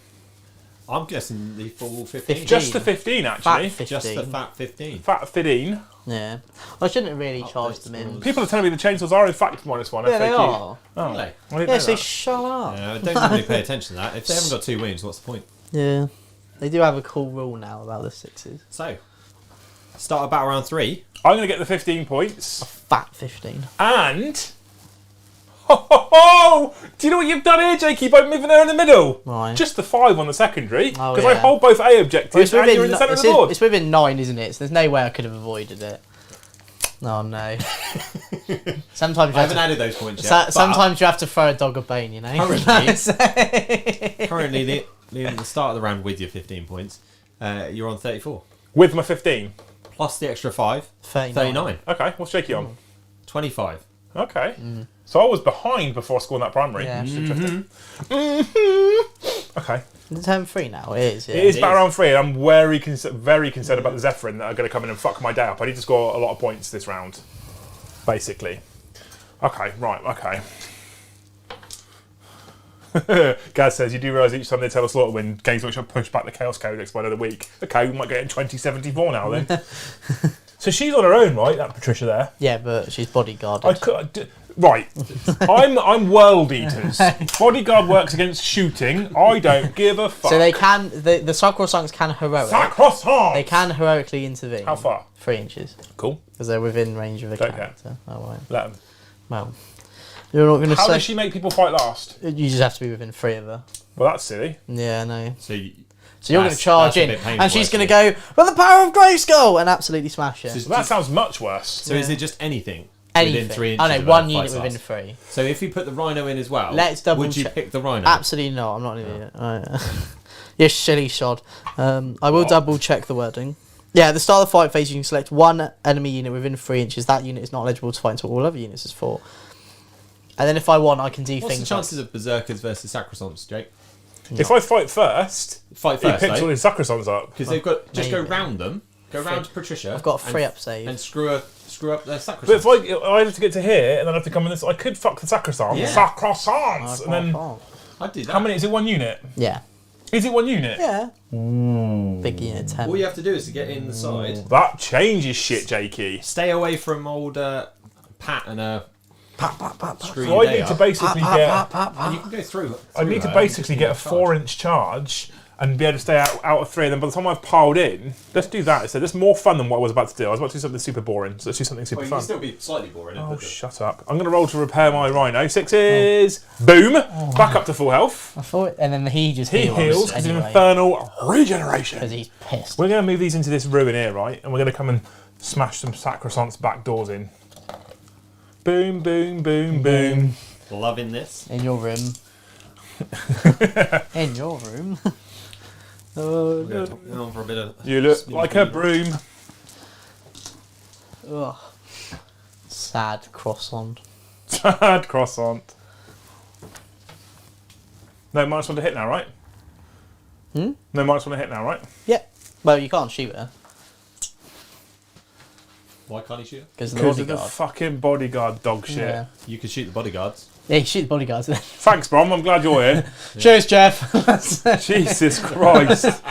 Speaker 3: I'm guessing the full 15.
Speaker 1: Just the 15, actually.
Speaker 2: Fat 15.
Speaker 3: Just the fat 15.
Speaker 1: Fat 15.
Speaker 2: Yeah, I shouldn't have really charged them in.
Speaker 1: People are telling me the chainsaws are in fact -1.
Speaker 2: Yeah, they
Speaker 1: FAQ.
Speaker 2: are.
Speaker 1: Oh,
Speaker 3: Really?
Speaker 1: I didn't
Speaker 2: Yeah,
Speaker 1: know
Speaker 2: so
Speaker 1: that.
Speaker 2: shut up.
Speaker 3: I don't normally pay attention to that. If they haven't got 2 wounds, what's the point?
Speaker 2: Yeah, they do have a cool rule now about the 6s.
Speaker 3: So, start about round 3.
Speaker 1: I'm going to get the 15 points.
Speaker 2: Fat 15.
Speaker 1: And... Ho, ho, ho! Do you know what you've done here, Jakey, by moving her in the middle?
Speaker 2: Right.
Speaker 1: Just the 5 on the secondary.
Speaker 2: Oh,
Speaker 1: Because I
Speaker 2: yeah.
Speaker 1: hold both A objectives and you're in the centre of the board.
Speaker 2: It's within 9, isn't it? So there's no way I could have avoided it. Oh no. Sometimes you
Speaker 3: I
Speaker 2: have
Speaker 3: haven't
Speaker 2: to,
Speaker 3: added those points yet.
Speaker 2: sometimes you have to throw a dog a bone, you know.
Speaker 3: Currently, at the start of the round with your 15 points, you're on 34.
Speaker 1: With my 15.
Speaker 3: Plus the extra 5,
Speaker 2: 39.
Speaker 3: 39.
Speaker 1: Okay, what's Jakey on?
Speaker 3: 25.
Speaker 1: Okay. So I was behind before I scored that primary.
Speaker 2: Yeah.
Speaker 1: Which is interesting. Okay.
Speaker 2: It's turn 3 now. It is. Yeah.
Speaker 1: It is
Speaker 3: It
Speaker 1: back
Speaker 3: is.
Speaker 1: round 3 and I'm very concerned about the Zephyrin that are going to come in and fuck my day up. I need to score a lot of points this round. Basically. Okay, right, okay. Gaz says, you do realise each time they tell us Slaughter win, Games Workshop push back the Chaos Codex by another week. Okay, we might get in 2074 now then. So she's on her own, right, that Patricia there?
Speaker 2: Yeah, but she's bodyguarded.
Speaker 1: I could, right, I'm World Eaters. Bodyguard works against shooting. I don't give a fuck.
Speaker 2: So they can. The Sacrosancts can heroic.
Speaker 1: Sacrosanct!
Speaker 2: They can heroically intervene.
Speaker 1: How far?
Speaker 2: 3 inches.
Speaker 1: Cool.
Speaker 2: Because they're within range of a
Speaker 1: Don't care.
Speaker 2: character. Oh, right.
Speaker 1: Let 'em.
Speaker 2: Well, you're not going to
Speaker 1: How
Speaker 2: say.
Speaker 1: does she make people fight last?
Speaker 2: You just have to be within 3 of her.
Speaker 1: Well, that's silly.
Speaker 2: Yeah, I know.
Speaker 3: So,
Speaker 2: So you're going to charge
Speaker 3: that's a
Speaker 2: in,
Speaker 3: bit painful,
Speaker 2: and she's going to
Speaker 3: actually.
Speaker 2: go, with the power of Grayskull, and absolutely smash it.
Speaker 3: So-
Speaker 1: Well, that sounds much worse.
Speaker 3: So is it just anything?
Speaker 2: Anything.
Speaker 3: Within 3 inches
Speaker 2: I know,
Speaker 3: of
Speaker 2: 1
Speaker 3: her
Speaker 2: unit
Speaker 3: fight
Speaker 2: within
Speaker 3: last?
Speaker 2: 3.
Speaker 3: So if you put the Rhino in as well,
Speaker 2: Let's double
Speaker 3: would you
Speaker 2: check.
Speaker 3: pick the Rhino?
Speaker 2: Absolutely not. I'm not an idiot. You're silly shod. I will double check the wording. Yeah, at the start of the fight phase, you can select 1 enemy unit within 3 inches. That unit is not eligible to fight until all other units is 4. And then if I want, I can do
Speaker 3: What's
Speaker 2: things
Speaker 3: the chances of Berserkers versus Sacrosancts, Jake?
Speaker 1: If I fight first,
Speaker 3: Fight
Speaker 1: he
Speaker 3: first,
Speaker 1: picks all
Speaker 3: though.
Speaker 1: his Sacrosans up.
Speaker 3: Because they've got just go
Speaker 2: Maybe.
Speaker 3: round them, go round to Patricia.
Speaker 2: I've got a
Speaker 3: and-
Speaker 2: 3 up save.
Speaker 3: and screw up their Sacrosancts.
Speaker 1: But if I have to get to here and then I have to come in this, I could fuck the Sacrosans.
Speaker 3: Yeah.
Speaker 1: Sacrosans! And then,
Speaker 3: I'd do that.
Speaker 1: how many? Is it 1 unit?
Speaker 2: Yeah.
Speaker 1: Is it 1 unit?
Speaker 2: Yeah. Big unit 10.
Speaker 3: All you have to do is to get in the side.
Speaker 1: That changes shit, Jakey.
Speaker 3: Stay away from old Pat and screw
Speaker 1: So
Speaker 3: you
Speaker 1: I need
Speaker 3: day
Speaker 1: to
Speaker 3: up.
Speaker 1: basically get.
Speaker 3: And you can go through.
Speaker 1: I need to
Speaker 3: her,
Speaker 1: basically
Speaker 3: you
Speaker 1: get a
Speaker 3: just charge.
Speaker 1: 4-inch charge and be able to stay out of 3. And then by the time I've piled in, let's do that. So that's more fun than what I was about to do. I was about to do something super boring. So let's do something super
Speaker 3: Well, you
Speaker 1: fun.
Speaker 3: can still be slightly boring.
Speaker 1: Oh, shut up. I'm going to roll to repair my Rhino. 6s. Boom. Back up to full health.
Speaker 2: I thought, and then he just
Speaker 1: He
Speaker 2: heals,
Speaker 1: heals because
Speaker 2: anyway,
Speaker 1: of infernal regeneration.
Speaker 2: because he's pissed.
Speaker 1: We're going to move these into this ruin here, right? And we're going to come and smash some Sacrosants back doors in. Boom, boom, boom, boom.
Speaker 3: Loving this.
Speaker 2: In your room. In your room. Oh,
Speaker 3: We're going on for a bit of.
Speaker 1: You look like a broom.
Speaker 2: Ugh. Sad croissant.
Speaker 1: Sad croissant. No minus one to hit now, right?
Speaker 2: Hmm?
Speaker 1: No minus one to hit now, right?
Speaker 2: Yeah. Well, you can't shoot her
Speaker 3: Why can't he shoot?
Speaker 2: because of the
Speaker 1: Because of the
Speaker 2: bodyguard.
Speaker 1: fucking bodyguard dog shit.
Speaker 2: Yeah.
Speaker 3: You could shoot the bodyguards.
Speaker 2: Yeah, you shoot the bodyguards then.
Speaker 1: Thanks, Brom. I'm glad you're here.
Speaker 2: Cheers, Jeff.
Speaker 1: Jesus Christ.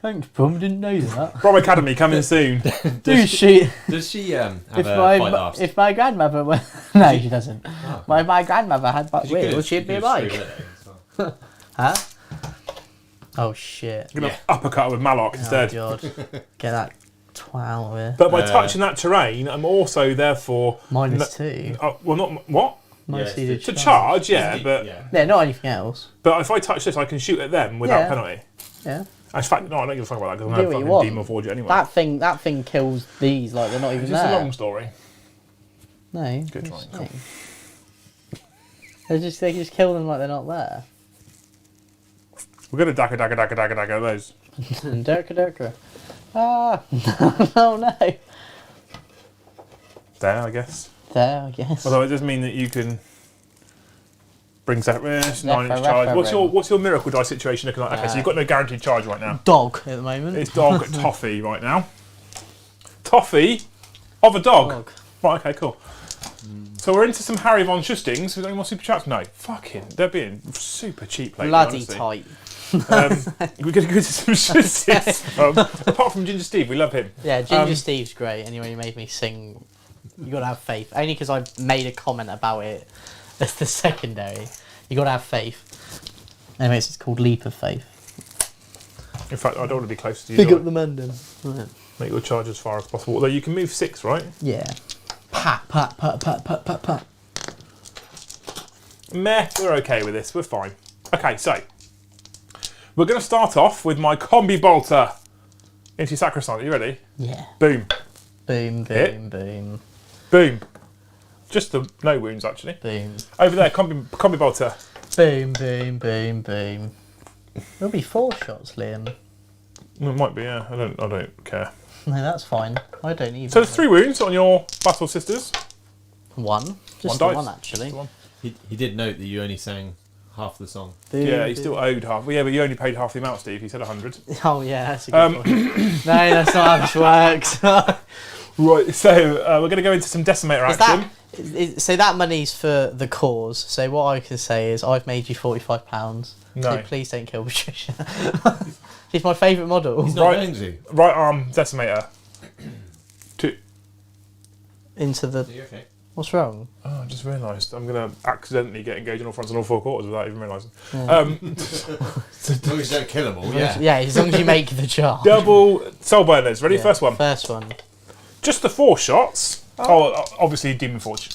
Speaker 2: Thanks, Brom. Didn't know that.
Speaker 1: Brom Academy coming soon.
Speaker 2: Do shoot.
Speaker 3: Does she have
Speaker 2: If
Speaker 3: a fight
Speaker 2: my
Speaker 3: last?
Speaker 2: if my grandmother were no, she doesn't.
Speaker 3: Oh.
Speaker 2: My grandmother had butt wheels. She'd be a bike. Huh? Oh shit.
Speaker 1: You're going to uppercut with Malok instead.
Speaker 2: Oh god. Get that twat out of here.
Speaker 1: But by touching that terrain, I'm also therefore...
Speaker 2: -2.
Speaker 1: well, not... What?
Speaker 2: Minus
Speaker 3: Yeah,
Speaker 2: two
Speaker 1: To charge, yeah, but
Speaker 2: Yeah, not anything else.
Speaker 1: but if I touch this, I can shoot at them without
Speaker 2: Yeah.
Speaker 1: penalty.
Speaker 2: Yeah.
Speaker 1: In fact, no, I don't give a fuck about that because
Speaker 2: Do
Speaker 1: I'm
Speaker 2: what you
Speaker 1: fucking
Speaker 2: want.
Speaker 1: Demon Forge it anyway.
Speaker 2: That thing kills these like they're not even
Speaker 1: Is this
Speaker 2: there.
Speaker 1: a long story?
Speaker 2: No.
Speaker 1: Good
Speaker 2: I'm
Speaker 1: try,
Speaker 2: just
Speaker 1: cool.
Speaker 2: saying. They just kill them like they're not there.
Speaker 1: We're going to dagger those.
Speaker 2: Durka. Ah. Oh no.
Speaker 1: There, I guess.
Speaker 2: There, I guess.
Speaker 1: Although it does mean that you can bring separate 9-inch
Speaker 2: Refer,
Speaker 1: charge.
Speaker 2: refer,
Speaker 1: What's your miracle die situation looking like? Okay, so you've got no guaranteed charge right now.
Speaker 2: Dog at the moment.
Speaker 1: It's dog toffee right now. Toffee of a dog. Right, okay, cool. So we're into some Harry Von Schustings. We got any more super chats? No. Fucking, they're being super cheap lately.
Speaker 2: Bloody
Speaker 1: honestly.
Speaker 2: tight.
Speaker 1: We're going to go to some Schustings. Apart from Ginger Steve, we love him.
Speaker 2: Yeah, Ginger Steve's great. Anyway, he made me sing. You gotta have faith. Only because I made a comment about it as the secondary. You gotta have faith. Anyways, it's called Leap of Faith.
Speaker 1: In fact, I don't want to be close to you.
Speaker 2: Pick
Speaker 1: do I?
Speaker 2: up the man then. Right.
Speaker 1: Make your charge as far as possible. Although you can move 6, right?
Speaker 2: Yeah. Pat, pat, pat, pat, pat, pat, pat.
Speaker 1: Meh, we're okay with this. We're fine. Okay, so we're going to start off with my combi bolter into Sacrosanct. Are you ready?
Speaker 2: Yeah.
Speaker 1: Boom.
Speaker 2: Boom, boom,
Speaker 1: Hit.
Speaker 2: boom,
Speaker 1: Boom. Just the no wounds, actually.
Speaker 2: boom.
Speaker 1: Over there, combi bolter.
Speaker 2: Boom, boom, boom, boom. There'll be 4 shots, Liam.
Speaker 1: It might be, yeah. I don't care.
Speaker 2: No, that's fine. I don't even.
Speaker 1: So there's 3 wounds on your Battle Sisters.
Speaker 2: 1. Just
Speaker 1: One
Speaker 2: the
Speaker 1: dice.
Speaker 2: one, actually.
Speaker 1: Just the one.
Speaker 3: He did note that you only sang half the song.
Speaker 2: Boom,
Speaker 1: Yeah, he
Speaker 2: boom.
Speaker 1: still owed half. Well, yeah, but you only paid half the amount, Steve. He said 100.
Speaker 2: Oh, yeah, that's a good point. No, that's not how this works.
Speaker 1: Right, so we're going to go into some Decimator action.
Speaker 2: So that money's for the cause. So what I can say is I've made you £45.
Speaker 1: No.
Speaker 2: So please don't kill Patricia. She's my favourite model.
Speaker 3: He's not
Speaker 1: Right.
Speaker 3: going to.
Speaker 1: Right arm Decimator.
Speaker 2: Into the...
Speaker 3: Are you okay?
Speaker 2: What's wrong?
Speaker 1: Oh, I just realised I'm going to accidentally get engaged on all fronts and all 4 quarters without even realising.
Speaker 3: As long as you don't kill them all, yeah.
Speaker 2: Yeah, as long as you make the charge.
Speaker 1: Double soul burners. Ready?
Speaker 2: Yeah,
Speaker 1: First one.
Speaker 2: First one.
Speaker 1: Just the 4 shots. Oh, obviously Demon Forge.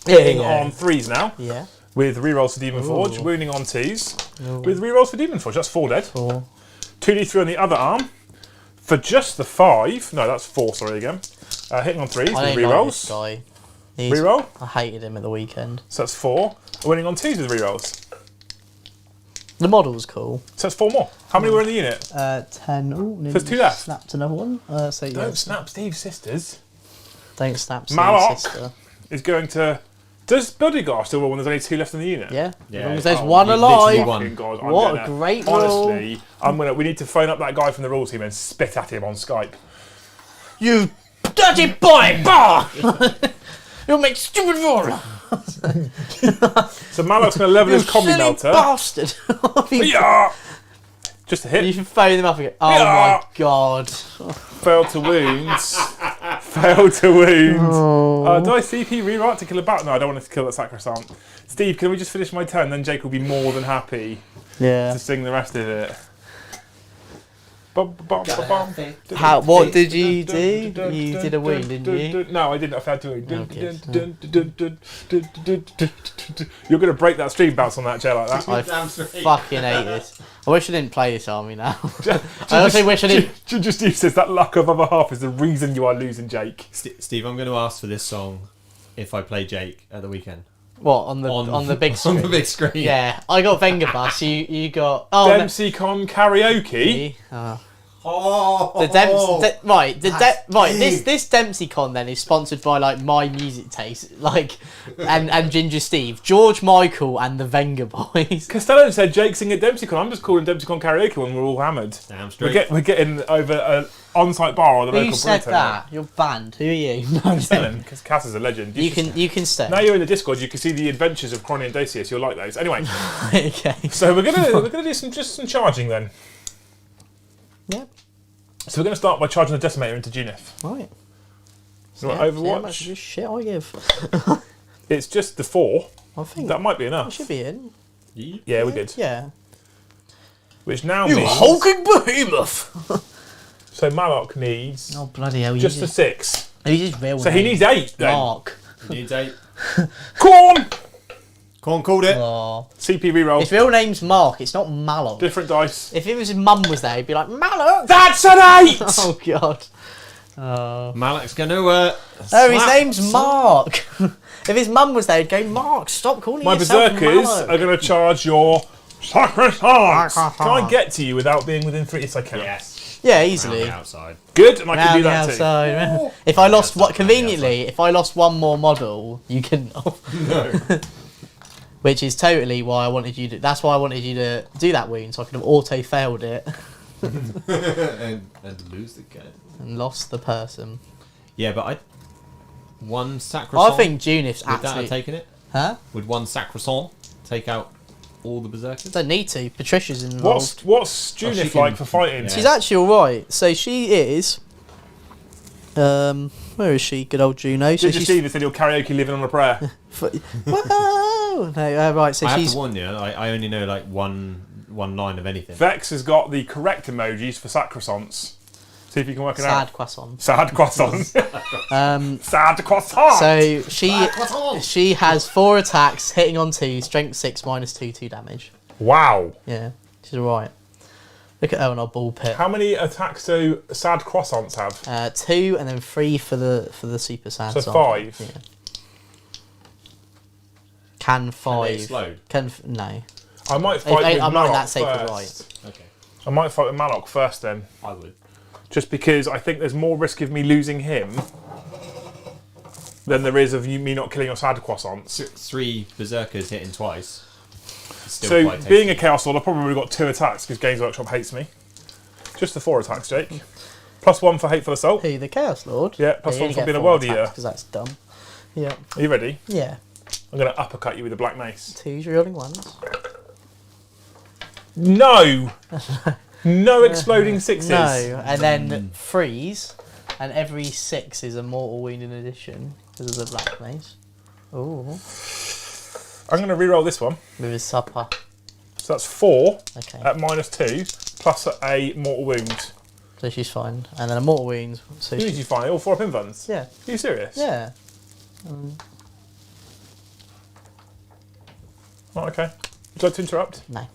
Speaker 2: Yeah,
Speaker 1: Hitting on 3s now.
Speaker 2: Yeah.
Speaker 1: With rerolls for Demon Forge. Wounding on 2s. With rerolls for Demon Forge. That's 4 dead.
Speaker 2: 4.
Speaker 1: 2d3 on the other arm. For just the 5. No, that's 4, sorry again. Hitting on 3s
Speaker 2: I
Speaker 1: with
Speaker 2: don't like this
Speaker 1: rerolls.
Speaker 2: guy.
Speaker 1: Reroll.
Speaker 2: I hated him at the weekend.
Speaker 1: So that's 4. Winning on 2s with rerolls.
Speaker 2: The model's cool.
Speaker 1: So that's 4 more. How many were in the unit?
Speaker 2: 10. Oh,
Speaker 1: There's 2 left.
Speaker 2: Snapped another one. So yeah,
Speaker 1: Don't snap Steve's sisters.
Speaker 2: don't snap
Speaker 1: Malok.
Speaker 2: sister.
Speaker 1: Is going to... Does Bodyguard still roll when there's only 2 left in the unit?
Speaker 2: Yeah.
Speaker 3: Yeah,
Speaker 2: As long as there's
Speaker 1: oh,
Speaker 2: one
Speaker 3: you literally
Speaker 2: alive.
Speaker 3: won.
Speaker 1: Fucking God, I'm
Speaker 2: What a
Speaker 1: gonna-
Speaker 2: great roll.
Speaker 1: Honestly, we need to phone up that guy from the rules team and spit at him on Skype.
Speaker 2: You dirty boy! Bah! You make stupid roll.
Speaker 1: So Malok's going to level
Speaker 2: You
Speaker 1: his combi
Speaker 2: silly
Speaker 1: melter.
Speaker 2: bastard!
Speaker 1: Yeah! Just a
Speaker 2: You
Speaker 1: hit.
Speaker 2: should phone them up again. Oh
Speaker 1: Yeah.
Speaker 2: my god.
Speaker 1: Failed to wounds. Failed to wounds. Do I CP rewrite to kill a bat? No, I don't want to kill that Sacrosanct. Steve, can we just finish my turn? Then Jake will be more than happy
Speaker 2: Yeah.
Speaker 1: to sing the rest of it.
Speaker 2: How? What did you do? You did a wound, didn't you?
Speaker 1: No, I didn't. I failed to wound.
Speaker 2: Okay.
Speaker 1: You're going to break that stream bounce on that chair like that.
Speaker 2: I
Speaker 3: Damn straight.
Speaker 2: fucking hate this. I wish I didn't play this army now. I also wish I didn't.
Speaker 1: Ginger Steve says that luck of other half is the reason you are losing, Jake.
Speaker 3: Steve, I'm going to ask for this song if I play Jake at the weekend.
Speaker 2: What on the big screen?
Speaker 3: On the big screen.
Speaker 2: Yeah, I got Venga Bus. You got
Speaker 1: Dempsey Con karaoke.
Speaker 2: This Dempsey Con then is sponsored by like My Music Taste, like and Ginger Steve, George Michael, and the Venga Boys.
Speaker 1: Costello said Jake sing at Dempsey Con. I'm just calling Dempsey Con karaoke when we're all hammered.
Speaker 3: Damn straight.
Speaker 1: We're getting over an on-site bar or the local
Speaker 2: Who said
Speaker 1: burrito
Speaker 2: that? You're banned. Who are you?
Speaker 1: Because Cass is a legend.
Speaker 2: You can stay.
Speaker 1: Now you're in the Discord, you can see the adventures of Cronny and Dacius. You'll like those. Anyway,
Speaker 2: Okay.
Speaker 1: so we're gonna do some charging then.
Speaker 2: Yep.
Speaker 1: So we're gonna start by charging the Decimator into Junith.
Speaker 2: Right.
Speaker 1: So
Speaker 2: Yeah, see how
Speaker 1: Overwatch.
Speaker 2: much of this shit I give.
Speaker 1: It's just the 4.
Speaker 2: I think
Speaker 1: That might be
Speaker 2: it
Speaker 1: enough.
Speaker 2: should be in.
Speaker 1: Yeah, we did.
Speaker 2: Yeah.
Speaker 1: Which now
Speaker 2: You
Speaker 1: means
Speaker 2: hulking behemoth.
Speaker 1: so Malok needs
Speaker 2: Oh bloody hell!
Speaker 1: just a 6.
Speaker 2: He's his real
Speaker 1: So he
Speaker 2: name.
Speaker 1: needs 8 then.
Speaker 2: Mark.
Speaker 3: Needs 8.
Speaker 1: Corn!
Speaker 3: Corn called it.
Speaker 2: Oh.
Speaker 1: CP reroll.
Speaker 2: His real name's Mark. It's not Malok.
Speaker 1: Different dice.
Speaker 2: If it was his mum was there, he'd be like Malok.
Speaker 1: That's an 8!
Speaker 2: Oh god. Oh.
Speaker 3: Malek's going to.
Speaker 2: Oh, his name's Mark. If his mum was there, he'd go, Mark, stop calling
Speaker 1: My
Speaker 2: yourself
Speaker 1: berserkers
Speaker 2: Malok.
Speaker 1: are going to charge your sacrifice. Can I get to you without being within 3? Yes, I can.
Speaker 3: Yes.
Speaker 2: Yeah,
Speaker 3: Around
Speaker 2: easily.
Speaker 3: the outside.
Speaker 1: Good, and I can
Speaker 2: Round
Speaker 1: do
Speaker 2: the
Speaker 1: that too.
Speaker 2: outside. If I lost what conveniently, if I lost one more model, you can.
Speaker 3: No.
Speaker 2: Which is totally why I wanted you to. That's why I wanted you to do that wound, so I could have auto failed it
Speaker 3: and lose the game.
Speaker 2: and lost the person.
Speaker 3: Yeah, but one sacrosanct.
Speaker 2: I think Junith's
Speaker 3: would that have
Speaker 2: actually.
Speaker 3: taken it?
Speaker 2: Huh?
Speaker 3: Would one sacrosanct take out all the berserkers?
Speaker 2: Don't need to. Patricia's involved.
Speaker 1: What's
Speaker 3: she
Speaker 1: Junith
Speaker 3: can-
Speaker 1: like for fighting?
Speaker 3: yeah.
Speaker 2: She's actually alright. So she is. Where is she? Good old Juno. So
Speaker 1: Ginger
Speaker 2: she's.
Speaker 1: Steve said he'll karaoke living on a prayer.
Speaker 2: Whoa! No, right. So
Speaker 3: I have
Speaker 2: she's.
Speaker 3: to warn you, I only know like one line of anything.
Speaker 1: Vex has got the correct emojis for sacrosancts. See if you can work it
Speaker 2: Sad
Speaker 1: out.
Speaker 2: croissant.
Speaker 1: Sad croissants.
Speaker 2: Um.
Speaker 1: Sad croissant.
Speaker 2: So she has 4 attacks, hitting on 2, strength 6, -2 damage.
Speaker 1: Wow.
Speaker 2: Yeah, she's alright. Look at her on our ball pit.
Speaker 1: How many attacks do sad croissants have?
Speaker 2: 2 and then 3 for the super sad.
Speaker 1: So
Speaker 2: song.
Speaker 1: 5.
Speaker 2: Yeah. Can 5?
Speaker 3: explode?
Speaker 2: No.
Speaker 1: I might fight with
Speaker 2: I'm not in
Speaker 1: Malok
Speaker 2: that sacred
Speaker 1: first.
Speaker 2: right.
Speaker 3: Okay,
Speaker 1: I might fight with Malok first then.
Speaker 3: I would.
Speaker 1: Just because I think there's more risk of me losing him than there is of me not killing your sad croissants.
Speaker 3: 3 berserkers hitting twice. Still
Speaker 1: So,
Speaker 3: quite
Speaker 1: being
Speaker 3: tasty.
Speaker 1: a Chaos Lord, I've probably got 2 attacks because Games Workshop hates me. Just the 4 attacks, Jake. +1 for Hateful Assault.
Speaker 2: Who, the Chaos Lord?
Speaker 1: Yeah, plus
Speaker 2: you
Speaker 1: 1
Speaker 2: only
Speaker 1: for
Speaker 2: get
Speaker 1: being a
Speaker 2: 4
Speaker 1: World
Speaker 2: attacks,
Speaker 1: Eater.
Speaker 2: because that's dumb. Yeah.
Speaker 1: Are you ready?
Speaker 2: Yeah.
Speaker 1: I'm going to uppercut you with a Black Mace.
Speaker 2: 2's rolling 1s.
Speaker 1: No! No exploding 6s.
Speaker 2: No, and then 3's, and every 6 is a mortal wound in addition because of the black mace. Ooh.
Speaker 1: I'm going to reroll this one.
Speaker 2: With his supper.
Speaker 1: So that's 4
Speaker 2: Okay.
Speaker 1: at -2 plus a mortal wound.
Speaker 2: So she's fine. And then a mortal wound. So
Speaker 1: Who did
Speaker 2: she's,
Speaker 1: you find? All 4 up invulns?
Speaker 2: yeah.
Speaker 1: Are you serious?
Speaker 2: Yeah.
Speaker 1: Oh, okay. Would you like to interrupt?
Speaker 2: No.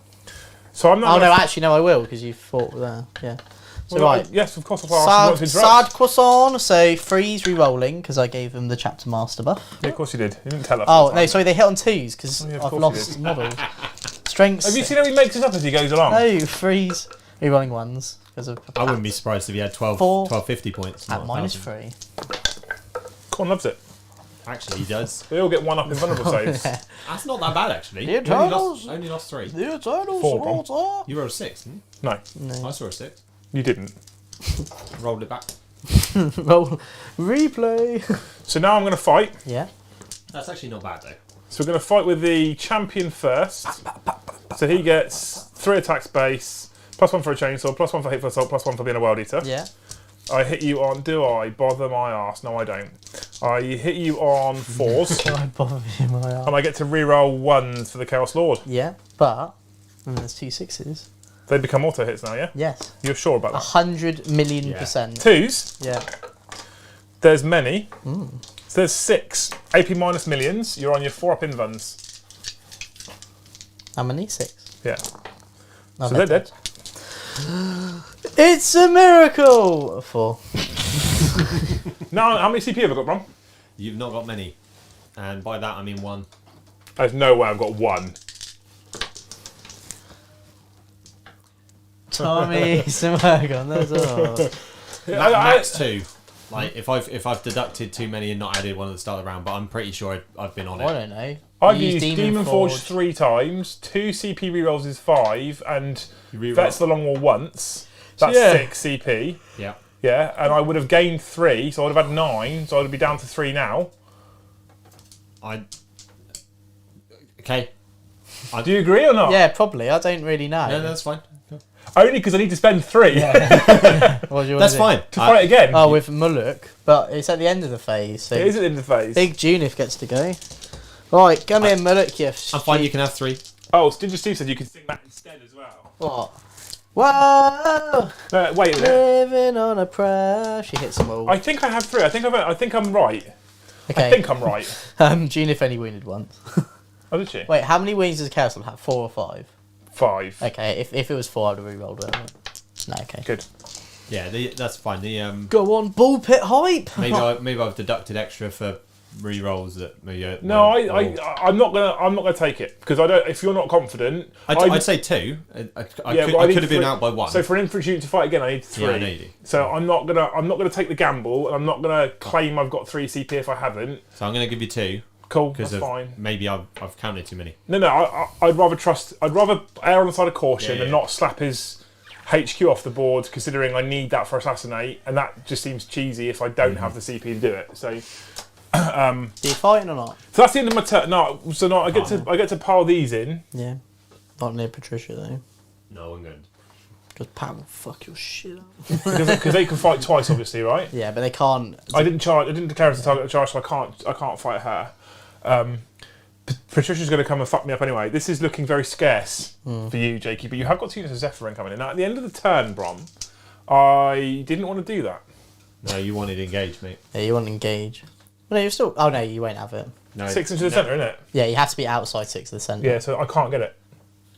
Speaker 1: So I'm not.
Speaker 2: Oh, no,
Speaker 1: gonna-
Speaker 2: actually, no, I will, because you fought with her. Yeah. So,
Speaker 1: Well,
Speaker 2: right.
Speaker 1: yes, of course. I'll ask you not to interrupt.
Speaker 2: Sad croissant. So 3's re-rolling, because I gave them the chapter master buff.
Speaker 1: Yeah, of course you did. You didn't tell us.
Speaker 2: Oh,
Speaker 1: last
Speaker 2: no,
Speaker 1: time.
Speaker 2: sorry, they hit on 2's, because
Speaker 1: Oh, yeah, of
Speaker 2: I've
Speaker 1: course you
Speaker 2: lost
Speaker 1: did.
Speaker 2: models. Strength
Speaker 1: Have you
Speaker 2: 6.
Speaker 1: seen how he makes this up as he goes along?
Speaker 2: No, 3's re-rolling 1s. Because of
Speaker 3: I wouldn't be surprised if he had
Speaker 2: 4
Speaker 3: 50 points.
Speaker 2: at
Speaker 3: not
Speaker 2: -3.
Speaker 1: Corn loves it.
Speaker 3: Actually, he does.
Speaker 1: They all get 1 up in vulnerable saves.
Speaker 2: Yeah.
Speaker 3: That's not that bad, actually.
Speaker 2: The
Speaker 3: You only
Speaker 2: Eternals.
Speaker 3: only lost 3.
Speaker 2: The Eternals.
Speaker 1: 4 of them.
Speaker 2: Sororitas.
Speaker 3: You rolled a 6, didn't
Speaker 1: No,
Speaker 3: you?
Speaker 2: No.
Speaker 3: I saw a 6.
Speaker 1: you didn't.
Speaker 3: Rolled it back.
Speaker 2: Roll. Replay.
Speaker 1: So now I'm going to fight.
Speaker 2: Yeah.
Speaker 3: That's actually not bad, though.
Speaker 1: So we're going to fight with the champion first. So he gets 3 attacks base, +1 for a chainsaw, +1 for hateful assault, +1 for being a world eater.
Speaker 2: Yeah.
Speaker 1: I hit you on. Do I bother my ass? No, I don't. I hit you on 4s,
Speaker 2: I bother you, my
Speaker 1: and I get to reroll 1s for the Chaos Lord.
Speaker 2: Yeah, but there's 2 6s.
Speaker 1: They become auto hits now, yeah.
Speaker 2: Yes.
Speaker 1: You're sure about that?
Speaker 2: 100 million
Speaker 3: Yeah.
Speaker 2: %.
Speaker 1: 2s.
Speaker 2: Yeah.
Speaker 1: There's many. So there's 6. AP minus millions. You're on your 4 up invuns.
Speaker 2: How many? 6.
Speaker 1: Yeah.
Speaker 2: No,
Speaker 1: So they're dead.
Speaker 2: It's a miracle! 4.
Speaker 1: Now, how many CP have I got, Brom?
Speaker 3: You've not got many. And by that, I mean 1.
Speaker 1: There's no way I've got 1.
Speaker 2: Tommy, some work on those.
Speaker 3: Max 2. Like if I've deducted too many and not added one at the start of the round, but I'm pretty sure I've been on it.
Speaker 2: I don't know.
Speaker 1: I've used Demon Forge 3 times, 2 CP rerolls is 5, and Vets the Long War once. That's 6 CP.
Speaker 3: Yeah.
Speaker 1: Yeah, and I would have gained 3, so I would have had 9, so I would be down to 3 now.
Speaker 3: Okay.
Speaker 1: Do you agree or not?
Speaker 2: Yeah, probably. I don't really know.
Speaker 3: No, that's fine.
Speaker 1: Only because I need to spend 3
Speaker 2: What do you want
Speaker 3: That's
Speaker 2: to do?
Speaker 3: fine.
Speaker 1: to fight again.
Speaker 2: Oh, with Muluk, but it's at the end of the phase. So
Speaker 1: It is at the end of the phase.
Speaker 2: Big Junif gets to go. Right, come in, Muluk.
Speaker 3: I'm fine. You can have 3.
Speaker 1: Oh, Ginger Steve said you could sing that instead as well.
Speaker 2: What? Whoa!
Speaker 1: Wait a minute.
Speaker 2: Living on a prayer. She hits them all.
Speaker 1: I think I have 3. I think I'm right.
Speaker 2: Okay.
Speaker 1: I think I'm right.
Speaker 2: Junif only wounded once.
Speaker 1: Oh, did she?
Speaker 2: Wait, how many wounds does Chaos have? 4 or 5?
Speaker 1: 5.
Speaker 2: Okay, if it was 4, I would have re-rolled it. No, okay.
Speaker 1: Good.
Speaker 3: Yeah, that's fine.
Speaker 2: Go on, bull pit hype.
Speaker 3: Maybe I've deducted extra for re-rolls that maybe.
Speaker 1: No, I'm not gonna take it because I don't. If you're not confident,
Speaker 3: I'd say 2. I could have been out by 1.
Speaker 1: So for an infantry unit to fight again, I need 3.
Speaker 3: Yeah, I know you do.
Speaker 1: So I'm not gonna take the gamble, and I'm not gonna claim I've got 3 CP if I haven't.
Speaker 3: So I'm gonna give you 2.
Speaker 1: Cool, that's fine.
Speaker 3: Maybe I've counted too many.
Speaker 1: No, I'd rather trust. I'd rather err on the side of caution
Speaker 3: Yeah.
Speaker 1: and not slap his HQ off the board, considering I need that for assassinate, and that just seems cheesy if I don't have the CP to do it. So.
Speaker 2: Are you fighting or not?
Speaker 1: So that's the end of my turn. No, I get to pile these in.
Speaker 2: Yeah. Not near Patricia though.
Speaker 3: No, I'm good.
Speaker 2: Because Pat will fuck your shit up.
Speaker 1: Because they can fight twice, obviously, right?
Speaker 2: Yeah, but they can't.
Speaker 1: I didn't declare as a target of charge, so I can't fight her. Patricia's going to come and fuck me up anyway. This is looking very scarce for you, Jakey, but you have got 2 units of Zephyrin coming in. Now, at the end of the turn, Brom, I didn't want to do that.
Speaker 3: No, you wanted engage, mate.
Speaker 2: Yeah, you want to engage. Well, no, you're still. Oh no, you won't have it.
Speaker 3: No,
Speaker 1: 6 into the centre, isn't it?
Speaker 2: Yeah, you have to be outside 6 of the centre.
Speaker 1: Yeah, so I can't get it.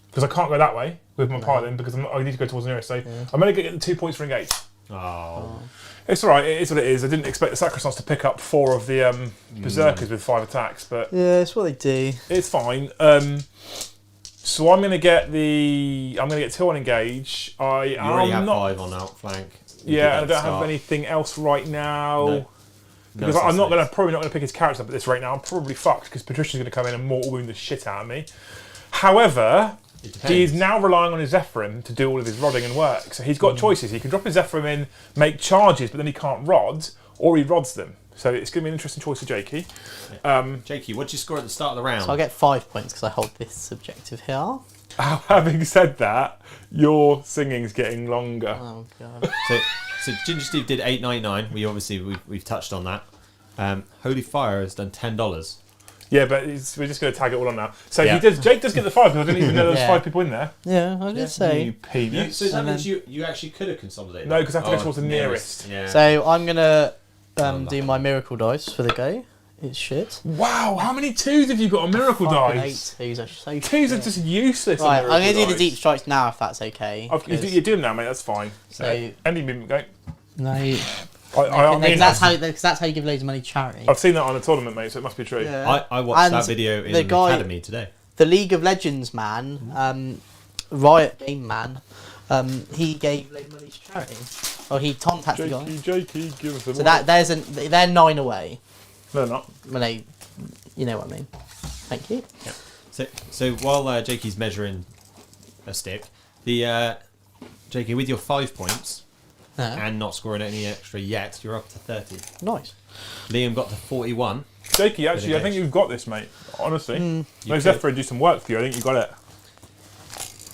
Speaker 1: Because I can't go that way with my piling because I need to go towards the nearest. So I'm only going to get the 2 points for engage.
Speaker 3: Oh.
Speaker 1: It's alright, it is what it is. I didn't expect the Sacristans to pick up 4 of the Berserkers with 5 attacks, but
Speaker 2: Yeah, it's what they do.
Speaker 1: it's fine. So I'm gonna get 2 on engage.
Speaker 3: You already have 5 on outflank.
Speaker 1: Yeah, and I don't have anything else right now.
Speaker 3: No.
Speaker 1: Because I'm probably not gonna pick his character up at this rate now. I'm probably fucked because Patricia's gonna come in and mortal wound the shit out of me. However, he is now relying on his Zephyrim to do all of his rodding and work. So he's got choices. He can drop his Zephyrim in, make charges, but then he can't rod, or he rods them. So it's going to be an interesting choice for Jakey.
Speaker 3: Jakey, what did you score at the start of the round?
Speaker 2: So I get 5 points because I hold this objective here.
Speaker 1: Having said that, your singing's getting longer.
Speaker 2: Oh god.
Speaker 3: So Ginger Steve did $8.99. We've touched on that. Holy Fire has done $10.
Speaker 1: Yeah, but we're just going to tag it all on now. So
Speaker 3: Yeah.
Speaker 1: Jake does get the 5 because I didn't even know there was 5 people in there.
Speaker 2: Yeah, I did say.
Speaker 1: You penis.
Speaker 3: So that means you actually could have consolidated.
Speaker 1: No, because I have to go towards the nearest.
Speaker 3: Yeah.
Speaker 2: So I'm gonna do my miracle dice for the go. It's shit.
Speaker 1: Wow, how many 2s have you got on Miracle
Speaker 2: Fucking
Speaker 1: Dice?
Speaker 2: 8 twos are so
Speaker 1: 2s are
Speaker 2: shit.
Speaker 1: just useless.
Speaker 2: Right,
Speaker 1: on
Speaker 2: I'm
Speaker 1: Miracle
Speaker 2: gonna do the
Speaker 1: Dice.
Speaker 2: deep strikes now if that's okay.
Speaker 1: You're doing them now, mate. That's fine.
Speaker 2: So
Speaker 1: Any movement, go.
Speaker 2: no,
Speaker 1: I mean,
Speaker 2: that's how you give loads of money to charity.
Speaker 1: I've seen that on a tournament, mate. So it must be true.
Speaker 2: Yeah.
Speaker 3: I watched
Speaker 2: And
Speaker 3: that video in
Speaker 2: the
Speaker 3: the
Speaker 2: guy-
Speaker 3: academy today.
Speaker 2: The League of Legends man, Riot Game man, he gave loads of money to charity. Or he contacted the guy.
Speaker 1: Jakey, give us a
Speaker 2: So they're 9 away.
Speaker 1: No, not.
Speaker 2: Well, you know what I mean. Thank you.
Speaker 3: Yeah. So while Jakey's measuring a stick, Jakey, with your 5 points and not scoring any extra yet, you're up to 30.
Speaker 2: Nice.
Speaker 3: Liam got to 41.
Speaker 1: Jakey, actually, I think you've got this, mate. Honestly. Those Zephyr do some work for you. I think you've got it.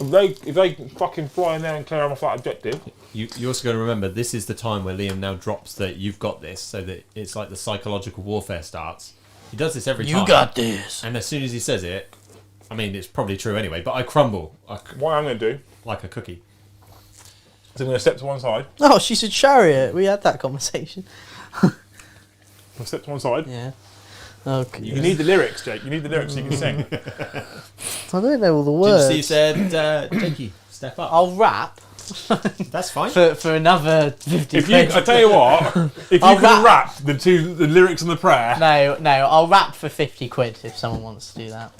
Speaker 1: If they fucking fly in there and clear them off that objective.
Speaker 3: You also got to remember, this is the time where Liam now drops that you've got this, so that it's like the psychological warfare starts. He does this every time.
Speaker 2: You got this.
Speaker 3: And as soon as he says it, I mean, it's probably true anyway, but I crumble
Speaker 1: What I'm going to do
Speaker 3: like a cookie.
Speaker 1: is I'm going to step to one side.
Speaker 2: Oh, she's a chariot. We had that conversation.
Speaker 1: I'll step to one side.
Speaker 2: Yeah. Okay.
Speaker 1: You need the lyrics, Jake. You need the lyrics so you can sing.
Speaker 2: I don't know all the words.
Speaker 3: Ginger Steve said, Jakey, step up.
Speaker 2: I'll rap.
Speaker 3: That's fine.
Speaker 2: for another 50
Speaker 1: If you,
Speaker 2: quid.
Speaker 1: I tell you what, if you
Speaker 2: I'll
Speaker 1: can rap the lyrics and the prayer.
Speaker 2: No, I'll rap for 50 quid if someone wants to do that.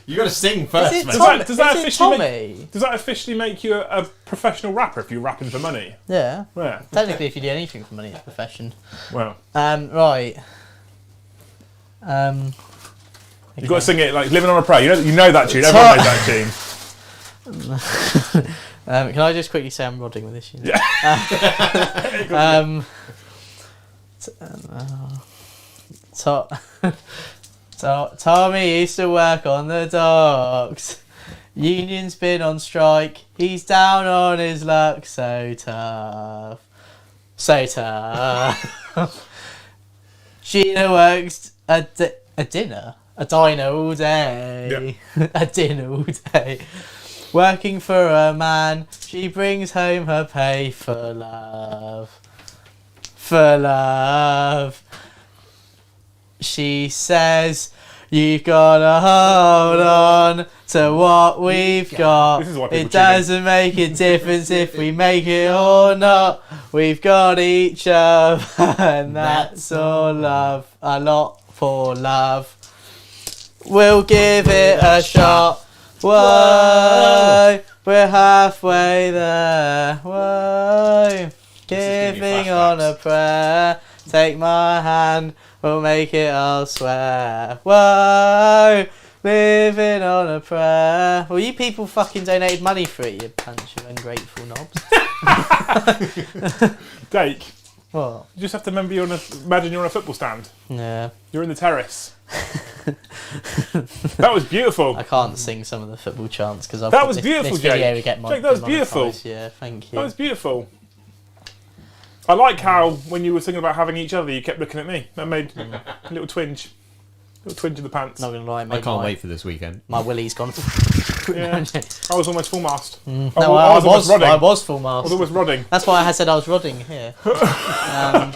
Speaker 3: You got to sing first,
Speaker 2: Is it
Speaker 3: mate.
Speaker 2: Tom-
Speaker 1: Does that
Speaker 2: is it
Speaker 1: officially
Speaker 2: Tommy?
Speaker 1: Does that officially make you a professional rapper if you're rapping for money?
Speaker 2: Yeah.
Speaker 1: Yeah.
Speaker 2: Technically, if you do anything for money, it's a profession.
Speaker 1: Well,
Speaker 2: Right.
Speaker 1: you've got to sing it like "Living on a Prayer." You know that tune. Everyone knows that tune.
Speaker 2: Can I just quickly say I'm rodding with this?
Speaker 1: Yeah.
Speaker 2: Tommy used to work on the docks. Union's been on strike. He's down on his luck. So tough. So tough. Sheena works a dinner. A diner all day. A dinner all day. Working for a man. She brings home her pay for love. For love. She says, you've got to hold on to what we've got.
Speaker 1: This is why people
Speaker 2: It doesn't make a difference if we make it or not. We've got each other, and that's all love. A lot for love. We'll give it a shot. Whoa, we're halfway there. Whoa, giving on a prayer. Take my hand, we'll make it, I'll swear. Whoa, living on a prayer. Well, you people fucking donated money for it, you bunch of ungrateful knobs.
Speaker 1: Dake,
Speaker 2: What?
Speaker 1: you just have to remember imagine you're on a football stand.
Speaker 2: Yeah.
Speaker 1: You're in the terrace. That was beautiful.
Speaker 2: I can't sing some of the football chants because
Speaker 1: That was beautiful,
Speaker 2: this video
Speaker 1: Jake.
Speaker 2: would get
Speaker 1: Jake, that was beautiful.
Speaker 2: demonetised. Yeah, thank you.
Speaker 1: That was beautiful. I like how when you were thinking about having each other, you kept looking at me. That made a little twinge in the pants.
Speaker 2: Not gonna lie, mate.
Speaker 3: I can't wait for this weekend.
Speaker 2: My willy's gone.
Speaker 1: Yeah. I was almost full mast.
Speaker 2: No,
Speaker 1: I was almost rodding.
Speaker 2: I was full
Speaker 1: I
Speaker 2: mast.
Speaker 1: was almost rodding.
Speaker 2: That's why I said I was rodding here.
Speaker 1: Go on,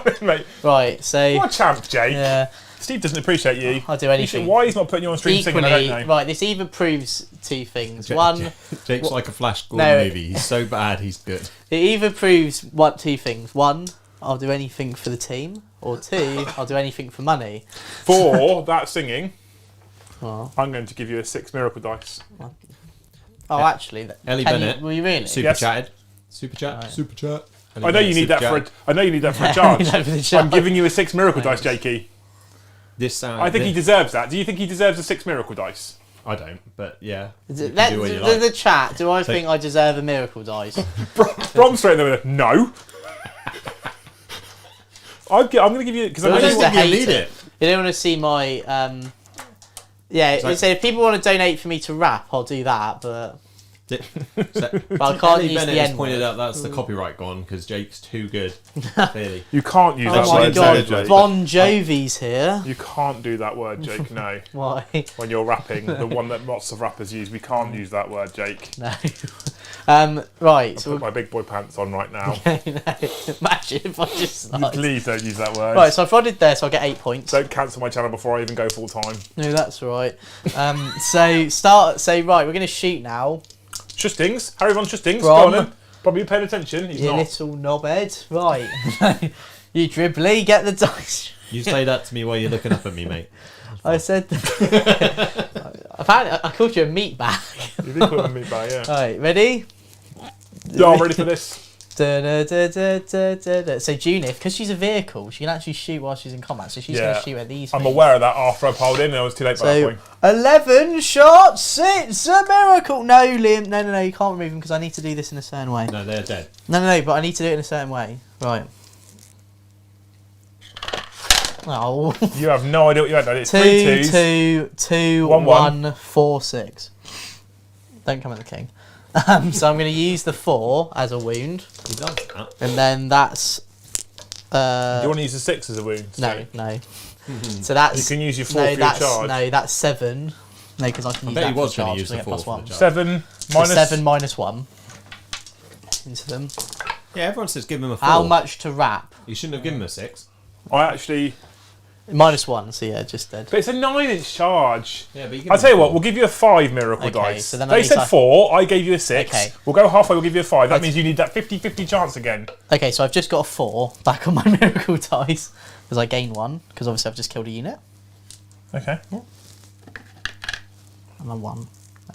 Speaker 1: then, mate.
Speaker 2: Right, so
Speaker 1: What a champ, Jake.
Speaker 2: yeah,
Speaker 1: Steve doesn't appreciate you.
Speaker 2: I'll do anything.
Speaker 1: Why he's not putting you on stream singing, I
Speaker 2: Equally,
Speaker 1: don't know.
Speaker 2: right, this either proves two things. One,
Speaker 3: Jake's like a Flash Gordon
Speaker 2: No.
Speaker 3: movie. He's so bad, he's good.
Speaker 2: it either proves two things. One, I'll do anything for the team, or two, I'll do anything for money.
Speaker 1: For that singing,
Speaker 2: Oh,
Speaker 1: I'm going to give you a 6 miracle dice.
Speaker 2: actually,
Speaker 3: Ellie
Speaker 2: can
Speaker 3: Bennett.
Speaker 2: You, will you really?
Speaker 3: Super
Speaker 1: Yes.
Speaker 3: chatted. Super chat.
Speaker 2: Right.
Speaker 3: Super chat. Ellie
Speaker 1: I know you
Speaker 3: Bennett,
Speaker 1: need that
Speaker 3: super
Speaker 1: for
Speaker 3: chat.
Speaker 1: I know you need that for a charge.
Speaker 2: You know, for the
Speaker 1: I'm
Speaker 2: charge.
Speaker 1: giving you a 6 miracle dice, Jakey.
Speaker 3: This
Speaker 1: I think he deserves that. Do you think he deserves a 6 miracle dice?
Speaker 3: I don't, but yeah.
Speaker 2: Is
Speaker 3: You
Speaker 2: it-
Speaker 3: can do what you like.
Speaker 2: the chat, do I think I deserve a miracle dice?
Speaker 1: Brom straight in there with a no. I'm going to give you because
Speaker 2: I
Speaker 1: I
Speaker 3: I
Speaker 1: know
Speaker 2: just
Speaker 3: don't
Speaker 1: you
Speaker 3: think you
Speaker 2: hate
Speaker 3: need
Speaker 2: it.
Speaker 3: it.
Speaker 2: You don't want to see my yeah,
Speaker 3: Sorry.
Speaker 2: so if people want to donate for me to rap, I'll do that, but
Speaker 3: So,
Speaker 2: I can't
Speaker 3: Ellie
Speaker 2: use
Speaker 3: Bennett
Speaker 2: the
Speaker 3: has
Speaker 2: N
Speaker 3: pointed
Speaker 2: word.
Speaker 3: out that's the copyright gone because Jake's too good. Clearly.
Speaker 1: You can't use
Speaker 2: Oh
Speaker 1: that
Speaker 2: my
Speaker 1: word,
Speaker 2: god,
Speaker 1: Jake.
Speaker 2: Bon Jovi's here.
Speaker 1: You can't do that word, Jake. No.
Speaker 2: Why?
Speaker 1: When you're rapping, the one that lots of rappers use, we can't use that word, Jake.
Speaker 2: No. Right, so
Speaker 1: Put my big boy pants on right now.
Speaker 2: imagine if I just started.
Speaker 1: Please don't use that word.
Speaker 2: Right, so I've rodded there, so I get 8 points.
Speaker 1: Don't cancel my channel before I even go full time.
Speaker 2: No, that's right. So right, we're gonna shoot now.
Speaker 1: Shustings. Harry Von Shustings.
Speaker 2: Brom.
Speaker 1: Go on then. Probably paying attention. He's
Speaker 2: You
Speaker 1: not.
Speaker 2: little knobhead. Right. You dribbly, get the dice.
Speaker 3: You say that to me while you're looking up at me, mate.
Speaker 2: I said. I called you a meat bag.
Speaker 1: You did call him me by, yeah.
Speaker 2: Right, ready?
Speaker 1: Yeah, I'm ready for this.
Speaker 2: So Junith, because she's a vehicle, she can actually shoot while she's in combat. So she's
Speaker 1: Yeah.
Speaker 2: going to shoot at these.
Speaker 1: I'm
Speaker 2: things.
Speaker 1: aware of that after I piled in. I was too late by that
Speaker 2: So
Speaker 1: point.
Speaker 2: 11 shots. It's a miracle. No, Liam. No. You can't remove them because I need to do this in a certain way.
Speaker 3: No, they're dead.
Speaker 2: No. But I need to do it in a certain way. Right. Oh.
Speaker 1: You have no idea what you had. It's 3
Speaker 2: 2,
Speaker 1: 2s.
Speaker 2: 2, 2,
Speaker 1: 1,
Speaker 2: 1, 4, 6. Don't come at the king. So I'm going to use the 4 as a wound,
Speaker 3: He does that.
Speaker 2: and then that's.
Speaker 1: Do you want to use the 6 as a wound?
Speaker 2: No. So that's.
Speaker 1: You can use your 4
Speaker 2: no,
Speaker 1: for your
Speaker 2: that's
Speaker 1: charge.
Speaker 2: no, that's 7. No, because I can use
Speaker 3: bet
Speaker 2: that
Speaker 3: he
Speaker 2: for
Speaker 3: was gonna
Speaker 2: charge.
Speaker 3: use
Speaker 2: so I
Speaker 3: the
Speaker 2: get
Speaker 3: 4
Speaker 2: plus
Speaker 3: for the
Speaker 2: 1.
Speaker 3: charge.
Speaker 1: 7
Speaker 2: So
Speaker 1: minus.
Speaker 2: 7 minus 1 into them.
Speaker 3: Yeah, everyone says give him a 4.
Speaker 2: How much to wrap?
Speaker 3: You shouldn't have given him a 6.
Speaker 1: I actually.
Speaker 2: -1, so yeah, just dead.
Speaker 1: But it's a 9-inch charge.
Speaker 3: Yeah, but you can
Speaker 1: I'll tell you what, we'll give you a 5 miracle
Speaker 2: Okay,
Speaker 1: dice.
Speaker 2: so then
Speaker 1: They said 4, I gave you a 6.
Speaker 2: Okay.
Speaker 1: We'll go halfway, we'll give you a 5. That means you need that 50-50 chance again.
Speaker 2: Okay, so I've just got a 4 back on my miracle dice because I gain 1 because obviously I've just killed a unit
Speaker 1: Okay.
Speaker 2: and a 1.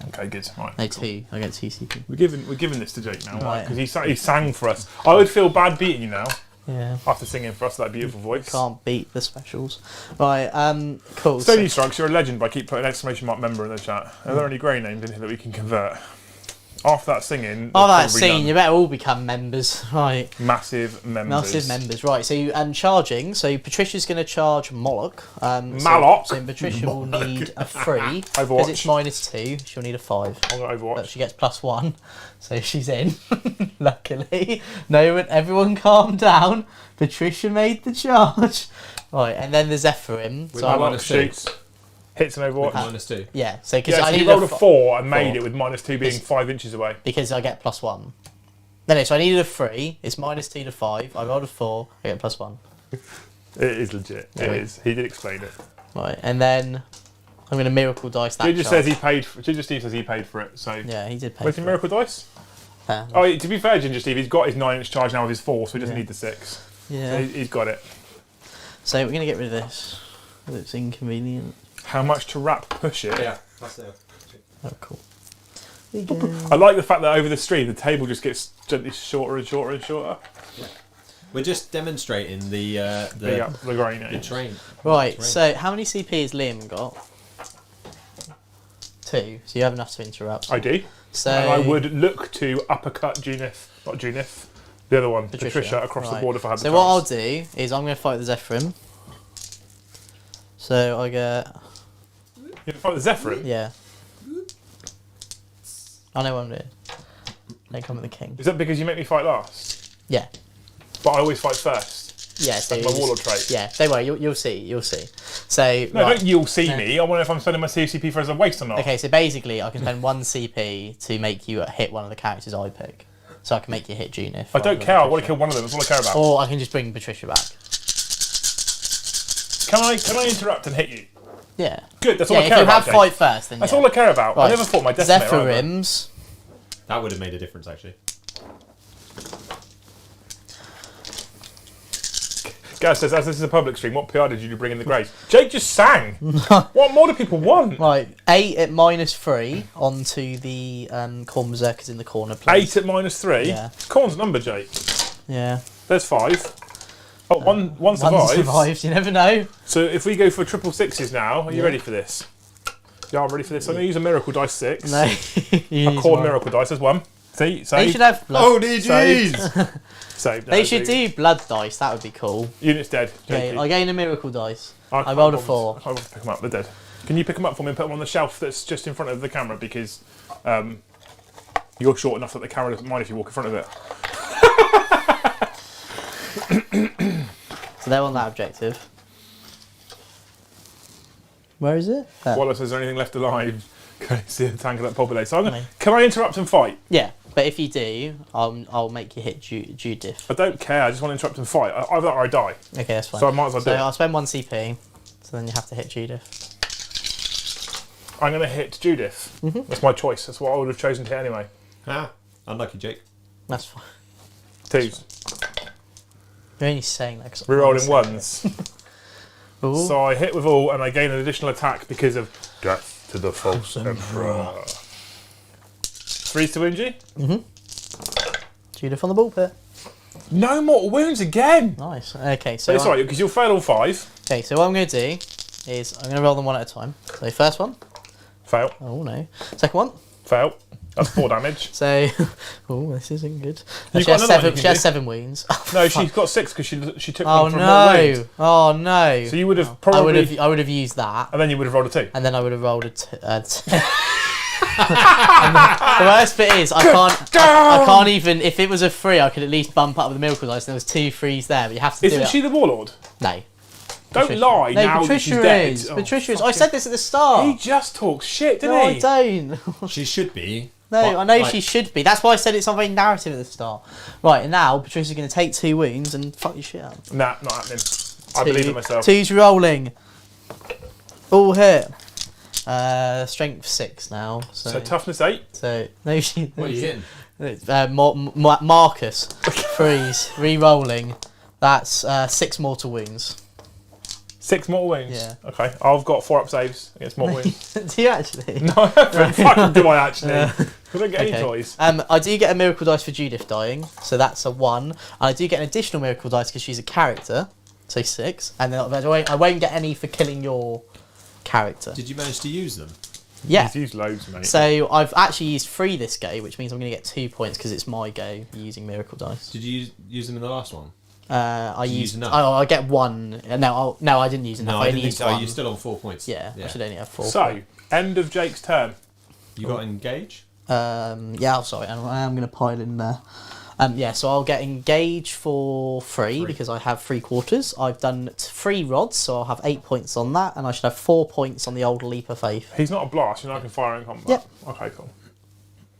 Speaker 1: Okay, good. Right.
Speaker 2: No, 2. I get 2 CP.
Speaker 1: We're giving this to Jake now,
Speaker 2: Right.
Speaker 1: because he sang for us. I would feel bad beating you now
Speaker 2: Yeah.
Speaker 1: after singing for us that beautiful voice.
Speaker 2: Can't beat the specials. Right, cool.
Speaker 1: Stony Strikes, you're a legend by keep putting exclamation mark member in the chat. Are there any grey names in here that we can convert? After that singing,
Speaker 2: Oh,
Speaker 1: they're
Speaker 2: that
Speaker 1: probably
Speaker 2: scene,
Speaker 1: done.
Speaker 2: you better all become members. Right.
Speaker 1: Massive members.
Speaker 2: Massive members, right? So charging. So Patricia's going to charge Moloch.
Speaker 1: Malok.
Speaker 2: So Patricia will need a 3 because
Speaker 1: Overwatch.
Speaker 2: it's -2. She'll need a 5,
Speaker 1: I'll go
Speaker 2: but
Speaker 1: Overwatch.
Speaker 2: she gets +1, so she's in. Luckily, everyone calm down. Patricia made the charge. Right, and then there's Zephyrim.
Speaker 3: With
Speaker 2: So
Speaker 3: my
Speaker 2: I-
Speaker 3: minus-
Speaker 1: shoots. Hits an Overwatch.
Speaker 3: -2.
Speaker 2: yeah, so because
Speaker 1: Yeah, so
Speaker 2: I
Speaker 1: you
Speaker 2: needed
Speaker 1: rolled a
Speaker 2: a
Speaker 1: 4 and made
Speaker 2: 4.
Speaker 1: it with -2 being 5 inches away.
Speaker 2: because I get +1. No, so I needed a 3. It's -2 to 5. I rolled a 4. I get +1.
Speaker 1: It is legit. It
Speaker 2: Yeah.
Speaker 1: is. He did explain it.
Speaker 2: Right, and then I'm going to miracle dice that.
Speaker 1: Ginger
Speaker 2: charge.
Speaker 1: says he paid. Ginger Steve says he paid for it. So
Speaker 2: Yeah, he did pay.
Speaker 1: where's
Speaker 2: for
Speaker 1: your
Speaker 2: it.
Speaker 1: miracle dice?
Speaker 2: Yeah.
Speaker 1: Oh, to be fair, Ginger Steve, he's got his 9-inch charge now with his 4, so he doesn't
Speaker 2: Yeah.
Speaker 1: need the 6.
Speaker 2: Yeah.
Speaker 1: So he's got it.
Speaker 2: So we're going to get rid of this. 'Cause it's inconvenient.
Speaker 1: How much to wrap push it?
Speaker 3: Yeah, that's it.
Speaker 2: Oh, cool.
Speaker 1: I like the fact that over the stream the table just gets gently shorter and shorter and shorter.
Speaker 3: We're just demonstrating the
Speaker 1: The grain.
Speaker 3: the train.
Speaker 2: Right,
Speaker 3: Terrain.
Speaker 2: so how many CP has Liam got? 2. So you have enough to interrupt.
Speaker 1: I do.
Speaker 2: So
Speaker 1: And I would look to uppercut Junith, not Junith, the other one, Patricia, across the
Speaker 2: Right.
Speaker 1: board if I had the
Speaker 2: So
Speaker 1: chance.
Speaker 2: what I'll do is I'm going to fight the Zephyrim. So I get...
Speaker 1: You can fight the Zephyrin.
Speaker 2: Yeah. I know what I'm doing. Don't come with the king.
Speaker 1: Is that because you make me fight last?
Speaker 2: Yeah.
Speaker 1: But I always fight first.
Speaker 2: Yeah, so
Speaker 1: That's my warlord trait.
Speaker 2: Yeah, don't worry, you'll see, you'll see. So,
Speaker 1: No,
Speaker 2: right.
Speaker 1: don't you'll see
Speaker 2: No.
Speaker 1: me. I wonder if I'm spending my CCP for as a waste or not.
Speaker 2: Okay, so basically I can spend 1 CP to make you hit one of the characters I pick. So I can make you hit Junith.
Speaker 1: I don't care. I want to kill one of them. That's all I care about.
Speaker 2: Or I can just bring Patricia back.
Speaker 1: Can I interrupt and hit you?
Speaker 2: Yeah.
Speaker 1: Good. That's all
Speaker 2: Yeah,
Speaker 1: I
Speaker 2: if
Speaker 1: care
Speaker 2: you
Speaker 1: about.
Speaker 2: have
Speaker 1: Jake.
Speaker 2: fight first, then
Speaker 1: That's
Speaker 2: yeah.
Speaker 1: all I care about. I
Speaker 2: Right.
Speaker 1: never fought my decimator either.
Speaker 2: Zephyrims.
Speaker 3: That would have made a difference, actually.
Speaker 1: Gaz says, as this is a public stream, what PR did you bring in the grave? Jake just sang. What more do people want?
Speaker 2: Right, 8 at -3 onto the Corn Berserkers in the corner, please.
Speaker 1: 8 at -3.
Speaker 2: Yeah.
Speaker 1: Corn's number, Jake.
Speaker 2: Yeah.
Speaker 1: There's 5. Oh, one
Speaker 2: One
Speaker 1: survives.
Speaker 2: survives, you never know.
Speaker 1: So if we go for triple sixes now, are you ready for this? Yeah, I'm ready for this. I'm going to use a miracle dice 6.
Speaker 2: No. You
Speaker 1: A
Speaker 2: use
Speaker 1: corn
Speaker 2: one.
Speaker 1: miracle dice as 1. See,
Speaker 2: They
Speaker 1: save.
Speaker 2: should have blood.
Speaker 3: Holy jeez!
Speaker 1: Save.
Speaker 2: They should do blood dice, that would be cool.
Speaker 1: Unit's dead.
Speaker 2: Okay,
Speaker 1: JP.
Speaker 2: I gain a miracle dice. I
Speaker 1: can't
Speaker 2: rolled a
Speaker 1: bother-
Speaker 2: 4.
Speaker 1: I can't bother to pick them up. They're dead. Can you pick them up for me and put them on the shelf that's just in front of the camera because you're short enough that the camera doesn't mind if you walk in front of it.
Speaker 2: So they're on that objective. Where is it? There.
Speaker 1: Wallace, is there anything left alive? Can you see the tank of that populate? So
Speaker 2: No.
Speaker 1: can I interrupt and fight?
Speaker 2: Yeah, but if you do, I'll make you hit Judith.
Speaker 1: I don't care. I just want to interrupt and fight. Either that or I die.
Speaker 2: Okay, that's fine.
Speaker 1: So I might as well do
Speaker 2: So
Speaker 1: it.
Speaker 2: I'll spend 1 CP, so then you have to hit Judith.
Speaker 1: I'm going to hit Judith. That's my choice. That's what I would have chosen to hit anyway.
Speaker 3: Ah, unlucky, Jake.
Speaker 2: That's fine.
Speaker 1: 2s.
Speaker 2: You're only saying that because
Speaker 1: Rerolling 1s.
Speaker 2: Ooh.
Speaker 1: So I hit with all and I gain an additional attack because of death to the false emperor. 3s to wound you?
Speaker 2: Judith on the ball pit.
Speaker 1: No more wounds again.
Speaker 2: Nice. Okay, so
Speaker 1: So sorry, because you'll fail all 5.
Speaker 2: okay, so what I'm going to do is I'm going to roll them one at a time. So first one.
Speaker 1: Fail.
Speaker 2: Oh no. Second one.
Speaker 1: Fail. That's 4 damage.
Speaker 2: So, oh, this isn't good.
Speaker 1: You've
Speaker 2: She
Speaker 1: got
Speaker 2: has
Speaker 1: another one
Speaker 2: 7.
Speaker 1: you
Speaker 2: She
Speaker 1: can
Speaker 2: has
Speaker 1: do.
Speaker 2: 7 wounds.
Speaker 1: No, she's got 6 because she took
Speaker 2: Oh
Speaker 1: one from her wound.
Speaker 2: no! Oh no!
Speaker 1: So you would have
Speaker 2: I would
Speaker 1: probably,
Speaker 2: have used that,
Speaker 1: and then you would have rolled a 2.
Speaker 2: and then I would have rolled a the worst bit is I can't even. If it was a 3, I could at least bump up with the miracle dice. And there was 2 3s there, but you have to do
Speaker 1: Isn't
Speaker 2: it.
Speaker 1: she the warlord?
Speaker 2: No.
Speaker 1: Don't
Speaker 2: Patricia.
Speaker 1: lie
Speaker 2: No,
Speaker 1: now that she's
Speaker 2: Patricia
Speaker 1: dead.
Speaker 2: is.
Speaker 1: Oh,
Speaker 2: Patricia is. I
Speaker 1: fucking-
Speaker 2: said this at the start.
Speaker 1: He just talks shit,
Speaker 2: No,
Speaker 1: didn't
Speaker 2: I
Speaker 1: he?
Speaker 2: don't.
Speaker 3: She should be.
Speaker 2: No,
Speaker 3: But,
Speaker 2: I know
Speaker 3: like,
Speaker 2: she should be. That's why I said it's not very narrative at the start. Right, and now Patricia's going to take 2 wounds and fuck your shit up.
Speaker 1: Nah, not happening. I believe in myself.
Speaker 2: 2's rolling. All hit. Strength 6 now.
Speaker 1: So toughness 8.
Speaker 2: So no, she.
Speaker 3: What are you hitting?
Speaker 2: Marcus. 3's re-rolling. That's 6 mortal wounds.
Speaker 1: 6 mortal wounds?
Speaker 2: Yeah.
Speaker 1: Okay, I've got 4 up saves against mortal wounds.
Speaker 2: Do you actually?
Speaker 1: No, I haven't. Fucking do I actually? I don't get any
Speaker 2: Okay.
Speaker 1: toys.
Speaker 2: I do get a miracle dice for Judith dying, so that's a 1. And I do get an additional miracle dice because she's a character, so 6. And then I won't get any for killing your character.
Speaker 3: Did you manage to use them?
Speaker 2: Yeah.
Speaker 1: He's used loads, mate.
Speaker 2: So I've actually used 3 this go, which means I'm going to get 2 points because it's my go using miracle dice.
Speaker 3: Did you use them in the last one?
Speaker 2: I
Speaker 3: Did you
Speaker 2: used
Speaker 3: use enough?
Speaker 2: I get 1. No, I didn't use enough.
Speaker 3: No,
Speaker 2: I
Speaker 3: I
Speaker 2: only
Speaker 3: didn't think
Speaker 2: used
Speaker 3: so.
Speaker 2: 1.
Speaker 3: You're still on 4 points.
Speaker 2: Yeah, I should only have 4.
Speaker 1: So, end of Jake's turn.
Speaker 3: You got engage?
Speaker 2: Yeah, sorry, I am going to pile in there. Yeah, so I'll get engage for 3 because I have 3/4. I've done 3 rods, so I'll have 8 points on that, and I should have 4 points on the old leap of faith.
Speaker 1: He's not a blast, you know I can fire in combat.
Speaker 2: Yep.
Speaker 1: Okay, cool.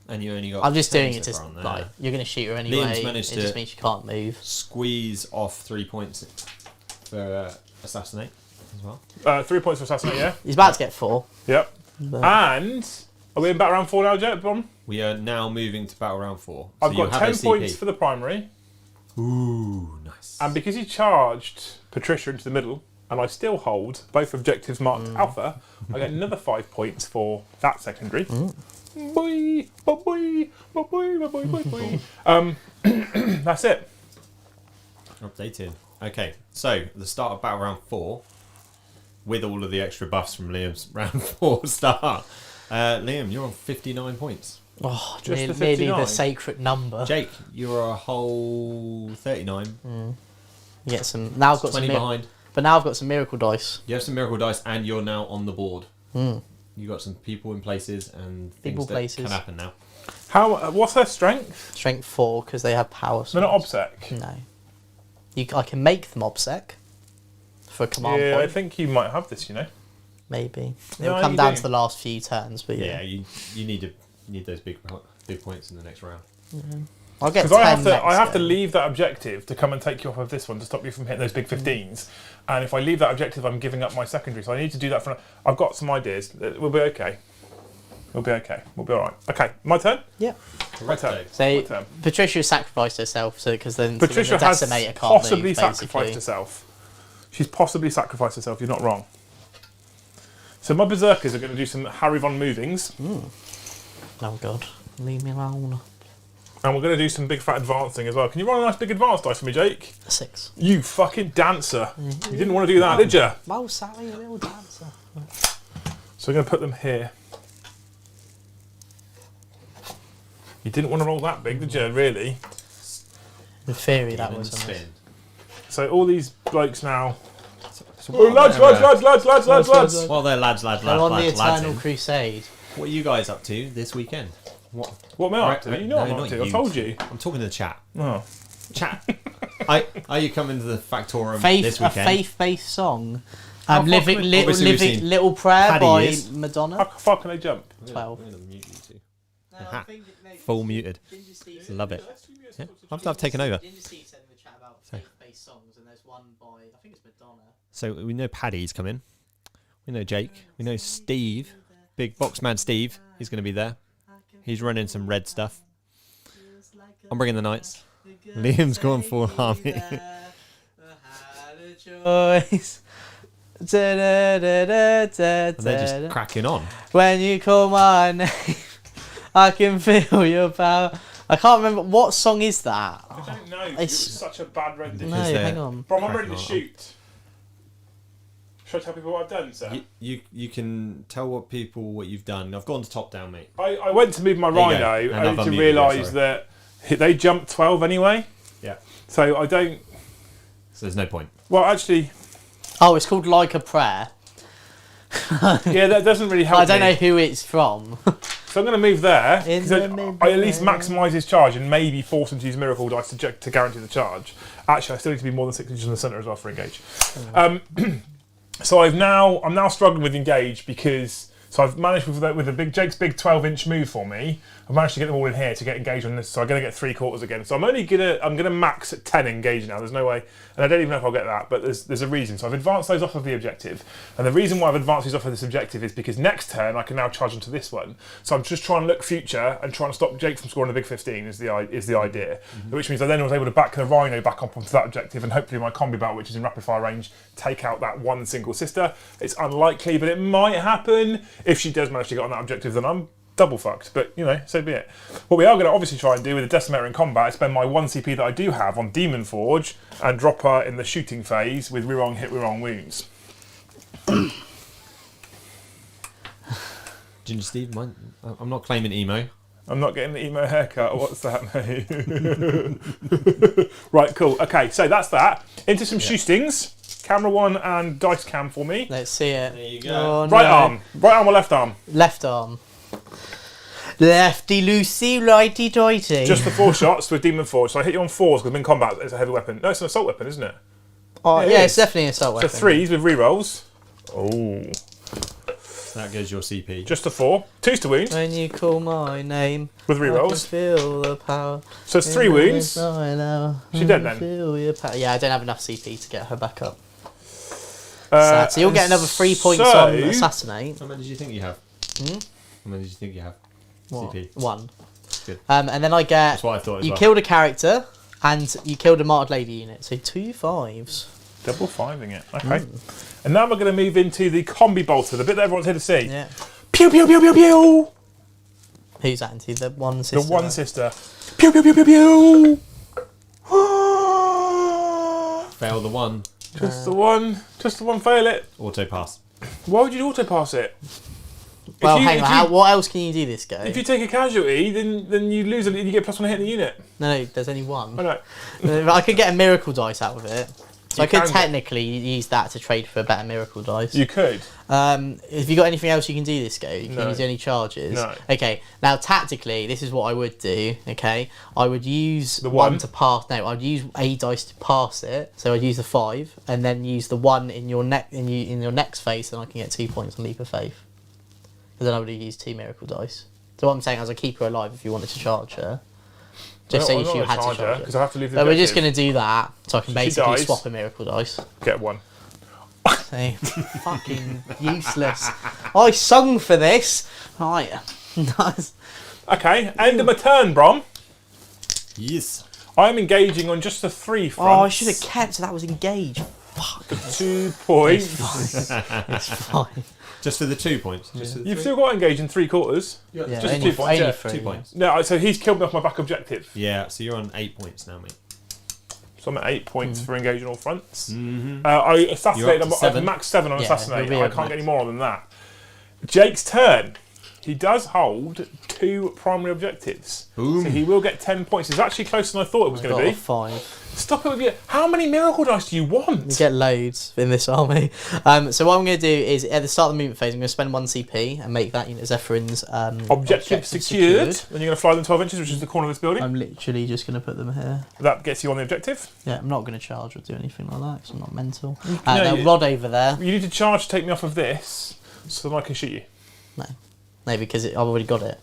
Speaker 3: And you only got.
Speaker 2: I'm just
Speaker 3: 10
Speaker 2: doing it
Speaker 3: so
Speaker 2: to
Speaker 3: far on there.
Speaker 2: like you're going to shoot her anyway.
Speaker 3: Liam's managed
Speaker 2: It just
Speaker 3: to-
Speaker 2: means she can't move.
Speaker 3: Squeeze off 3 points for assassinate as well.
Speaker 1: 3 points for assassinate, yeah?
Speaker 2: He's about to get 4.
Speaker 1: Yep.
Speaker 2: But
Speaker 1: And, are we in battle round 4 now, Jake? Bon?
Speaker 3: We are now moving to battle round 4.
Speaker 1: I've
Speaker 3: you
Speaker 1: got
Speaker 3: have
Speaker 1: 10
Speaker 3: a CP.
Speaker 1: points for the primary,
Speaker 3: Ooh, nice.
Speaker 1: and because he charged Patricia into the middle, and I still hold both objectives marked Alpha, I get another 5 points for that secondary. Boy, boy, boy, boy, boy, boy, boy, boy. That's it.
Speaker 3: Updated. Okay, so the start of battle round 4, with all of the extra buffs from Liam's round 4 start. Liam, you're on 59 points.
Speaker 2: oh,
Speaker 1: Just the
Speaker 2: nearly
Speaker 1: 59.
Speaker 2: the sacred number.
Speaker 3: Jake, you're a whole 39.
Speaker 2: You get some. Now I've got
Speaker 3: 20
Speaker 2: some.
Speaker 3: behind.
Speaker 2: But now I've got some miracle dice.
Speaker 3: You have some miracle dice, and you're now on the board. You got some people in places and
Speaker 2: People,
Speaker 3: things that
Speaker 2: places.
Speaker 3: can happen now.
Speaker 1: How? What's their strength?
Speaker 2: Strength 4 because they have power.
Speaker 1: They're not
Speaker 2: swords.
Speaker 1: obsec.
Speaker 2: No. I can make them obsec for a command
Speaker 1: Yeah, I
Speaker 2: point.
Speaker 1: think you might have this, you know.
Speaker 2: Maybe.
Speaker 1: No,
Speaker 2: It'll come
Speaker 1: you
Speaker 2: down
Speaker 1: do.
Speaker 2: to the last few turns, but
Speaker 3: Yeah,
Speaker 2: yeah.
Speaker 3: you need those big points in the next round.
Speaker 2: I'll get
Speaker 1: Because
Speaker 2: 10
Speaker 1: I have to
Speaker 2: go.
Speaker 1: leave that objective to come and take you off of this one to stop you from hitting those big 15s. And if I leave that objective, I'm giving up my secondary. So I need to do that for. I've got some ideas. We'll be okay. We'll be okay. We'll be all right. Okay, my turn.
Speaker 2: Yep.
Speaker 1: My turn.
Speaker 2: So
Speaker 1: My turn.
Speaker 2: Patricia sacrificed herself, so because then
Speaker 1: Patricia
Speaker 2: the
Speaker 1: has
Speaker 2: decimator can't
Speaker 1: possibly
Speaker 2: move,
Speaker 1: sacrificed
Speaker 2: basically.
Speaker 1: herself. She's possibly sacrificed herself. You're not wrong. So my berserkers are going to do some Harry Von movings,
Speaker 2: Oh god, leave me alone.
Speaker 1: and we're going to do some big fat advancing as well. Can you roll a nice big advance dice for me, Jake?
Speaker 2: 6.
Speaker 1: You fucking dancer! You didn't want to do that, did you?
Speaker 2: Oh, Sally, a little dancer.
Speaker 1: So we're going to put them here. You didn't want to roll that big, did you? Really?
Speaker 2: In theory, that
Speaker 3: Demon
Speaker 2: was a miss.
Speaker 3: spin.
Speaker 1: So all these blokes now.
Speaker 3: So
Speaker 1: Oh, lads!
Speaker 3: Well, they're lads.
Speaker 2: They're on the Eternal
Speaker 3: in.
Speaker 2: Crusade.
Speaker 3: What are you guys up to this weekend? What?
Speaker 1: What am I up to? You know what I'm
Speaker 3: No,
Speaker 1: up
Speaker 3: not
Speaker 1: to. I told you.
Speaker 3: I'm talking to the chat.
Speaker 1: Oh.
Speaker 3: Chat. Are you coming to the Factorum this
Speaker 2: A
Speaker 3: weekend?
Speaker 2: faith-based song.
Speaker 1: How far
Speaker 2: Living,
Speaker 1: can we-
Speaker 2: little,
Speaker 3: Obviously we've
Speaker 2: living,
Speaker 3: seen
Speaker 2: little prayer
Speaker 3: Paddy
Speaker 2: by
Speaker 3: is.
Speaker 1: How
Speaker 2: Madonna.
Speaker 1: far can they jump?
Speaker 2: 12.
Speaker 3: I'm gonna mute you two. Aha. Full muted. Love it. Yeah, I've taken over.
Speaker 2: Ginger Steve said in the chat about faith-based songs, and there's one by, I think it's Madonna.
Speaker 3: So we know Paddy's coming. We know Jake. We know Steve. Big Boxman Steve. He's going to be there. He's running some red stuff. I'm bringing the knights. Liam's going full army.
Speaker 2: Choice.
Speaker 3: And they're just cracking on.
Speaker 2: When you call my name, I can feel your power. I can't remember what song is that.
Speaker 1: I don't know.
Speaker 2: It's-
Speaker 1: It's such a bad rendition.
Speaker 2: No,
Speaker 3: Because they're-
Speaker 2: hang on.
Speaker 1: Bro, I'm ready to
Speaker 3: cracking on.
Speaker 1: shoot. Should I tell people what I've done, sir?
Speaker 3: You can tell what you've done. I've gone to top down, mate.
Speaker 1: I went to move my
Speaker 3: There you
Speaker 1: rhino
Speaker 3: go.
Speaker 1: only
Speaker 3: And I've
Speaker 1: to
Speaker 3: unmuted you,
Speaker 1: realise
Speaker 3: sorry.
Speaker 1: that they jumped 12 anyway.
Speaker 3: Yeah.
Speaker 1: So I don't.
Speaker 3: So there's no point.
Speaker 1: Well, actually,
Speaker 2: Oh, it's called Like a Prayer.
Speaker 1: yeah, that doesn't really help.
Speaker 2: I don't
Speaker 1: me.
Speaker 2: know who it's from.
Speaker 1: So I'm going to move there.
Speaker 2: In
Speaker 1: 'cause
Speaker 2: the
Speaker 1: I
Speaker 2: middle.
Speaker 1: at least maximise his charge and maybe force him to use miracle dice to guarantee the charge. Actually, I still need to be more than 6 inches in the centre as well for engage. So I'm now struggling with engage because So I've managed with the big Jake's big 12-inch move for me. I've managed to get them all in here to get engaged on this. So I'm going to get 3/4 again. So I'm gonna max at 10 engage now. There's no way, and I don't even know if I'll get that. But there's a reason. So I've advanced those off of the objective, and the reason why I've advanced these off of this objective is because next turn I can now charge onto this one. So I'm just trying to look future and trying to stop Jake from scoring a big 15 is the idea. Which means I then was able to back the Rhino back up onto that objective, and hopefully my combi battle, which is in rapid fire range, take out that one single sister. It's unlikely, but it might happen. If she does manage to get on that objective, then I'm double fucked, but so be it. What we are going to obviously try and do with the Decimator in combat is spend my 1 CP that I do have on Demon Forge and drop her in the shooting phase with reroll hit, reroll wounds.
Speaker 3: Ginger Steve, I'm not claiming emo.
Speaker 1: I'm not getting the emo haircut. What's that, mate? Right, cool. Okay, so that's that. Into some shootings. Camera 1 and dice cam for me.
Speaker 2: Let's see it.
Speaker 3: There you go.
Speaker 2: Oh,
Speaker 1: Right
Speaker 2: no.
Speaker 1: arm. Right arm or left arm?
Speaker 2: Left arm. Lefty loosey, righty tighty.
Speaker 1: Just the 4 shots with Demon Forge. So I hit you on 4s because I'm in combat. It's a heavy weapon. No, it's an assault weapon, isn't it?
Speaker 2: Oh,
Speaker 1: it
Speaker 2: yeah,
Speaker 1: is.
Speaker 2: it's definitely an assault
Speaker 1: So
Speaker 2: weapon.
Speaker 1: 3s with rerolls. Oh.
Speaker 3: That goes your CP.
Speaker 1: Just the 4. 2s to wound
Speaker 2: When you call my name,
Speaker 1: with
Speaker 2: I can
Speaker 1: rerolls.
Speaker 2: feel the power.
Speaker 1: So it's 3 wounds. She dead then?
Speaker 2: Feel your power. Yeah, I don't have enough CP to get her back up. Sad. So you'll get another 3 points
Speaker 1: so-
Speaker 2: on Assassinate.
Speaker 3: How many did you think you have? How many did you think you have?
Speaker 2: What?
Speaker 3: CP.
Speaker 2: 1.
Speaker 3: Good.
Speaker 2: And then I get...
Speaker 3: That's what I thought as
Speaker 2: You
Speaker 3: well.
Speaker 2: killed a character, and you killed a marked lady unit. So 2 5s.
Speaker 1: Double 5ing it. Okay. And now we're going to move into the combi bolter, the bit that everyone's here to see.
Speaker 2: Yeah.
Speaker 1: Pew, pew, pew, pew, pew.
Speaker 2: Who's that into? The one
Speaker 1: The
Speaker 2: sister?
Speaker 1: one sister. Pew, pew, pew, pew, pew.
Speaker 3: Fail the one.
Speaker 1: Just the one. Just the one. Fail it.
Speaker 3: Auto pass.
Speaker 1: Why would you auto pass it?
Speaker 2: Well,
Speaker 1: If you-
Speaker 2: hang
Speaker 1: if
Speaker 2: on.
Speaker 1: you-
Speaker 2: What else can you do this go?
Speaker 1: If you take a casualty, then you lose it and you get +1 hit in the unit.
Speaker 2: No, there's only one.
Speaker 1: I know.
Speaker 2: I could get a miracle dice out of it. So
Speaker 1: You
Speaker 2: I could
Speaker 1: can get-
Speaker 2: technically use that to trade for a better miracle dice.
Speaker 1: You could.
Speaker 2: Have you got anything else you can do this go? Can
Speaker 1: No.
Speaker 2: you use any charges?
Speaker 1: No.
Speaker 2: Okay, now tactically, this is what I would do, okay? I would use
Speaker 1: The
Speaker 2: one
Speaker 1: one?
Speaker 2: to pass, no, I'd use a dice to pass it, so I'd use the 5, and then use the 1 in your next phase, and I can get 2 points on Leap of Faith. Because then I would have used 2 miracle dice. So what I'm saying is I keep her alive if you wanted to charge her. Just say if you had to charge her.
Speaker 1: because I have to leave the
Speaker 2: But we're just
Speaker 1: objective.
Speaker 2: going to do that, so I can
Speaker 1: She
Speaker 2: basically
Speaker 1: dies.
Speaker 2: swap a miracle dice.
Speaker 1: Get 1.
Speaker 2: So, fucking useless. I sung for this. Right. Nice.
Speaker 1: Okay, end of my turn, Brom.
Speaker 3: Yes.
Speaker 1: I'm engaging on just the 3 fronts.
Speaker 2: Oh, I should have kept. That was engaged. Fuck.
Speaker 1: 2 points.
Speaker 2: It's fine.
Speaker 3: Just for the 2 points. Just for the
Speaker 1: You've
Speaker 3: 3?
Speaker 1: still got engaged in 3 quarters.
Speaker 2: Yeah,
Speaker 1: Just
Speaker 2: only,
Speaker 1: 2 points,
Speaker 2: only
Speaker 1: yeah,
Speaker 2: 3.
Speaker 3: 2 points.
Speaker 1: No, so he's killed me off my back objective.
Speaker 3: Yeah, so you're on 8 points now, mate.
Speaker 1: So I'm at 8 points for engaging all fronts.
Speaker 3: Mm-hmm.
Speaker 1: I assassinate.
Speaker 3: You're up to
Speaker 1: I'm
Speaker 3: 7.
Speaker 1: max 7 on
Speaker 2: Yeah,
Speaker 1: assassinate.
Speaker 2: you'll be
Speaker 1: I
Speaker 2: at
Speaker 1: can't get
Speaker 2: max.
Speaker 1: any more than that. Jake's turn. He does hold 2 primary objectives.
Speaker 3: Boom.
Speaker 1: So he will get 10 points. It's actually closer than I thought it was
Speaker 2: Got
Speaker 1: going
Speaker 2: a
Speaker 1: to be.
Speaker 2: 5.
Speaker 1: Stop it with you. How many miracle dice do you
Speaker 2: You
Speaker 1: want?
Speaker 2: get loads in this army. So what I'm going to do is at the start of the movement phase, I'm going to spend 1 CP and make that unit Zephyrins
Speaker 1: Objective secured. Then you're going to fly them 12 inches, which is the corner of this building.
Speaker 2: I'm literally just going to put them here.
Speaker 1: That gets you on the objective.
Speaker 2: Yeah, I'm not going to charge or do anything like that because I'm not mental.
Speaker 1: No,
Speaker 2: Now
Speaker 1: you-
Speaker 2: Rod over there.
Speaker 1: You need to charge to take me off of this so that I can shoot you.
Speaker 2: No, because I've already got it.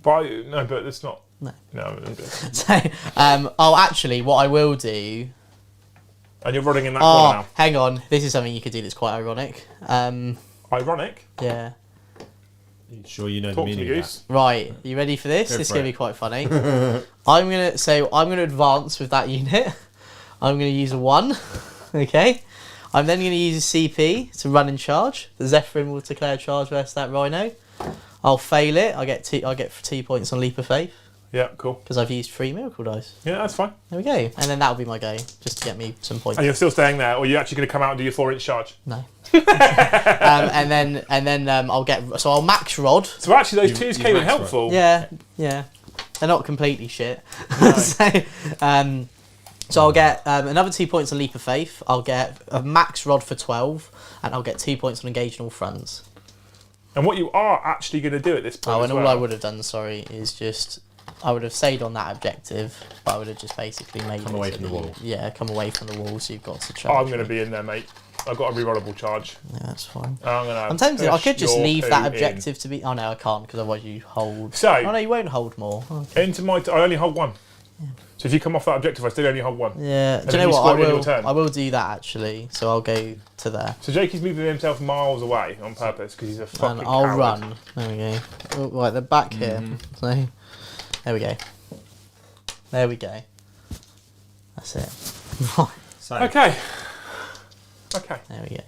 Speaker 1: But but it's not.
Speaker 2: No.
Speaker 1: No.
Speaker 2: So, actually, what I will do.
Speaker 1: And you're running in that corner
Speaker 2: Oh, hang on. This is something you could do that's quite ironic.
Speaker 1: now. Ironic.
Speaker 2: Yeah.
Speaker 3: Sure you know
Speaker 1: Talk
Speaker 3: the
Speaker 1: to me,
Speaker 3: meaning of
Speaker 1: Goose.
Speaker 2: Right. You ready for this?
Speaker 3: Go
Speaker 2: This is
Speaker 3: for
Speaker 2: going to
Speaker 3: it.
Speaker 2: be quite funny. I'm gonna advance with that unit. I'm gonna use a 1. Okay. I'm then going to use a CP to run and charge. The Zephyrin will declare charge versus that Rhino. I'll fail it. I get 2 points on Leap of Faith
Speaker 1: Yeah, cool.
Speaker 2: because I've used 3 miracle dice.
Speaker 1: Yeah, that's fine.
Speaker 2: There we go. And then that'll be my go, just to get me some points.
Speaker 1: And you're still staying there, or are you actually going to come out and do your 4-inch charge?
Speaker 2: No. and then I'll max Rod.
Speaker 1: So actually, those
Speaker 3: You-
Speaker 1: 2s
Speaker 3: you
Speaker 1: came in
Speaker 3: max
Speaker 1: helpful.
Speaker 2: Yeah. They're not completely shit.
Speaker 1: No.
Speaker 2: So I'll get another 2 points on Leap of Faith. I'll get a max Rod for 12, and I'll get 2 points on Engage in all fronts.
Speaker 1: And what you are actually going to do at this point
Speaker 2: Oh,
Speaker 1: as
Speaker 2: and
Speaker 1: well,
Speaker 2: all I would have done, is just I would have stayed on that objective, but I would have just basically made
Speaker 3: Come
Speaker 2: it
Speaker 3: away
Speaker 2: so
Speaker 3: from the
Speaker 2: that you-
Speaker 3: wall.
Speaker 2: Yeah, come away from the wall, so you've got to
Speaker 1: Oh,
Speaker 2: charge.
Speaker 1: I'm going to be in there, mate. I've got a rerollable charge.
Speaker 2: Yeah, that's fine.
Speaker 1: I'm
Speaker 2: tempted. I could just
Speaker 1: push
Speaker 2: leave
Speaker 1: your
Speaker 2: that
Speaker 1: poo in.
Speaker 2: objective to be. Oh no, I can't because otherwise you hold.
Speaker 1: So-
Speaker 2: oh no, you won't hold more. Okay.
Speaker 1: Into my. I only hold one. So if you come off that objective, I still only hold one.
Speaker 2: Yeah. Do
Speaker 1: then
Speaker 2: you know
Speaker 1: you
Speaker 2: what?
Speaker 1: score it in your turn.
Speaker 2: I will do that actually. So I'll go to there.
Speaker 1: So Jakey's moving himself miles away on purpose because he's a fucking
Speaker 2: And I'll
Speaker 1: coward.
Speaker 2: run. There we go. Oh, right, they're back here. So there we go. There we go. That's it. Right.
Speaker 3: So,
Speaker 1: Okay. Okay.
Speaker 2: There we go.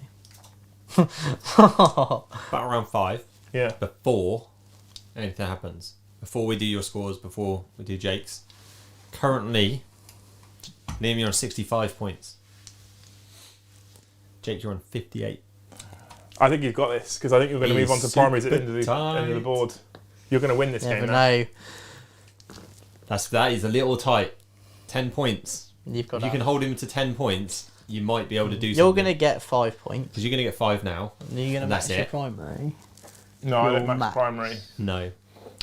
Speaker 3: battle round 5.
Speaker 1: Yeah.
Speaker 3: Before anything happens, before we do your scores, before we do Jake's, currently, Liam, you're on 65 points. Jake, you're on 58.
Speaker 1: I think you've got this because I think you're going to
Speaker 3: He's
Speaker 1: move on to primaries at the
Speaker 3: super
Speaker 1: end of the
Speaker 3: tight.
Speaker 1: board. You're going to win this
Speaker 2: Never
Speaker 1: game. Now.
Speaker 2: know.
Speaker 3: That is a little tight. 10 points.
Speaker 2: You've got
Speaker 3: If you
Speaker 2: that.
Speaker 3: can hold him to 10 points, you might be able to do something.
Speaker 2: You're going to get 5 points.
Speaker 3: Because you're going to get 5 now.
Speaker 2: You're going to
Speaker 3: And
Speaker 2: match
Speaker 3: that's
Speaker 2: your
Speaker 3: it.
Speaker 2: primary.
Speaker 1: No, I
Speaker 2: Your
Speaker 1: don't max
Speaker 2: max.
Speaker 1: primary.
Speaker 3: No.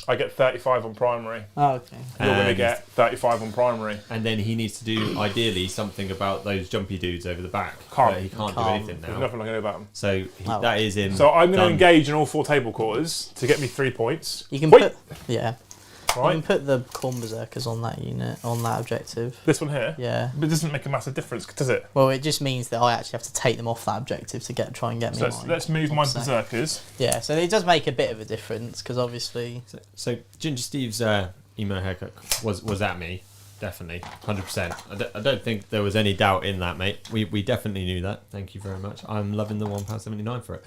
Speaker 1: I get 35 on primary.
Speaker 2: Oh, okay.
Speaker 1: You're going to
Speaker 3: And-
Speaker 1: get 35 on primary.
Speaker 3: And then he needs to do, ideally, something about those jumpy dudes over the back.
Speaker 1: Can't.
Speaker 3: But he can't do
Speaker 2: Can't.
Speaker 3: anything
Speaker 1: There's
Speaker 3: now.
Speaker 1: nothing I can do about them.
Speaker 3: So
Speaker 2: Oh.
Speaker 3: that is him.
Speaker 1: So I'm going to
Speaker 3: done.
Speaker 1: engage in all 4 table quarters to get me 3 points.
Speaker 2: You can
Speaker 1: Wait,
Speaker 2: put. Yeah. You
Speaker 1: right?
Speaker 2: can put the corn berserkers on that unit, on that objective.
Speaker 1: This one here.
Speaker 2: Yeah.
Speaker 1: But it doesn't make a massive difference, does it?
Speaker 2: Well, it just means that I actually have to take them off that objective to try and get me.
Speaker 1: So
Speaker 2: mine.
Speaker 1: let's move my
Speaker 2: So-
Speaker 1: berserkers.
Speaker 2: Yeah, so it does make a bit of a difference because obviously.
Speaker 3: So Ginger Steve's emo haircut was at me, definitely, 100%. I don't think there was any doubt in that, mate. We definitely knew that. Thank you very much. I'm loving the £1.79 for it.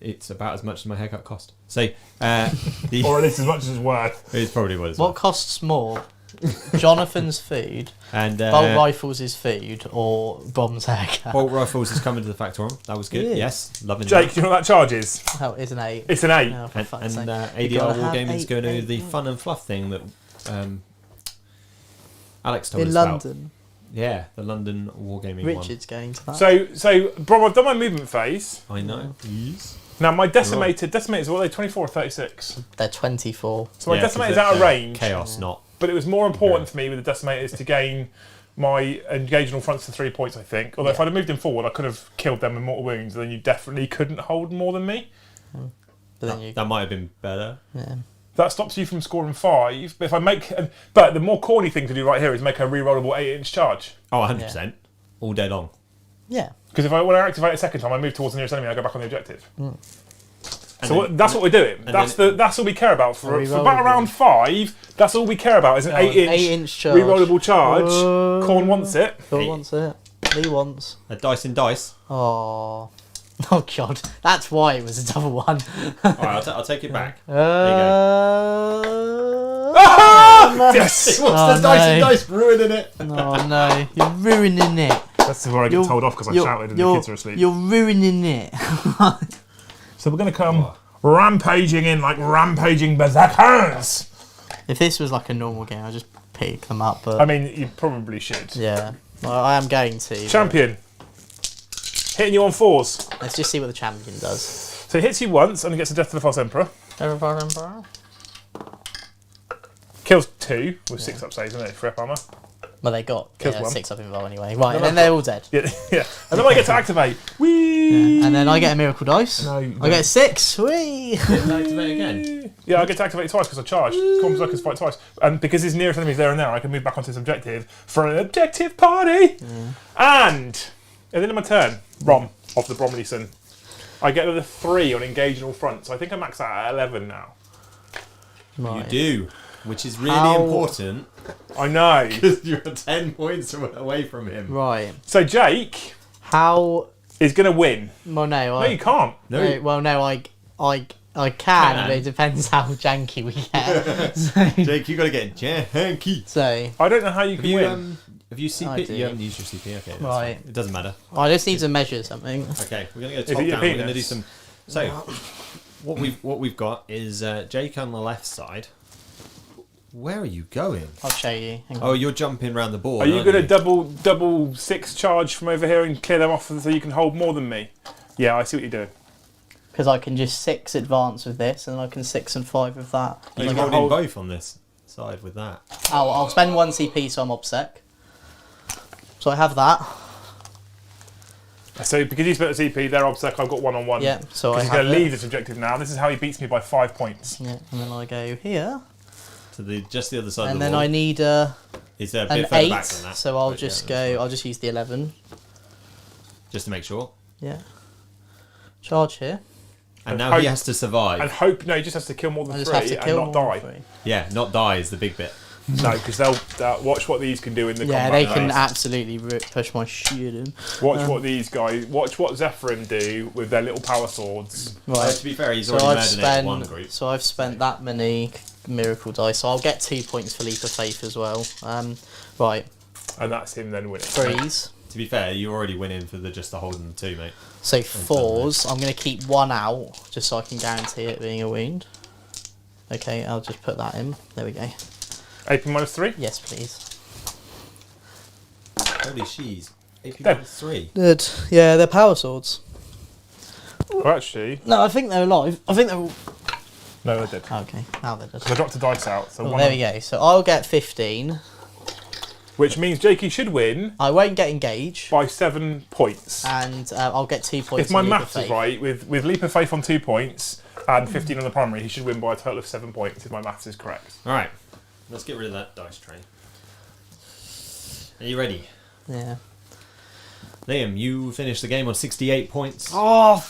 Speaker 3: It's about as much as my haircut cost. So the
Speaker 1: Or at least as much as it's worth.
Speaker 3: it's probably what it's
Speaker 2: What
Speaker 3: worth.
Speaker 2: costs more? Jonathan's food,
Speaker 3: And
Speaker 2: Bolt Rifles' food, or Brom's haircut?
Speaker 3: Bolt Rifles is coming to the Factorum. That was good.
Speaker 2: Yeah.
Speaker 3: Yes, loving
Speaker 1: Jake,
Speaker 3: that.
Speaker 1: do you know what that charge is?
Speaker 2: Oh, it's an 8.
Speaker 1: It's an 8.
Speaker 2: Oh, for
Speaker 3: And,
Speaker 2: fuck's sake.
Speaker 3: ADR
Speaker 2: You gotta have
Speaker 3: Wargaming's
Speaker 2: 8,
Speaker 3: going to
Speaker 2: 8,
Speaker 3: the
Speaker 2: 8.
Speaker 3: fun and fluff thing that Alex told
Speaker 2: In
Speaker 3: us about.
Speaker 2: London.
Speaker 3: Yeah, the London Wargaming
Speaker 2: Richard's going to that.
Speaker 1: So Brom, I've done my movement phase.
Speaker 3: one. I know. Yes.
Speaker 1: Now my decimators, what are they, 24 or 36?
Speaker 2: They're 24.
Speaker 1: So my
Speaker 3: Yeah, 'cause
Speaker 1: decimator's
Speaker 3: they're-
Speaker 1: out of
Speaker 3: they're
Speaker 1: range,
Speaker 3: Chaos, not.
Speaker 1: but it was more important for me with the decimators to gain my engageable fronts to 3 points, I think. Although if
Speaker 2: Yeah.
Speaker 1: I'd have moved him forward, I could have killed them with mortal wounds, and then you definitely couldn't hold more than me.
Speaker 2: But then you.
Speaker 3: That might have been better.
Speaker 2: Yeah.
Speaker 1: That stops you from scoring 5. But if I make, but the more corny thing to do right here is make a re-rollable 8-inch charge.
Speaker 3: Oh, 100%. All day long.
Speaker 2: Yeah.
Speaker 1: Because when I activate a second time, I move towards the nearest enemy, I go back on the objective.
Speaker 3: And
Speaker 1: So that's what we're doing. That's all we care about for
Speaker 2: A
Speaker 1: about
Speaker 2: rerollable.
Speaker 1: round 5. That's all we care about is an
Speaker 2: Oh,
Speaker 1: 8-inch
Speaker 2: 8-inch charge.
Speaker 1: re-rollable charge. Corn wants it.
Speaker 2: Who wants it? Lee wants.
Speaker 3: A dice and dice.
Speaker 2: Oh. Oh god, that's why it was a double one.
Speaker 3: Alright, I'll take it back.
Speaker 1: Yes!
Speaker 3: It wants
Speaker 2: Oh,
Speaker 3: the dice and
Speaker 2: no.
Speaker 3: dice ruining it.
Speaker 2: Oh no, you're ruining it.
Speaker 1: That's where I get
Speaker 2: You're-
Speaker 1: told off because I
Speaker 2: you're-
Speaker 1: shouted and the
Speaker 2: you're-
Speaker 1: kids are asleep.
Speaker 2: You're ruining it.
Speaker 1: So we're going to come rampaging in like rampaging berserkers.
Speaker 2: If this was like a normal game, I'd just pick them up, but
Speaker 1: I mean, you probably should.
Speaker 2: yeah, well, I am going to. but
Speaker 1: Champion. Hitting you on 4s.
Speaker 2: Let's just see what the champion does.
Speaker 1: So he hits you once and he gets a Death to the False Emperor. Kills 2 with 6 up saves, isn't it? For armor.
Speaker 2: Well, they got
Speaker 1: Kills one.
Speaker 2: 6 up involved anyway. Right,
Speaker 1: No,
Speaker 2: and then
Speaker 1: no,
Speaker 2: they're all dead.
Speaker 1: Yeah, yeah. And then I get to activate. Whee!
Speaker 2: And then I get a miracle dice.
Speaker 1: No, you
Speaker 2: I get 6. Whee!
Speaker 3: Activate again.
Speaker 1: Yeah, I get to activate twice because I charged. Common Berserkers fight twice. And because his nearest enemy's there and there, I can move back onto his objective for an objective party. And at the end of my turn, Rom, off the Bromleyson, I get another 3 on engage in all fronts. So I think I max out at 11 now.
Speaker 2: Right.
Speaker 3: You do, which is really
Speaker 2: How-
Speaker 3: important
Speaker 1: I know.
Speaker 3: because you're 10 points away from him.
Speaker 2: Right.
Speaker 1: So Jake
Speaker 2: How?
Speaker 1: is going to win.
Speaker 2: Well, no.
Speaker 1: No, you can't.
Speaker 3: No,
Speaker 2: Well, no. I can, but it depends how janky we get. so,
Speaker 3: Jake, you got to get janky.
Speaker 2: so
Speaker 1: I don't know how you
Speaker 3: Have
Speaker 1: can
Speaker 3: you
Speaker 1: win.
Speaker 3: have you
Speaker 2: I
Speaker 3: CP?
Speaker 2: do.
Speaker 3: You haven't used your CP. Okay, that's
Speaker 2: Right.
Speaker 3: fine. It doesn't matter.
Speaker 2: I just need to measure something.
Speaker 3: Okay, we're gonna go
Speaker 1: Is
Speaker 3: top
Speaker 1: it your
Speaker 3: down. We're gonna do
Speaker 1: penis?
Speaker 3: some. So, what we've got is Jake on the left side. Where are you going?
Speaker 2: I'll show you. Hang on.
Speaker 3: Oh, you're jumping around the board.
Speaker 1: Are you
Speaker 3: aren't
Speaker 1: going to double 6 charge from over here and clear them off so you can hold more than me? Yeah, I see what you're doing.
Speaker 2: Because I can just 6 advance with this, and I can 6 and 5 with that.
Speaker 3: You're
Speaker 1: can
Speaker 3: holding
Speaker 1: hold-
Speaker 3: both on this side with that.
Speaker 2: I'll spend 1 CP, so I'm obsec. So I have that.
Speaker 1: So because he's spent a CP, they're obsec. I've got 1-on-1.
Speaker 2: Yeah, so I
Speaker 1: He's
Speaker 2: have
Speaker 1: going to
Speaker 2: it.
Speaker 1: leave this objective now. This is how he beats me by 5 points.
Speaker 2: Yeah, and then I go here.
Speaker 3: To just the other side of
Speaker 2: And
Speaker 3: the
Speaker 2: then
Speaker 3: wall.
Speaker 2: I need
Speaker 3: Is there a
Speaker 2: an
Speaker 3: bit further
Speaker 2: 8,
Speaker 3: back than that?
Speaker 2: so I'll
Speaker 3: But
Speaker 2: just
Speaker 3: yeah,
Speaker 2: go, I'll just use the 11.
Speaker 3: just to make sure.
Speaker 2: Yeah. Charge here.
Speaker 3: And now
Speaker 1: hope-
Speaker 3: he has to survive.
Speaker 1: And hope, no, he just has to kill more
Speaker 2: I
Speaker 1: than
Speaker 2: just
Speaker 1: 3
Speaker 2: have to
Speaker 1: and
Speaker 2: kill
Speaker 1: not
Speaker 2: more
Speaker 1: die.
Speaker 2: than 3.
Speaker 3: Yeah, not die is the big bit.
Speaker 1: No, because they'll watch what these can do in the
Speaker 2: Yeah,
Speaker 1: combat.
Speaker 2: they can
Speaker 1: phase.
Speaker 2: absolutely push my shit in.
Speaker 1: Watch what these guys, watch what Zephyrin do with their little power swords.
Speaker 2: Right.
Speaker 3: To be fair, he's
Speaker 2: So
Speaker 3: already
Speaker 2: I've
Speaker 3: murdered one group.
Speaker 2: spent, so I've spent that many miracle dice. So I'll get 2 points for Leap of Faith as well. Right,
Speaker 1: And that's him then winning.
Speaker 2: 3s.
Speaker 3: To be fair, you're already winning for just the holding the 2, mate.
Speaker 2: So 4s. I'm going to keep 1 out just so I can guarantee it being a wound. Okay, I'll just put that in. There we go.
Speaker 1: AP -3?
Speaker 2: Yes, please.
Speaker 3: Holy shees. AP
Speaker 1: Dead.
Speaker 3: 3.
Speaker 2: Good. Yeah, they're power swords.
Speaker 1: Well, actually,
Speaker 2: No, I think they're alive. I think they're all...
Speaker 1: no, they're dead.
Speaker 2: Okay, now they're dead.
Speaker 1: I dropped a dice out, so
Speaker 2: Oh,
Speaker 1: one,
Speaker 2: there we go. So I'll get 15.
Speaker 1: which means Jakey should win
Speaker 2: I won't get engaged.
Speaker 1: by 7 points.
Speaker 2: And I'll get 2 points.
Speaker 1: If my
Speaker 2: in Leap of
Speaker 1: maths is
Speaker 2: Faith.
Speaker 1: right, with Leap of Faith on 2 points and 15 on the primary, he should win by a total of 7 points if my maths is correct.
Speaker 3: Alright, let's get rid of that dice tray. Are you ready?
Speaker 2: Yeah.
Speaker 3: Liam, you finished the game on 68 points.
Speaker 2: Oh,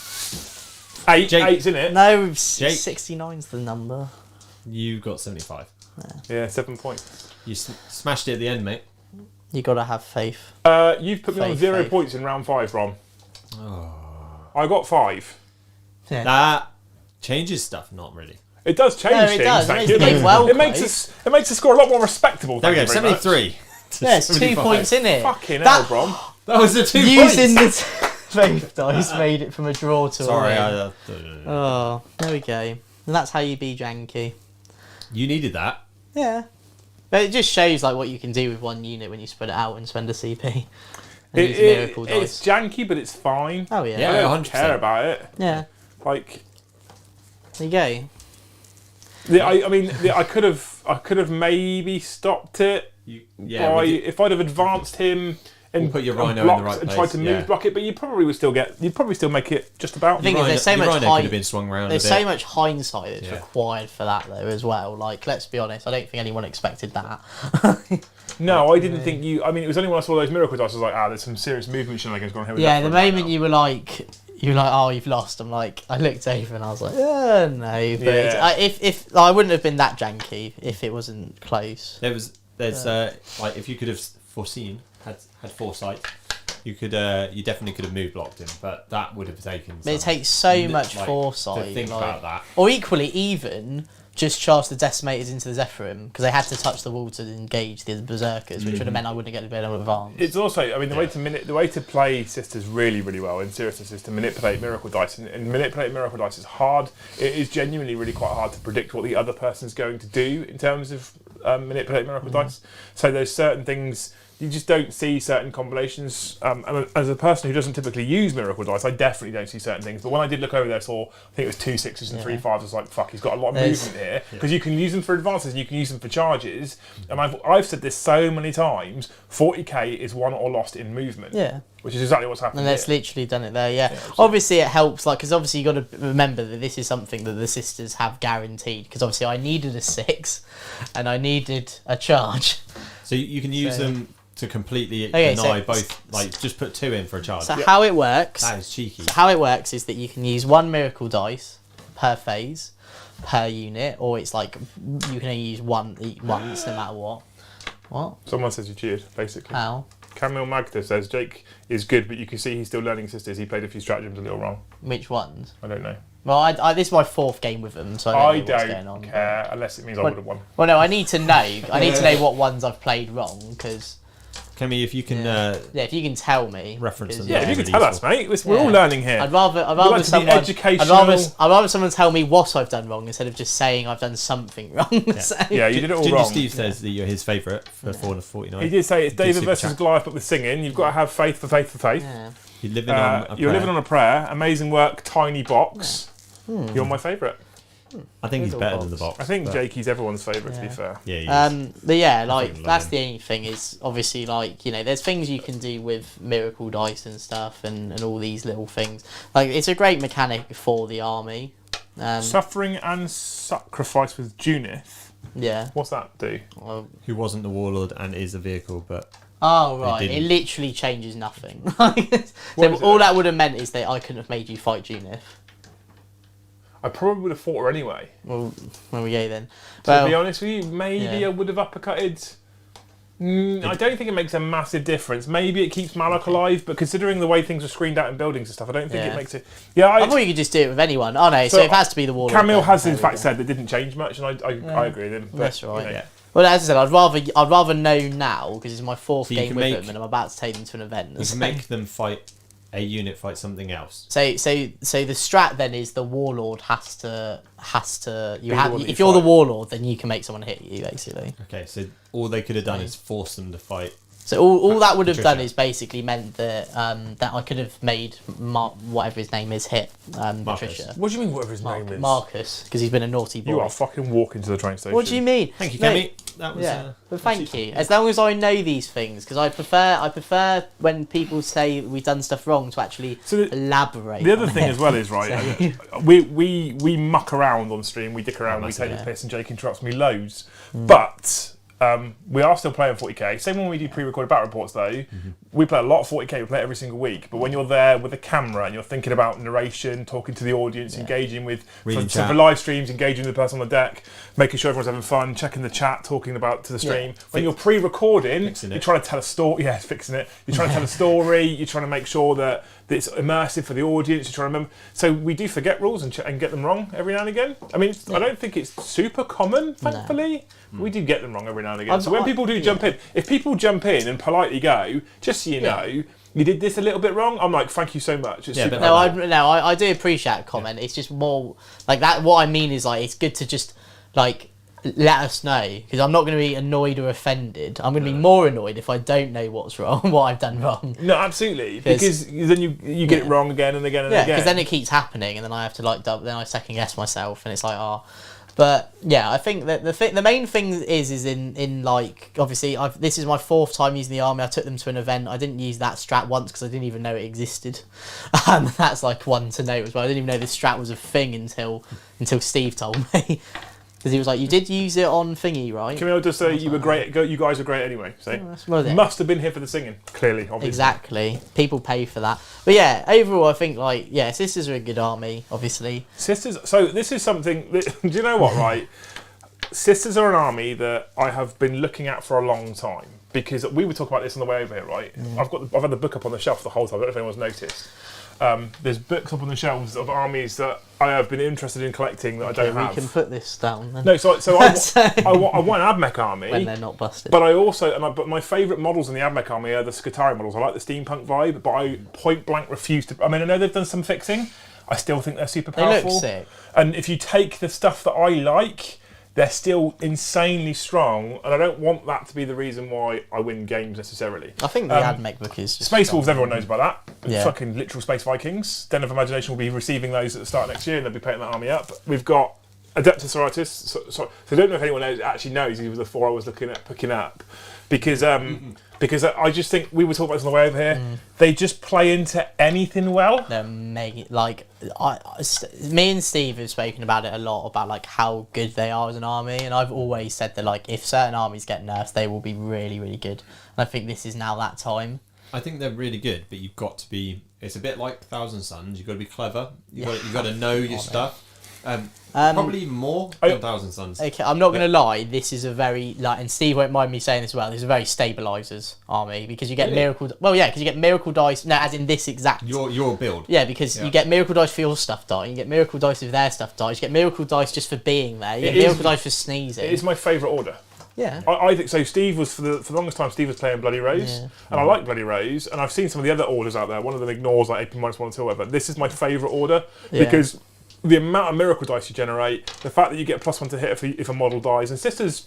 Speaker 1: Eight,
Speaker 3: Jake.
Speaker 1: 8's in it.
Speaker 2: no,
Speaker 3: Jake.
Speaker 2: 69's the number.
Speaker 3: You got 75.
Speaker 1: Yeah, 7 points.
Speaker 3: You smashed it at the end, mate.
Speaker 2: You gotta have faith.
Speaker 1: You've put me on
Speaker 2: Faith,
Speaker 1: 0
Speaker 2: faith.
Speaker 1: points in round 5, Ron.
Speaker 3: Oh.
Speaker 1: I got 5.
Speaker 2: Yeah.
Speaker 3: That changes stuff, not really.
Speaker 1: It does change
Speaker 2: No, it
Speaker 1: things.
Speaker 2: does. It
Speaker 1: thank
Speaker 2: makes
Speaker 1: you.
Speaker 2: the game well
Speaker 1: it makes
Speaker 2: close.
Speaker 1: it makes the score a lot more respectable.
Speaker 3: There we go,
Speaker 1: thank you very much.
Speaker 3: 73.
Speaker 2: Yeah, it's 2
Speaker 3: 75.
Speaker 2: points in it.
Speaker 1: Fucking
Speaker 2: That-
Speaker 1: hell, Brom.
Speaker 3: That was the 2
Speaker 2: Using
Speaker 3: points.
Speaker 2: the faith dice made it from a draw to
Speaker 3: Sorry,
Speaker 2: a win. Oh, there we go. And that's how you be janky.
Speaker 3: you needed that.
Speaker 2: Yeah. But it just shows like what you can do with one unit when you spread it out and spend a CP. And use miracle
Speaker 1: It's
Speaker 2: dice.
Speaker 1: janky, but it's fine.
Speaker 2: Oh yeah.
Speaker 3: Yeah.
Speaker 1: I don't
Speaker 3: 100%.
Speaker 1: care about it.
Speaker 2: Yeah.
Speaker 1: Like,
Speaker 2: There you go.
Speaker 1: I could have maybe stopped it by if I'd have advanced him and
Speaker 3: Or put your
Speaker 1: and
Speaker 3: rhino in the
Speaker 1: blocked
Speaker 3: right
Speaker 1: and
Speaker 3: place,
Speaker 1: tried to move
Speaker 3: yeah.
Speaker 1: block it, but you'd probably still make it just about.
Speaker 2: The thing is, there's so much
Speaker 3: could
Speaker 2: high-
Speaker 3: have been swung around
Speaker 2: There's
Speaker 3: a bit.
Speaker 2: so much hindsight that's
Speaker 3: Yeah.
Speaker 2: required for that though as well. Like, let's be honest, I don't think anyone expected that.
Speaker 1: No, I didn't think you. I mean, it was only when I saw those miracle dice I was like, there's some serious movement shenanigans going on here. With
Speaker 2: Yeah,
Speaker 1: that
Speaker 2: the
Speaker 1: for right
Speaker 2: moment
Speaker 1: now.
Speaker 2: you were like, oh, you've lost. I'm like, I looked over and I was like, no. But
Speaker 1: Yeah.
Speaker 2: if I wouldn't have been that janky if it wasn't close.
Speaker 3: There's like if you could have foreseen, had foresight, you definitely could have move blocked him, but that would have taken.
Speaker 2: But it
Speaker 3: some-
Speaker 2: takes so much
Speaker 3: like,
Speaker 2: foresight.
Speaker 3: to think
Speaker 2: like-
Speaker 3: about that.
Speaker 2: Or equally, even just charge the decimators into the Zephyrim because they had to touch the wall to engage the berserkers, which would have meant I wouldn't get been able to advance.
Speaker 1: It's also, I mean, the way to play sisters really, really well in seriousness is to manipulate miracle dice, and manipulate miracle dice is hard. It is genuinely really quite hard to predict what the other person's going to do in terms of manipulate miracle dice. So there's certain things you just don't see certain combinations. And as a person who doesn't typically use miracle dice, I definitely don't see certain things. But when I did look over there, I saw I think it was 2 6s and 3 5s. I was like, fuck, he's got a lot of
Speaker 2: There's-
Speaker 1: movement here because you can use them for advances and you can use them for charges. And I've said this so many times: 40k is won or lost in movement.
Speaker 2: Yeah.
Speaker 1: Which is exactly what's happening.
Speaker 2: And that's
Speaker 1: here.
Speaker 2: literally done it there, yeah.
Speaker 1: Yeah,
Speaker 2: Obviously, it helps, like, because obviously you got to remember that this is something that the sisters have guaranteed. Because obviously, I needed a 6, and I needed a charge.
Speaker 3: So you can use
Speaker 2: So-
Speaker 3: them to completely
Speaker 2: Okay,
Speaker 3: deny
Speaker 2: so-
Speaker 3: both. Like just put 2 in for a charge.
Speaker 2: So how it works?
Speaker 3: That is cheeky.
Speaker 2: So how it works is that you can use 1 miracle dice per phase, per unit, or it's like you can only use one once, no matter what. What?
Speaker 1: Someone says you cheated, basically.
Speaker 2: How?
Speaker 1: Camille Magda says Jake is good, but you can see he's still learning sisters. He played a few stratagems a little wrong.
Speaker 2: Which ones?
Speaker 1: I don't know.
Speaker 2: Well, I this is my 4th game with them, so I don't know what's going on.
Speaker 1: care unless it means I
Speaker 2: Well-
Speaker 1: would have won.
Speaker 2: Well, no, I need to know. I need to know what ones I've played wrong, because
Speaker 3: Kemi, if you can
Speaker 2: if you can tell me,
Speaker 3: reference
Speaker 2: 'cause,
Speaker 3: them.
Speaker 1: Yeah, if you could tell us, mate. We're all
Speaker 2: Yeah.
Speaker 1: learning here.
Speaker 2: I'd rather
Speaker 1: like to be
Speaker 2: someone
Speaker 1: educational.
Speaker 2: I'd rather someone tell me what I've done wrong instead of just saying I've done something wrong. So-
Speaker 1: Yeah, you did it all
Speaker 3: Ginger
Speaker 1: wrong.
Speaker 3: Steve says that you're his favourite for 449.
Speaker 1: He did say it's
Speaker 3: He did
Speaker 1: David
Speaker 3: super
Speaker 1: versus
Speaker 3: chat.
Speaker 1: Goliath, but with singing. You've got to have faith for faith for faith.
Speaker 2: Yeah.
Speaker 3: You're living on a
Speaker 1: You're
Speaker 3: prayer.
Speaker 1: living on a prayer. Amazing work, tiny box. You're my favourite.
Speaker 3: I think he's
Speaker 2: Little
Speaker 3: better
Speaker 2: box.
Speaker 3: than the box.
Speaker 1: I think
Speaker 3: but-
Speaker 1: Jakey's everyone's favourite, to be
Speaker 2: Yeah.
Speaker 1: fair.
Speaker 3: Yeah, he is.
Speaker 2: But yeah, like
Speaker 3: love
Speaker 2: that's
Speaker 3: him.
Speaker 2: the only thing is obviously like there's things you can do with miracle dice and stuff and all these little things. Like it's a great mechanic for the army.
Speaker 1: Suffering and Sacrifice with Junith.
Speaker 2: Yeah.
Speaker 1: What's that do?
Speaker 2: Well,
Speaker 3: Who wasn't the warlord and is a vehicle, but
Speaker 2: oh right, it
Speaker 3: didn't.
Speaker 2: literally changes nothing.
Speaker 1: What
Speaker 2: So
Speaker 1: is
Speaker 2: all
Speaker 1: it?
Speaker 2: that would have meant is that I couldn't have made you fight Junith.
Speaker 1: I probably would have fought her anyway.
Speaker 2: Well, there we go then.
Speaker 1: To be honest with you, maybe
Speaker 2: yeah.
Speaker 1: I would have uppercutted. I don't think it makes a massive difference. Maybe it keeps Malak alive, but considering the way things are screened out in buildings and stuff, I don't think
Speaker 2: Yeah.
Speaker 1: it makes it. Yeah,
Speaker 2: I thought you could just do it with anyone. Oh no, so,
Speaker 1: So,
Speaker 2: it has to be the warlord.
Speaker 1: Camille
Speaker 2: then.
Speaker 1: has
Speaker 2: There
Speaker 1: in
Speaker 2: we
Speaker 1: fact
Speaker 2: go.
Speaker 1: said it didn't change much, and I agree with him. But,
Speaker 2: That's right.
Speaker 3: yeah.
Speaker 2: Well, as I said, I'd rather know now because it's my fourth
Speaker 3: So you
Speaker 2: game
Speaker 3: can
Speaker 2: with
Speaker 3: make-
Speaker 2: them, and I'm about to take them to an event.
Speaker 3: you can make them fight a unit fight something else.
Speaker 2: So the strat then is the warlord has to
Speaker 1: Be the one that
Speaker 2: if
Speaker 1: you
Speaker 2: you're the
Speaker 1: fight.
Speaker 2: warlord, then you can make someone hit you basically.
Speaker 3: Okay, so all they could have done is force them to fight.
Speaker 2: So all that would have done
Speaker 3: Patricia.
Speaker 2: is basically meant that that I could have made whatever his name is hit Patricia.
Speaker 1: what do you mean, whatever his name is?
Speaker 2: Marcus, because he's been a naughty boy.
Speaker 1: You are fucking walking to the train station.
Speaker 2: What do you mean?
Speaker 3: Thank you,
Speaker 2: No,
Speaker 3: Cammy. That was
Speaker 2: Yeah, but thank you.
Speaker 3: yeah.
Speaker 2: As long as I know these things, because I prefer when people say we've done stuff wrong to actually
Speaker 1: So
Speaker 2: elaborate.
Speaker 1: The other
Speaker 2: on
Speaker 1: thing
Speaker 2: it.
Speaker 1: as well is, right, we muck around on stream, we dick around, we take
Speaker 2: yeah.
Speaker 1: the piss, and Jake interrupts me loads. But we are still playing 40k. Same when we do pre-recorded battle reports, though. We play a lot of 40k, we play it every single week. But when you're there with a camera and you're thinking about narration, talking to the audience, engaging with,
Speaker 3: Reading
Speaker 1: for
Speaker 3: chat.
Speaker 1: live streams, engaging with the person on the deck, making sure everyone's having fun, checking the chat, talking about to the stream. When you're pre-recording,
Speaker 3: Fixing it.
Speaker 1: you're trying to tell a story. Yeah, fixing it. You're trying to tell a story. You're trying to make sure that it's immersive for the audience. You're trying to remember. So we do forget rules and get them wrong every now and again. I mean, I don't think it's super common, thankfully. We do get them wrong every now and again. So when people do jump in, if people jump in and politely go, just so you know, you did this a little bit wrong, I'm like, thank you so much. It's
Speaker 3: Yeah,
Speaker 1: super
Speaker 3: but
Speaker 2: I do appreciate a comment. It's just more like that. What I mean is like it's good to just like let us know because I'm not going to be annoyed or offended. I'm going to be more annoyed if I don't know what's wrong, what I've done wrong.
Speaker 1: No, absolutely. Because then you get it wrong again and again and
Speaker 2: Yeah,
Speaker 1: again.
Speaker 2: because then it keeps happening, and then I have to like then I second guess myself, and it's like But yeah, I think that the main thing is in like obviously this is my fourth time using the army. I took them to an event. I didn't use that strat once because I didn't even know it existed. That's like one to note as well. I didn't even know this strat was a thing until Steve told me. Because he was like, you did use it on thingy, right?
Speaker 1: Camille just say you were great. You guys were great anyway. So
Speaker 2: That's what it is.
Speaker 1: must have been here for the singing. Clearly, obviously.
Speaker 2: Exactly. People pay for that. But yeah, overall, I think like sisters are a good army, obviously.
Speaker 1: Sisters. So this is something. That, do you know what? Right. Sisters are an army that I have been looking at for a long time because we were talking about this on the way over here, right? I've had the book up on the shelf the whole time. I don't know if anyone's noticed. There's books up on the shelves of armies that I have been interested in collecting that I don't have.
Speaker 2: We can put this down then.
Speaker 1: No, so I want an Admech army.
Speaker 2: When they're not busted.
Speaker 1: But I also, but my favourite models in the Admech army are the Skitarii models. I like the steampunk vibe, but I point blank refuse to. I mean, I know they've done some fixing. I still think they're super
Speaker 2: They
Speaker 1: powerful.
Speaker 2: look sick.
Speaker 1: And if you take the stuff that I like, they're still insanely strong. And I don't want that to be the reason why I win games necessarily.
Speaker 2: I think the Admech book is just
Speaker 1: Space Wolves, everyone knows about that.
Speaker 2: Yeah.
Speaker 1: Fucking literal Space Vikings. Den of Imagination will be receiving those at the start of next year, and they'll be putting that army up. We've got Adepta Sororitas. So I don't know if anyone actually knows these were the four I was looking at picking up, because I just think we were talking about this on the way over here. They just play into anything well.
Speaker 2: They're mega, like me and Steve have spoken about it a lot about like how good they are as an army, and I've always said that like if certain armies get nerfed, they will be really really good. And I think this is now that time.
Speaker 3: I think they're really good, but you've got to be. It's a bit like Thousand Suns. You've got to be clever. You've got to know your stuff. Probably even more than Thousand Suns.
Speaker 2: Okay, I'm not gonna lie. This is a very like, and Steve won't mind me saying this as well. This is a very stabilizers army because you get
Speaker 3: Really?
Speaker 2: miracle. Well, yeah, because you get miracle dice. No, as in this exact.
Speaker 3: Your build.
Speaker 2: Yeah, because you get miracle dice for your stuff die. You get miracle dice with their stuff dice. You get miracle dice just for being there. You get miracle dice for sneezing.
Speaker 1: It is my favourite order.
Speaker 2: Yeah.
Speaker 1: I think so. Steve was for the longest time. Steve was playing Bloody Rose, and I like Bloody Rose. And I've seen some of the other orders out there. One of them ignores like AP -1 or 2, whatever. This is my favourite order because the amount of miracle dice you generate, the fact that you get +1 to hit if a model dies, and sisters,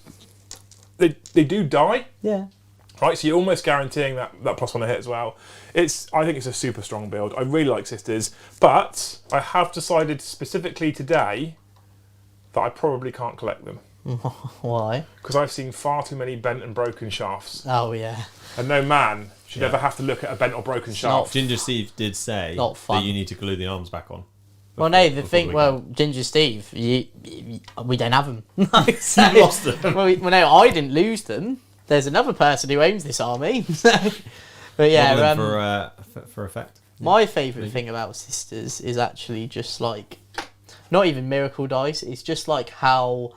Speaker 1: they do die.
Speaker 2: Yeah.
Speaker 1: Right, so you're almost guaranteeing that +1 to hit as well. I think it's a super strong build. I really like sisters, but I have decided specifically today that I probably can't collect them.
Speaker 2: Why?
Speaker 1: Because I've seen far too many bent and broken shafts.
Speaker 2: Oh yeah.
Speaker 1: And no man should ever have to look at a bent or broken shaft.
Speaker 3: Ginger Steve did say
Speaker 2: Not fun.
Speaker 3: that you need to glue the arms back on.
Speaker 2: Well, no, the thing. Well, Ginger Steve, we don't have them. So,
Speaker 3: You lost them.
Speaker 2: Well, no, I didn't lose them. There's another person who owns this army. But yeah,
Speaker 3: Model them for effect.
Speaker 2: my favourite thing about Sisters is actually just like, not even miracle dice. It's just like how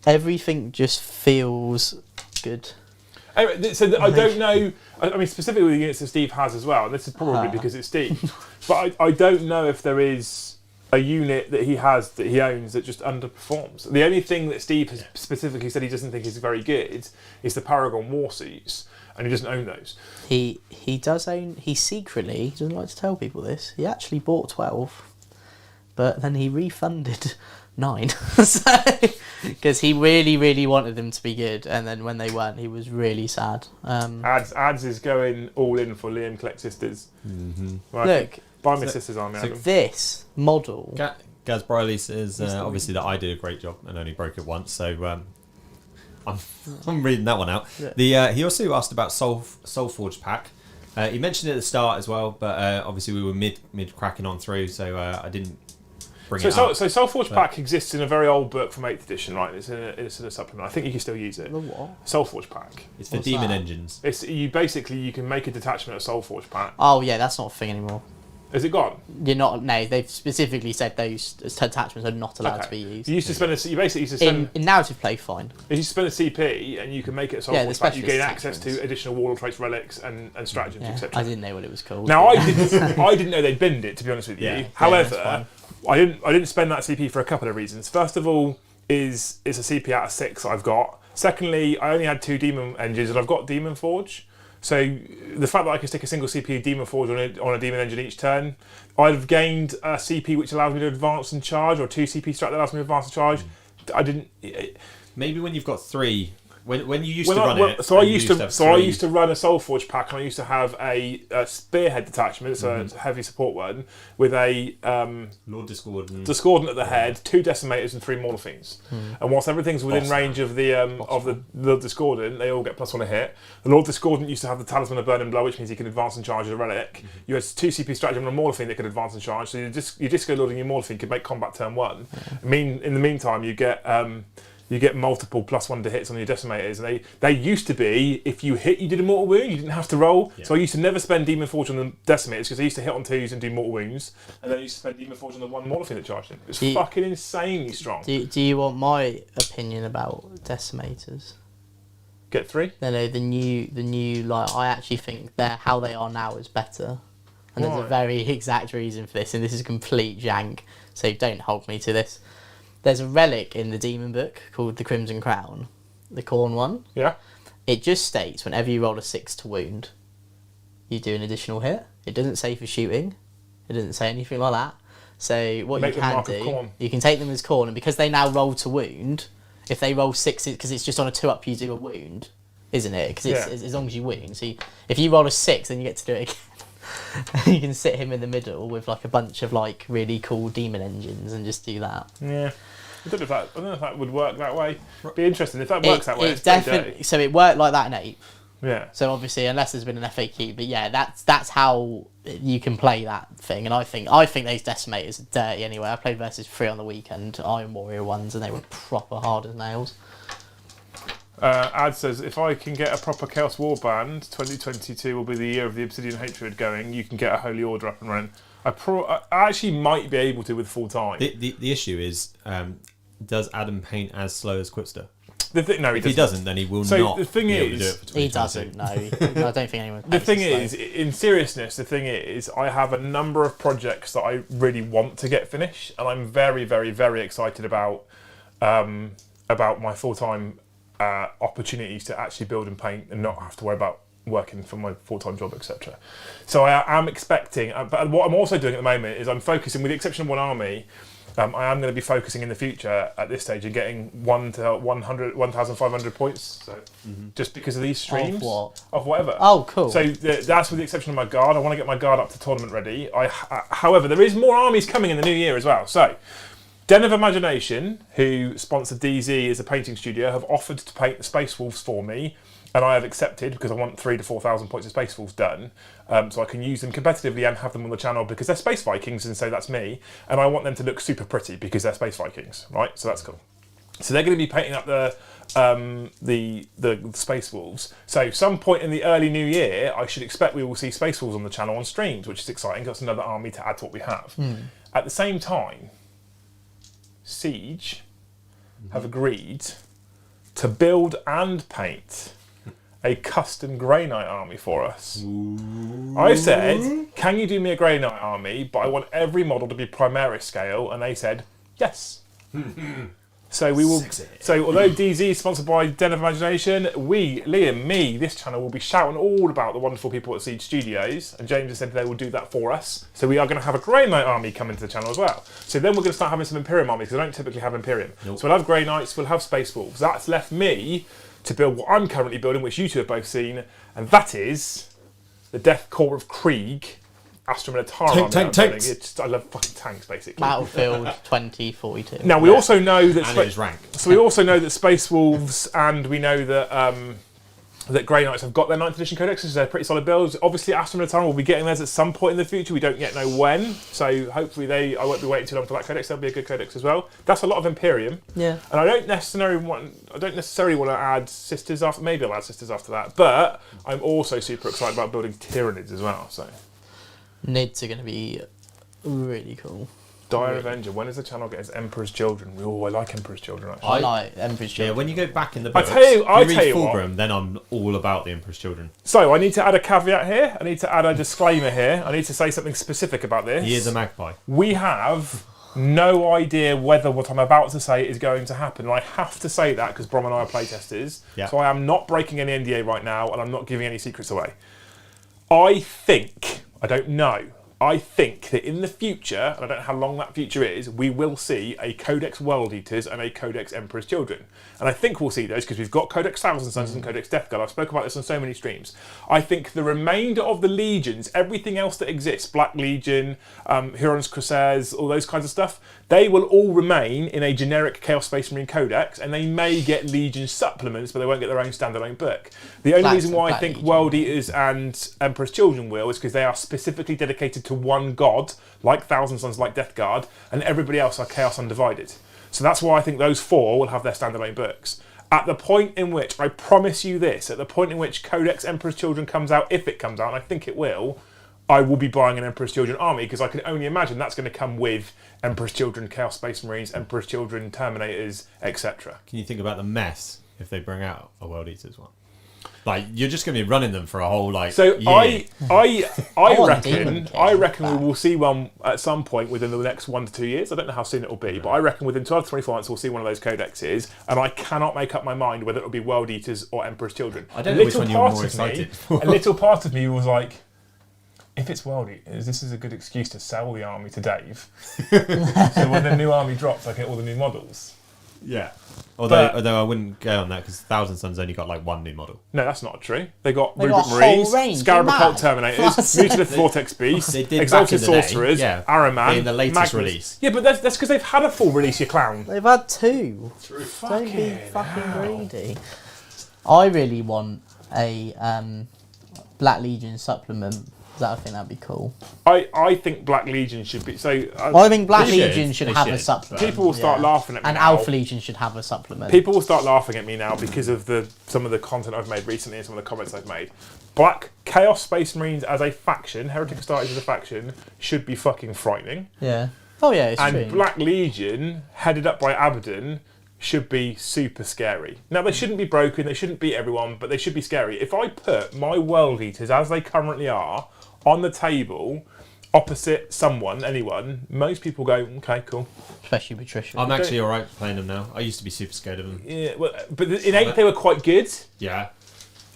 Speaker 2: everything just feels good.
Speaker 1: Anyway, so I don't know. I mean, specifically the units that Steve has as well. And this is probably because it's Steve. But I don't know if there is a unit that he has that he owns that just underperforms. The only thing that Steve has specifically said he doesn't think is very good is the Paragon Warsuits, and he doesn't own those.
Speaker 2: He does own. He secretly, he doesn't like to tell people this. He actually bought 12, but then he refunded 9. Because he really wanted them to be good, and then when they weren't, he was really sad.
Speaker 1: Ads is going all in for Liam Collect Sisters. Right,
Speaker 2: Look,
Speaker 1: buy me Sisters Army. Adam.
Speaker 2: this model.
Speaker 3: Gaz Briley says obviously that I did a great job and only broke it once, so I'm reading that one out.
Speaker 2: Yeah.
Speaker 3: He also asked about Soulforge pack. He mentioned it at the start as well, but obviously we were mid cracking on through, so I didn't bring it up.
Speaker 1: So Soulforge pack exists in a very old book from 8th edition, right? It's in a supplement. I think you can still use it.
Speaker 2: The what?
Speaker 1: Soulforge pack.
Speaker 3: It's for
Speaker 2: What's
Speaker 3: demon
Speaker 2: that?
Speaker 3: engines.
Speaker 1: It's you can make a detachment of Soulforge pack.
Speaker 2: Oh yeah, that's not a thing anymore.
Speaker 1: Is it gone?
Speaker 2: You're not. No, they've specifically said those attachments are not allowed to be used.
Speaker 1: You used to spend you basically used to spend
Speaker 2: In narrative play, fine.
Speaker 1: you used to spend a CP and you can make it a
Speaker 2: Yeah, the
Speaker 1: Soulforge pack. You gain
Speaker 2: specialist
Speaker 1: access to
Speaker 2: attachments.
Speaker 1: additional wall of traits, relics, and stratagems,
Speaker 2: Yeah,
Speaker 1: etc.
Speaker 2: I didn't know what it was called.
Speaker 1: Now I didn't know they'd binned it, to be honest with you.
Speaker 3: Yeah.
Speaker 1: However, I didn't spend that CP for a couple of reasons. First of all, it's a CP out of 6 I've got. Secondly, I only had 2 demon engines and I've got Demon Forge. So the fact that I can stick a single CP Demon Forge on a demon engine each turn, I've gained a CP which allows me to advance and charge, or 2 CP strat that allows me to advance and charge. I didn't.
Speaker 3: Maybe when you've got 3. When you used
Speaker 1: When
Speaker 3: to
Speaker 1: I,
Speaker 3: run
Speaker 1: well,
Speaker 3: it.
Speaker 1: so I
Speaker 3: and you
Speaker 1: used to
Speaker 3: have
Speaker 1: so I
Speaker 3: 3.
Speaker 1: used to run a Soulforge pack, and I used to have a spearhead detachment, so it's a heavy support one, with a
Speaker 3: Lord Discordant.
Speaker 1: Discordant at the head, 2 Decimators and 3 Morphines. And whilst everything's within range of the Discordant, they all get +1 a hit. The Lord Discordant used to have the Talisman of Burning Blow, which means he can advance and charge as a relic. You had 2 CP stratagem and a Morphine that could advance and charge, so your Disco Lord and your Morphine could make combat turn 1. In the meantime, you get multiple +1 to hits on your Decimators, and they used to be, if you hit, you did a mortal wound, you didn't have to roll. So I used to never spend Demon Forge on the Decimators because they used to hit on 2s and do mortal wounds, and then I used to spend Demon Forge on the 1 Mortal that charged him. It's fucking insanely strong.
Speaker 2: Do you want my opinion about decimators?
Speaker 1: Get 3?
Speaker 2: No, the new like I actually think how they are now is better, and there's a
Speaker 1: Right.
Speaker 2: very exact reason for this, and this is complete jank. So don't hold me to this. There's a relic in the Demon book called the Crimson Crown, the Corn one.
Speaker 1: Yeah.
Speaker 2: It just states whenever you roll a 6 to wound, you do an additional hit. It doesn't say for shooting. It doesn't say anything like that. So what
Speaker 1: Make
Speaker 2: you
Speaker 1: them
Speaker 2: can
Speaker 1: mark of
Speaker 2: do,
Speaker 1: corn.
Speaker 2: you can take them as corn, and because they now roll to wound, if they roll 6, because it's just on a 2-up, you do a wound, isn't it? Because it's as long as you wound. So if you roll a 6, then you get to do it again. You can sit him in the middle with like a bunch of like really cool demon engines and just do that.
Speaker 1: Yeah. I don't know if that would work that way. Be interesting if that works that way.
Speaker 2: It's definitely so it worked like that in 8.
Speaker 1: Yeah.
Speaker 2: So obviously, unless there's been an FAQ, but yeah, that's how you can play that thing. And I think those decimators are dirty anyway. I played versus 3 on the weekend, Iron Warrior ones, and they were proper hard as nails.
Speaker 1: Ad says, if I can get a proper Chaos Warband, 2022 will be the year of the Obsidian Hatred going, you can get a Holy Order up and running. I actually might be able to with full time.
Speaker 3: The issue is, does Adam paint as slow as Quipster?
Speaker 1: No,
Speaker 3: If he doesn't, then he will
Speaker 1: So
Speaker 3: not
Speaker 1: the thing
Speaker 3: be able to
Speaker 1: is-
Speaker 3: do it for 2022.
Speaker 2: He doesn't. No, I don't think anyone.
Speaker 1: The thing is, in seriousness, the thing is, I have a number of projects that I really want to get finished, and I'm very, very, very excited about my full-time opportunities to actually build and paint and not have to worry about working for my full-time job, etc. So I am expecting, but what I'm also doing at the moment is I'm focusing, with the exception of one army, I am going to be focusing in the future at this stage of getting 1,500 points. So just because of these streams,
Speaker 2: Of what?
Speaker 1: of whatever.
Speaker 2: Oh, cool.
Speaker 1: So that's with the exception of my guard. I want to get my guard up to tournament ready. However, there is more armies coming in the new year as well. So Den of Imagination, who sponsor DZ as a painting studio, have offered to paint the Space Wolves for me, and I have accepted because I want 3,000 to 4,000 points of Space Wolves done, so I can use them competitively and have them on the channel because they're Space Vikings, and so that's me, and I want them to look super pretty because they're Space Vikings, right? So that's cool. So they're going to be painting up the Space Wolves. So some point in the early new year, I should expect we will see Space Wolves on the channel on streams, which is exciting. That's another army to add to what we have. At the same time, Siege have agreed to build and paint a custom Grey Knight army for us. I said, can you do me a Grey Knight army, but I want every model to be Primaris scale, and they said, yes. So we will.
Speaker 3: Sexy.
Speaker 1: So although DZ is sponsored by Den of Imagination, we, Liam, me, this channel will be shouting all about the wonderful people at Siege Studios, and James has said they will do that for us. So we are going to have a Grey Knight army come into the channel as well. So then we're going to start having some Imperium armies because I don't typically have Imperium.
Speaker 3: Nope.
Speaker 1: So we'll have Grey Knights, we'll have Space Wolves. That's left me to build what I'm currently building, which you two have both seen, and that is the Death Corps of Krieg. Astra Militara.
Speaker 3: Tanks.
Speaker 1: I love fucking tanks, basically.
Speaker 2: Battlefield 2042.
Speaker 1: Now we also know that
Speaker 3: And it is rank.
Speaker 1: so we also know that Space Wolves, and we know that that Grey Knights have got their 9th edition codexes. So they're pretty solid builds. Obviously, Astra Militara will be getting theirs at some point in the future. We don't yet know when. So hopefully I won't be waiting too long for that codex. There'll be a good codex as well. That's a lot of Imperium.
Speaker 2: Yeah.
Speaker 1: And I don't necessarily want to add Sisters after. Maybe I'll add Sisters after that. But I'm also super excited about building Tyranids as well. So.
Speaker 2: Nids are going to be really cool.
Speaker 1: Dire Avenger. When does the channel get its Emperor's Children? Oh, I like Emperor's Children actually.
Speaker 2: I like Emperor's
Speaker 3: Yeah,
Speaker 2: Children.
Speaker 3: when you go back in the
Speaker 1: I
Speaker 3: books,
Speaker 1: tell you
Speaker 3: if you read
Speaker 1: what.
Speaker 3: Fulgrim, then I'm all about the Emperor's Children.
Speaker 1: So I need to add a caveat here. I need to add a disclaimer here. I need to say something specific about this.
Speaker 3: He is a magpie.
Speaker 1: We have no idea whether what I'm about to say is going to happen. And I have to say that because Brom and I are playtesters.
Speaker 3: Yeah.
Speaker 1: So I am not breaking any NDA right now, and I'm not giving any secrets away. I don't know. I think that in the future, and I don't know how long that future is, we will see a Codex World Eaters and a Codex Emperor's Children. And I think we'll see those because we've got Codex Thousand Sons and Codex Death Guard. I've spoken about this on so many streams. I think the remainder of the legions, everything else that exists, Black Legion, Huron's Crusades, all those kinds of stuff, they will all remain in a generic Chaos Space Marine Codex, and they may get Legion supplements, but they won't get their own standalone book. The only reason why I think World Eaters and Emperor's Children will is because they are specifically dedicated to one god, like Thousand Sons, like Death Guard, and everybody else are Chaos Undivided. So that's why I think those four will have their standalone books. At the point in which, I promise you this, at the point in which Codex Emperor's Children comes out, if it comes out, and I think it will, I will be buying an Emperor's Children army because I can only imagine that's going to come with Emperor's Children, Chaos Space Marines, Emperor's Children, Terminators, etc.
Speaker 3: Can you think about the mess if they bring out a World Eaters one? Like, you're just going to be running them for a whole, like,
Speaker 1: So
Speaker 3: year.
Speaker 2: want Demon King
Speaker 1: I reckon we
Speaker 2: back.
Speaker 1: will see one at some point within the next 1 to 2 years. I don't know how soon it will be, but I reckon within 12 to 24 months we'll see one of those codexes, and I cannot make up my mind whether it'll be World Eaters or Emperor's Children.
Speaker 3: I don't know which one you're more excited for.
Speaker 1: A little part of me was like, if it's World Eaters, this is a good excuse to sell the army to Dave. So when the new army drops, I get all the new models.
Speaker 3: Yeah. Although I wouldn't go on that because Thousand Sons only got like one new model.
Speaker 1: No, that's not true. They got
Speaker 2: They
Speaker 1: Rubric
Speaker 2: got a whole
Speaker 1: Marines,
Speaker 2: range,
Speaker 1: Scarab
Speaker 2: you're
Speaker 1: Cult
Speaker 2: mad.
Speaker 1: Terminators, Mutilated Vortex Beasts,
Speaker 3: They did
Speaker 1: Exalted
Speaker 3: back in the day,
Speaker 1: Sorcerers,
Speaker 3: yeah.
Speaker 1: Araman,
Speaker 3: In the latest
Speaker 1: Magnus.
Speaker 3: release.
Speaker 1: Yeah, but that's because they've had a full release, you clown.
Speaker 2: They've had two. Don't be fucking greedy. I really want a Black Legion supplement. I think that'd be cool.
Speaker 1: I think Black Legion should be so.
Speaker 2: I think Black
Speaker 3: They
Speaker 2: Legion
Speaker 3: should.
Speaker 2: should
Speaker 3: They
Speaker 2: have a
Speaker 3: should.
Speaker 2: supplement.
Speaker 1: People will start laughing at me
Speaker 2: And
Speaker 1: now.
Speaker 2: Alpha Legion should have a supplement.
Speaker 1: People will start laughing at me now because of some of the content I've made recently and some of the comments I've made. Black Chaos Space Marines as a faction, Heretic Astartes as a faction, should be fucking frightening.
Speaker 2: Yeah. Oh yeah, it's
Speaker 1: And
Speaker 2: true.
Speaker 1: Black Legion, headed up by Abaddon, should be super scary. Now, they shouldn't be broken, they shouldn't beat everyone, but they should be scary. If I put my World Eaters, as they currently are, on the table, opposite anyone, most people go, okay, cool.
Speaker 2: Especially Patricia.
Speaker 3: I'm actually alright playing them now. I used to be super scared of them.
Speaker 1: Yeah, well, but in 8th they were quite good.
Speaker 3: Yeah.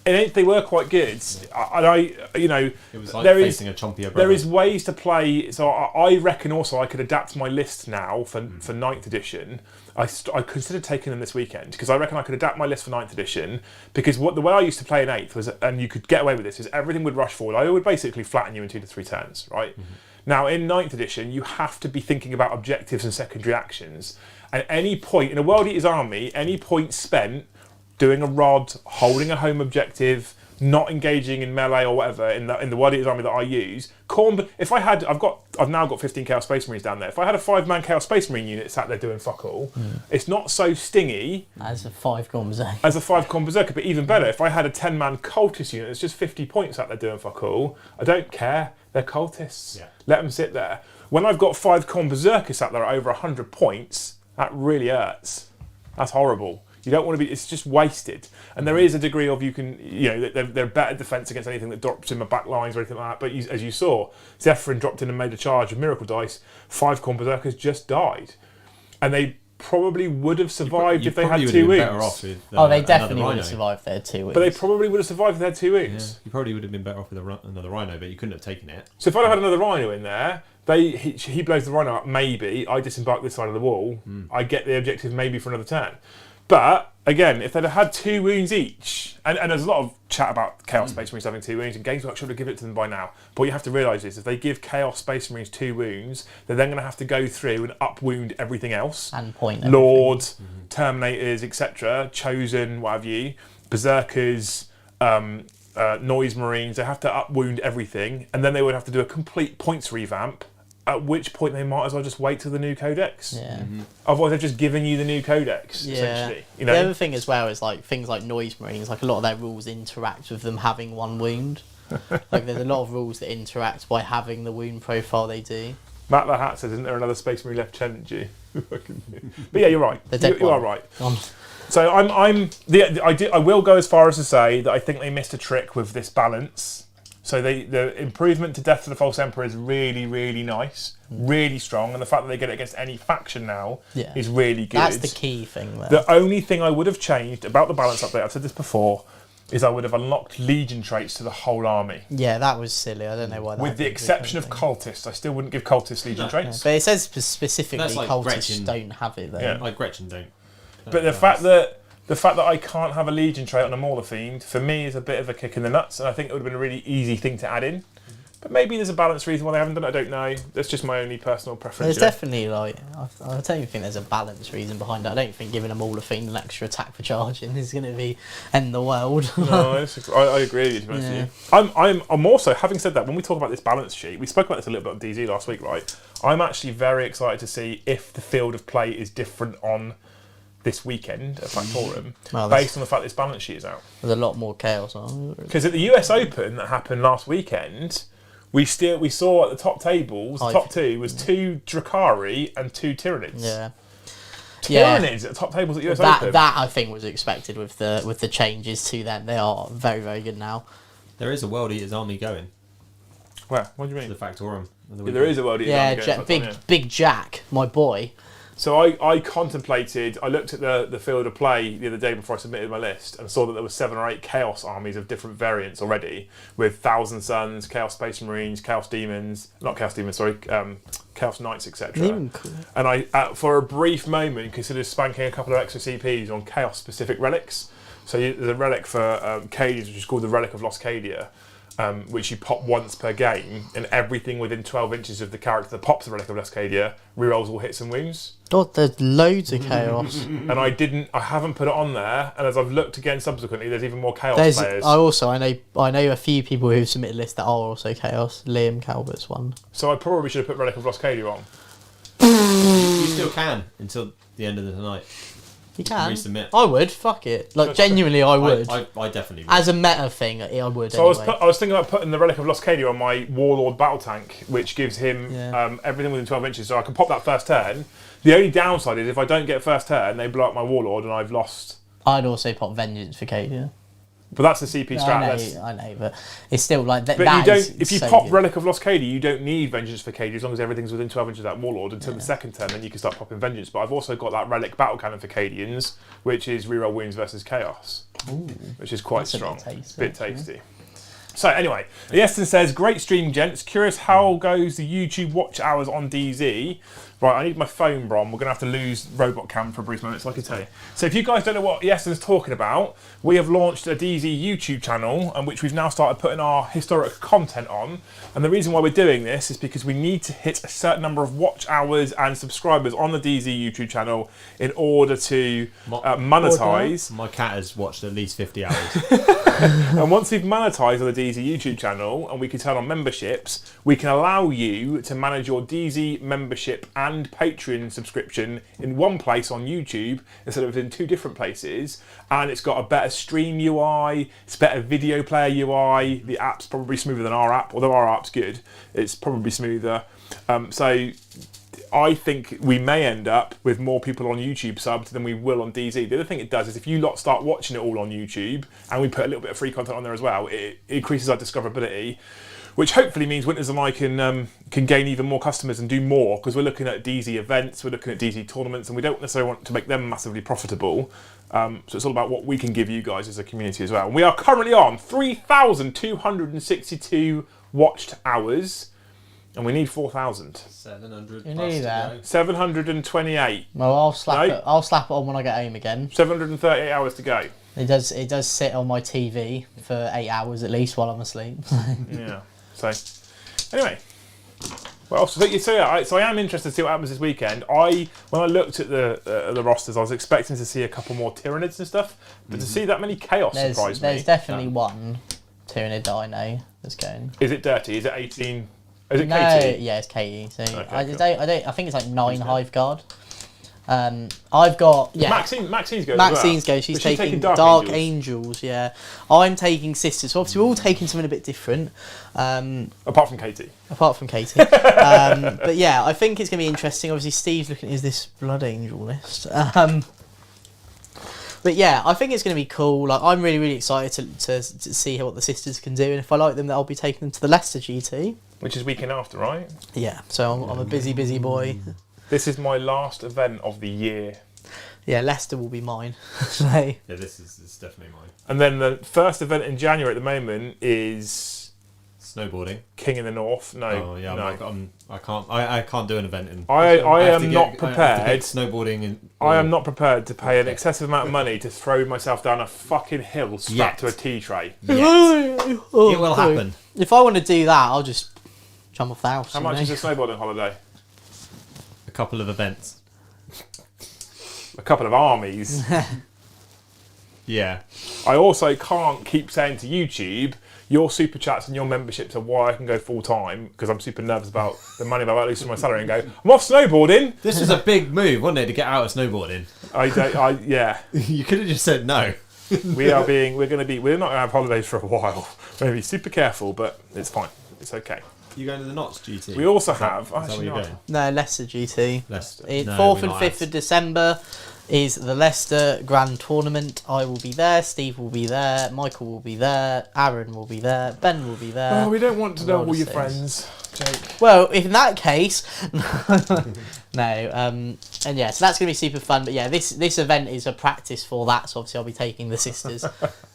Speaker 1: In 8th they were quite good. And
Speaker 3: It was like
Speaker 1: there
Speaker 3: facing a chompier brother.
Speaker 1: there is ways to play. So I reckon also I could adapt my list now for 9th edition. I considered taking them this weekend because I reckon I could adapt my list for 9th edition because the way I used to play in 8th was, and you could get away with this, is everything would rush forward. I would basically flatten you in 2 to 3 turns, right? Now, in 9th edition, you have to be thinking about objectives and secondary actions. At any point in a World Eater's army, any point spent doing a rod, holding a home objective, not engaging in melee or whatever in the World Eater's army that I use. I've now got 15 Chaos Space Marines down there. If I had a 5-man Chaos Space Marine unit sat there doing fuck all, it's not so stingy
Speaker 2: As a 5-con berserker.
Speaker 1: as a 5-con berserker, but even better, if I had a 10-man cultist unit that's just 50 points sat there doing fuck all, I don't care. They're cultists.
Speaker 3: Yeah.
Speaker 1: Let them sit there. When I've got 5-con berserkers sat there at over 100 points, that really hurts. That's horrible. You don't want to be. It's just wasted. And there is a degree of they're better defense against anything that drops in my back lines or anything like that. But as you saw, Zephyrin dropped in and made a charge of Miracle Dice. 5-con berserkers just died, and they probably would have survived if they had 2 wounds.
Speaker 3: Better off with,
Speaker 2: They definitely would have survived if they had 2 wounds.
Speaker 1: But they probably would have survived if they had 2 wounds.
Speaker 3: Yeah, you probably would have been better off with another Rhino, but you couldn't have taken it.
Speaker 1: So if I'd had another Rhino in there, he blows the Rhino up. Maybe I disembark this side of the wall. I get the objective maybe for another turn. But again, if they'd have had 2 wounds each, and there's a lot of chat about Chaos Space Marines having 2 wounds, and Games Workshop should have given it to them by now. But what you have to realise is if they give Chaos Space Marines 2 wounds, they're then going to have to go through and up-wound everything else.
Speaker 2: And point
Speaker 1: Lords, Terminators, etc., Chosen, what have you, Berserkers, Noise Marines, they have to up-wound everything, and then they would have to do a complete points revamp, at which point they might as well just wait till the new codex.
Speaker 2: Yeah.
Speaker 1: Otherwise, they've just given you the new codex, essentially. You know?
Speaker 2: The other thing as well is like things like Noise Marines, like a lot of their rules interact with them having 1 wound. Like there's a lot of rules that interact by having the wound profile they do.
Speaker 1: Matt the Hat says, isn't there another Space Marine Lieutenant G? But yeah, you're right. You are right. So I will go as far as to say that I think they missed a trick with this balance. So the improvement to Death to the False Emperor is really, really nice, really strong, and the fact that they get it against any faction now is really good.
Speaker 2: That's the key thing there.
Speaker 1: The only thing I would have changed about the balance update, I've said this before, is I would have unlocked Legion traits to the whole army.
Speaker 2: Yeah, that was silly. I don't know why that
Speaker 1: With the exception of cultists. I still wouldn't give cultists Legion traits.
Speaker 2: But it says specifically
Speaker 3: like
Speaker 2: cultists
Speaker 3: Gretchen.
Speaker 2: don't have it though.
Speaker 1: Yeah.
Speaker 3: Like Gretchen don't.
Speaker 1: But the fact that I can't have a Legion trait on a Mauler Fiend, for me, is a bit of a kick in the nuts, and I think it would have been a really easy thing to add in. But maybe there's a balance reason why they haven't done it, I don't know. That's just my only personal preference.
Speaker 2: There's definitely, I don't even think there's a balance reason behind it. I don't think giving a Mauler Fiend an extra attack for charging is going to be end the world.
Speaker 1: No, I agree with you, to be honest with you. I'm also, having said that, when we talk about this balance sheet, we spoke about this a little bit on DZ last week, right? I'm actually very excited to see if the field of play is different on this weekend at Factorum, based on the fact this balance sheet is out.
Speaker 2: There's a lot more chaos on.
Speaker 1: Because at the US Open that happened last weekend, we saw at the top tables, the top 2 was 2 Drakari and 2 Tyranids.
Speaker 2: Yeah.
Speaker 1: Tyranids at the top tables at US Open.
Speaker 2: That I think was expected with the changes to them. They are very, very good now.
Speaker 3: There is a World Eater's army going.
Speaker 1: Where? What do you mean?
Speaker 3: To the Factorum.
Speaker 1: There is a World Eater's army going.
Speaker 2: Big Jack, my boy.
Speaker 1: So I looked at the field of play the other day before I submitted my list and saw that there were 7 or 8 Chaos armies of different variants already, with Thousand Suns, Chaos Space Marines, Chaos Knights, etc.
Speaker 2: Cool.
Speaker 1: And I, for a brief moment, considered spanking a couple of extra CPs on Chaos-specific relics. So there's a relic for Cadians, which is called the Relic of Lost Cadia, which you pop once per game, and everything within 12 inches of the character that pops the Relic of Lost Cadia rerolls all hits and wounds.
Speaker 2: God, there's loads of chaos.
Speaker 1: And I haven't put it on there, and as I've looked again subsequently, there's even more chaos players.
Speaker 2: I know a few people who've submitted lists that are also chaos. Liam Calvert's one.
Speaker 1: So I probably should have put Relic of Lost Cadia on.
Speaker 3: You still can until the end of the night.
Speaker 2: You can.
Speaker 3: Resubmit.
Speaker 2: I would. Fuck it. Like genuinely, I would.
Speaker 3: I definitely would.
Speaker 2: As a meta thing, I would.
Speaker 1: So
Speaker 2: anyway.
Speaker 1: I was thinking about putting the Relic of Lost Cadia on my Warlord battle tank, which gives him everything within 12 inches, so I can pop that first turn. The only downside is if I don't get first turn, they blow up my Warlord and I've lost.
Speaker 2: I'd also pop Vengeance for Cadia.
Speaker 1: But that's the CP strat.
Speaker 2: I know, but it's still like that.
Speaker 1: But
Speaker 2: that
Speaker 1: you don't.
Speaker 2: Is
Speaker 1: if you
Speaker 2: so
Speaker 1: pop
Speaker 2: good.
Speaker 1: Relic of Lost Cadia, you don't need Vengeance for Cadia as long as everything's within 12 inches of that Warlord until the second turn. Then you can start popping Vengeance. But I've also got that Relic Battle Cannon for Cadians, which is reroll wounds versus Chaos, which is quite strong. Bit tasty. So anyway, Yeston says, great stream, gents. Curious how goes the YouTube watch hours on DZ. Right, I need my phone, Brom. We're going to have to lose Robot Cam for a brief moment, so I can tell you. So if you guys don't know what Yessen's talking about, we have launched a DZ YouTube channel, and which we've now started putting our historic content on. And the reason why we're doing this is because we need to hit a certain number of watch hours and subscribers on the DZ YouTube channel in order to monetize.
Speaker 3: My cat has watched at least 50 hours.
Speaker 1: And once we've monetized on the DZ YouTube channel and we can turn on memberships, we can allow you to manage your DZ membership and Patreon subscription in one place on YouTube instead of in two different places. And it's got a better stream UI, it's better video player UI. The app's probably smoother than our app, although our app's good. It's probably smoother. So I think we may end up with more people on YouTube subs than we will on DZ. The other thing it does is if you lot start watching it all on YouTube and we put a little bit of free content on there as well, it increases our discoverability, which hopefully means Winters and I can gain even more customers and do more, because we're looking at DZ events, we're looking at DZ tournaments, and we don't necessarily want to make them massively profitable. So it's all about what we can give you guys as a community as well. And we are currently on 3,262 watched hours. And we need 4,000.
Speaker 3: 700
Speaker 2: You
Speaker 3: plus
Speaker 2: need
Speaker 3: to
Speaker 2: that.
Speaker 3: go.
Speaker 1: 728.
Speaker 2: Well, I'll slap
Speaker 1: No.
Speaker 2: it. I'll slap it on when I get home again.
Speaker 1: 738 hours to go.
Speaker 2: It does sit on my TV for 8 hours at least while I'm asleep.
Speaker 1: Yeah. So, anyway. Well, so I am interested to see what happens this weekend. When I looked at the rosters, I was expecting to see a couple more Tyranids and stuff, but to see that many Chaos surprised me.
Speaker 2: There's definitely one Tyranid that I know that's going.
Speaker 1: Is it dirty? Is it 18? Is it
Speaker 2: No,
Speaker 1: KT?
Speaker 2: yeah, it's KE. So
Speaker 1: Okay,
Speaker 2: I
Speaker 1: cool.
Speaker 2: think it's like 9 Hive Guard. I've got
Speaker 1: Maxine's going.
Speaker 2: Maxine's
Speaker 1: as well.
Speaker 2: going. She's
Speaker 1: But
Speaker 2: taking
Speaker 1: Dark
Speaker 2: Dark Angels. Yeah, I'm taking Sisters. So obviously we're all taking something a bit different.
Speaker 1: Apart from Katie.
Speaker 2: Apart from Katie. But yeah, I think it's going to be interesting. Obviously, Steve's looking at this Blood Angel list. But yeah, I think it's going to be cool. Like, I'm really, really excited to see what the Sisters can do. And if I like them, then I'll be taking them to the Leicester GT.
Speaker 1: Which is weekend after, right?
Speaker 2: Yeah, so I'm a busy, busy boy.
Speaker 1: This is my last event of the year.
Speaker 2: Yeah, Leicester will be mine. So,
Speaker 3: Yeah, this is definitely mine.
Speaker 1: And then the first event in January at the moment is
Speaker 3: Snowboarding.
Speaker 1: King in the North. No,
Speaker 3: Oh yeah,
Speaker 1: no.
Speaker 3: I can't do an event in.
Speaker 1: I am not
Speaker 3: I have to
Speaker 1: prepared.
Speaker 3: get snowboarding in.
Speaker 1: I am not prepared to pay an excessive amount of money to throw myself down a fucking hill strapped to a tea tray.
Speaker 3: Yet. It will happen.
Speaker 2: If I want to do that, I'll just jump off the house.
Speaker 1: How much is a snowboarding holiday?
Speaker 3: A couple of events.
Speaker 1: A couple of armies.
Speaker 3: Yeah.
Speaker 1: I also can't keep saying to YouTube, your super chats and your memberships are why I can go full time, because I'm super nervous about the money I'm about to lose from my salary, and go, I'm off snowboarding.
Speaker 3: This was a big move, wasn't it, to get out of snowboarding?
Speaker 1: Yeah.
Speaker 3: You could have just said no.
Speaker 1: We're not going to have holidays for a while. We're going to be super careful, but it's fine. It's okay.
Speaker 3: You going to the Knots GT?
Speaker 1: We also
Speaker 3: Is that
Speaker 1: have.
Speaker 3: where
Speaker 1: Actually,
Speaker 3: you're
Speaker 1: not.
Speaker 3: going?
Speaker 2: No, Leicester GT.
Speaker 3: Leicester.
Speaker 2: 4th and 5th of December is the Leicester Grand Tournament. I will be there, Steve will be there, Michael will be there, Aaron will be there, Ben will be there.
Speaker 1: Oh, we don't want to know
Speaker 2: Lord
Speaker 1: all your
Speaker 2: of
Speaker 1: friends, Jake.
Speaker 2: Well, if in that case, no, and yeah, so that's going to be super fun. But yeah, this event is a practice for that, so obviously I'll be taking the Sisters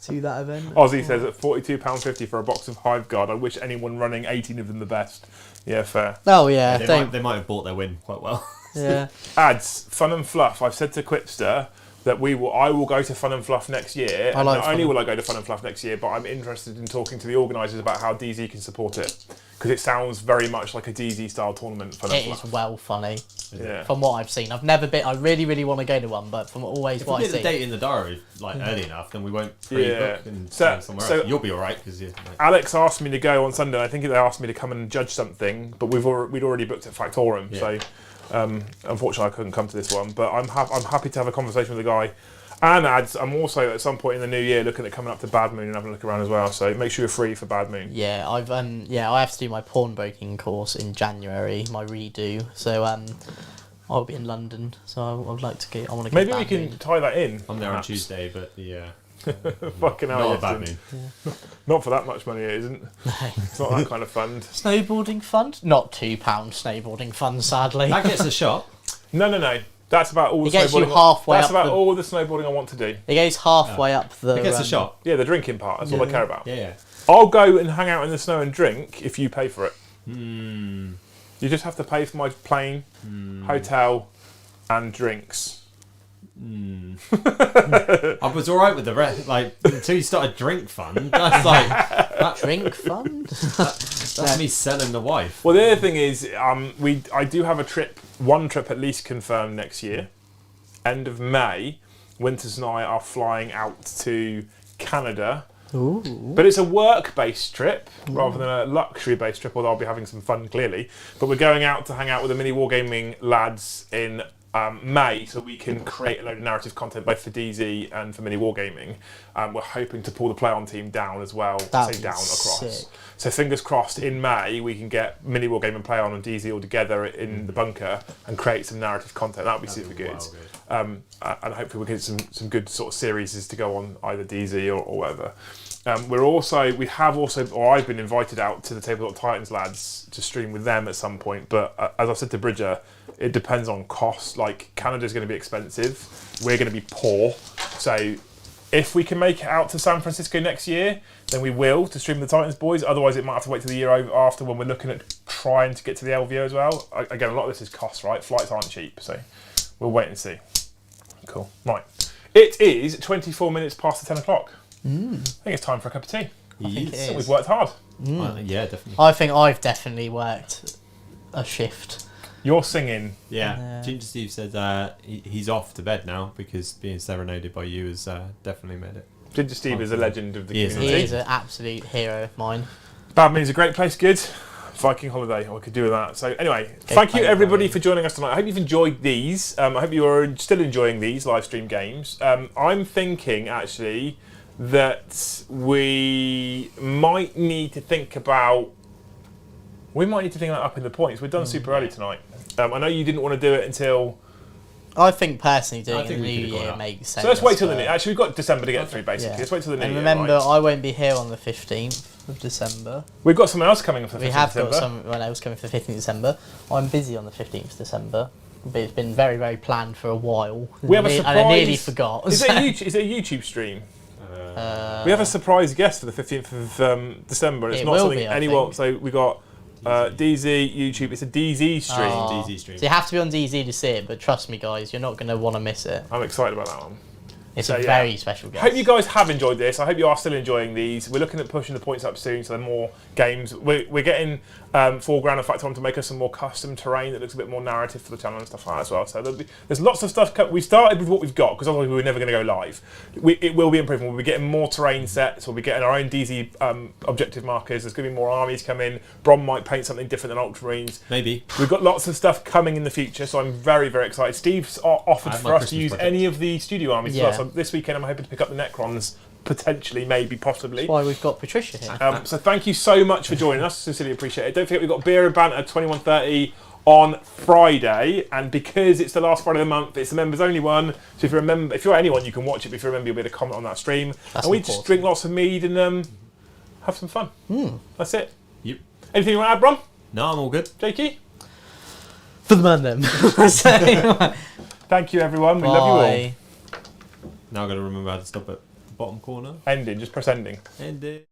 Speaker 2: to that event.
Speaker 1: Ozzy says at £42.50 for a box of Hive Guard. I wish anyone running 18 of them the best. Yeah, fair.
Speaker 2: Oh yeah,
Speaker 3: They might have bought their win quite well.
Speaker 2: yeah.
Speaker 1: Ads, Fun and Fluff. I've said to Quipster that I will go to Fun and Fluff next year.
Speaker 2: I like
Speaker 1: not
Speaker 2: Fun
Speaker 1: only
Speaker 2: and-
Speaker 1: will I go to Fun and Fluff next year, but I'm interested in talking to the organisers about how DZ can support it. Because it sounds very much like a DZ style tournament, Fun and
Speaker 2: It is
Speaker 1: Fluff.
Speaker 2: well funny
Speaker 1: Yeah.
Speaker 2: from what I've seen. I've never been. I really, really want to go to one, but from always
Speaker 3: If
Speaker 2: what
Speaker 3: we
Speaker 2: I
Speaker 3: get the
Speaker 2: see.
Speaker 3: date in the diary early enough, then we won't
Speaker 1: Yeah.
Speaker 3: pre-book and
Speaker 1: So-
Speaker 3: go somewhere
Speaker 1: so-
Speaker 3: else. You'll be all right because you.
Speaker 1: Alex asked me to go on Sunday. I think they asked me to come and judge something, but we'd already booked at Factorum,
Speaker 3: Yeah.
Speaker 1: so unfortunately I couldn't come to this one. But I'm happy to have a conversation with the guy. And Ads, I'm also at some point in the new year looking at coming up to Bad Moon and having a look around as well. So make sure you're free for Bad Moon.
Speaker 2: Yeah, I have to do my pawnbroking course in January, my redo. So I'll be in London. So I would like to get. I want to.
Speaker 1: Maybe we can tie that in.
Speaker 3: I'm there on
Speaker 1: perhaps.
Speaker 3: Tuesday, but yeah.
Speaker 1: Fucking hell,
Speaker 3: Not a
Speaker 1: yes,
Speaker 3: bad
Speaker 1: Jim.
Speaker 3: moon.
Speaker 1: Not for that much money, it isn't. It's not that kind of fund.
Speaker 2: Snowboarding fund? Not £2 snowboarding fund, sadly.
Speaker 3: That gets a shot.
Speaker 1: No. That's about all the
Speaker 2: It gets you
Speaker 1: snowboarding.
Speaker 2: halfway
Speaker 1: That's
Speaker 2: up
Speaker 1: about
Speaker 2: the-
Speaker 1: all the snowboarding I want to do.
Speaker 2: It goes halfway up the.
Speaker 3: It gets a shot.
Speaker 1: Yeah, the drinking part. That's all I care about.
Speaker 3: Yeah.
Speaker 1: I'll go and hang out in the snow and drink if you pay for it. You just have to pay for my plane, hotel, and drinks.
Speaker 3: I was all right with the rest, like until you started drink fund. That's like
Speaker 2: Drink fund?
Speaker 3: that's me selling the wife.
Speaker 1: Well, the other thing is, I do have one trip at least confirmed next year, end of May. Winters and I are flying out to Canada.
Speaker 2: Ooh.
Speaker 1: But it's a work-based trip rather than a luxury-based trip, although I'll be having some fun, clearly. But we're going out to hang out with the mini wargaming lads in May, so we can create a load of narrative content both for DZ and for mini wargaming. We're hoping to pull the play-on team down as well,
Speaker 2: That'd
Speaker 1: say
Speaker 2: be
Speaker 1: down across.
Speaker 2: sick.
Speaker 1: So fingers crossed, in May we can get mini wargaming, play-on, and DZ all together in the bunker and create some narrative content. That would be super good. And hopefully we'll get some good sort of series to go on either DZ or whatever. I've been invited out to the Tabletop Titans lads to stream with them at some point. But as I said to Bridger, it depends on cost. Like, Canada's going to be expensive. We're going to be poor. So if we can make it out to San Francisco next year, then we will to stream the Titans boys. Otherwise, it might have to wait till the year after when we're looking at trying to get to the LVO as well. Again, a lot of this is cost, right? Flights aren't cheap, so we'll wait and see. Cool. Right. It is 24 minutes past the 10 o'clock. I think it's time for a cup of tea.
Speaker 2: I think it is.
Speaker 1: We've worked hard.
Speaker 3: Yeah, definitely.
Speaker 2: I think I've definitely worked a shift.
Speaker 1: You're singing.
Speaker 3: Yeah. Ginger Steve said he's off to bed now because being serenaded by you has definitely made it.
Speaker 1: Ginger Steve is a legend of the
Speaker 3: He is.
Speaker 1: community.
Speaker 2: He is an absolute hero of mine.
Speaker 1: Badminton's a great place, good. Viking holiday, I could do with that. So anyway, thank you everybody for joining us tonight. I hope you've enjoyed these. I hope you are still enjoying these live stream games. I'm thinking actually that we might need to think about up in the points. We're done super early tonight. I know you didn't want to do it until.
Speaker 2: I think personally doing it in the
Speaker 3: we
Speaker 2: new
Speaker 3: could've gone
Speaker 2: year
Speaker 3: up.
Speaker 2: makes sense.
Speaker 1: So let's wait till the
Speaker 2: but-
Speaker 1: new. Actually, we've got December to get through basically.
Speaker 2: Yeah.
Speaker 1: Let's wait till the new
Speaker 2: And
Speaker 1: year.
Speaker 2: remember,
Speaker 1: right?
Speaker 2: I won't be here on the 15th of December.
Speaker 1: We've got someone else coming for the 15th
Speaker 2: We have
Speaker 1: December.
Speaker 2: got someone else coming for the 15th of December. I'm busy on the 15th of December, but it's been very, very planned for a while.
Speaker 1: We have a
Speaker 2: And I nearly
Speaker 1: surprise-
Speaker 2: forgot.
Speaker 1: Is it a YouTube stream? We have a surprise guest for the 15th of December. It's
Speaker 2: It
Speaker 1: not
Speaker 2: will
Speaker 1: something
Speaker 2: be, I
Speaker 1: anyone.
Speaker 2: think.
Speaker 1: So we got DZ YouTube. It's a DZ stream.
Speaker 2: Oh.
Speaker 3: DZ stream.
Speaker 2: So you have to be on DZ to see it, but trust me, guys, you're not going to want to miss it.
Speaker 1: I'm excited about that one.
Speaker 2: It's
Speaker 1: So,
Speaker 2: a
Speaker 1: yeah.
Speaker 2: very special guest.
Speaker 1: I hope you guys have enjoyed this. I hope you are still enjoying these. We're looking at pushing the points up soon, so there are more games. We're getting foreground. In fact, I want to make us some more custom terrain that looks a bit more narrative for the channel and stuff like that as well. So there's lots of stuff. We started with what we've got because otherwise we were never going to go live. It will be improving. We'll be getting more terrain sets. We'll be getting our own DZ objective markers. There's going to be more armies coming. Brom might paint something different than Ultramarines.
Speaker 3: Maybe.
Speaker 1: We've got lots of stuff coming in the future, so I'm very, very excited. Steve's offered
Speaker 3: I have
Speaker 1: for
Speaker 3: my
Speaker 1: us to
Speaker 3: Christmas
Speaker 1: use
Speaker 3: project.
Speaker 1: any of the studio armies
Speaker 2: Yeah.
Speaker 1: as well. So this weekend I'm hoping to pick up the Necrons, potentially, maybe, possibly.
Speaker 2: That's why we've got Patricia here.
Speaker 1: So thank you so much for joining us. Sincerely appreciate it. Don't forget we've got Beer and Banter at 21:30 on Friday, and because it's the last Friday of the month, it's the members only one. So if you're anyone, you can watch it. But if you remember, you'll be able to comment on that stream.
Speaker 2: That's
Speaker 1: and we just
Speaker 2: important.
Speaker 1: drink lots of mead and have some fun. That's it.
Speaker 3: Yep.
Speaker 1: Anything you want to add, Bron?
Speaker 3: No, I'm all good.
Speaker 1: Jakey?
Speaker 2: For the man, then.
Speaker 1: Thank you, everyone. We love you all.
Speaker 2: Bye.
Speaker 3: Now I've got to remember how to stop at bottom corner.
Speaker 1: Ending. Just press ending.
Speaker 3: End it.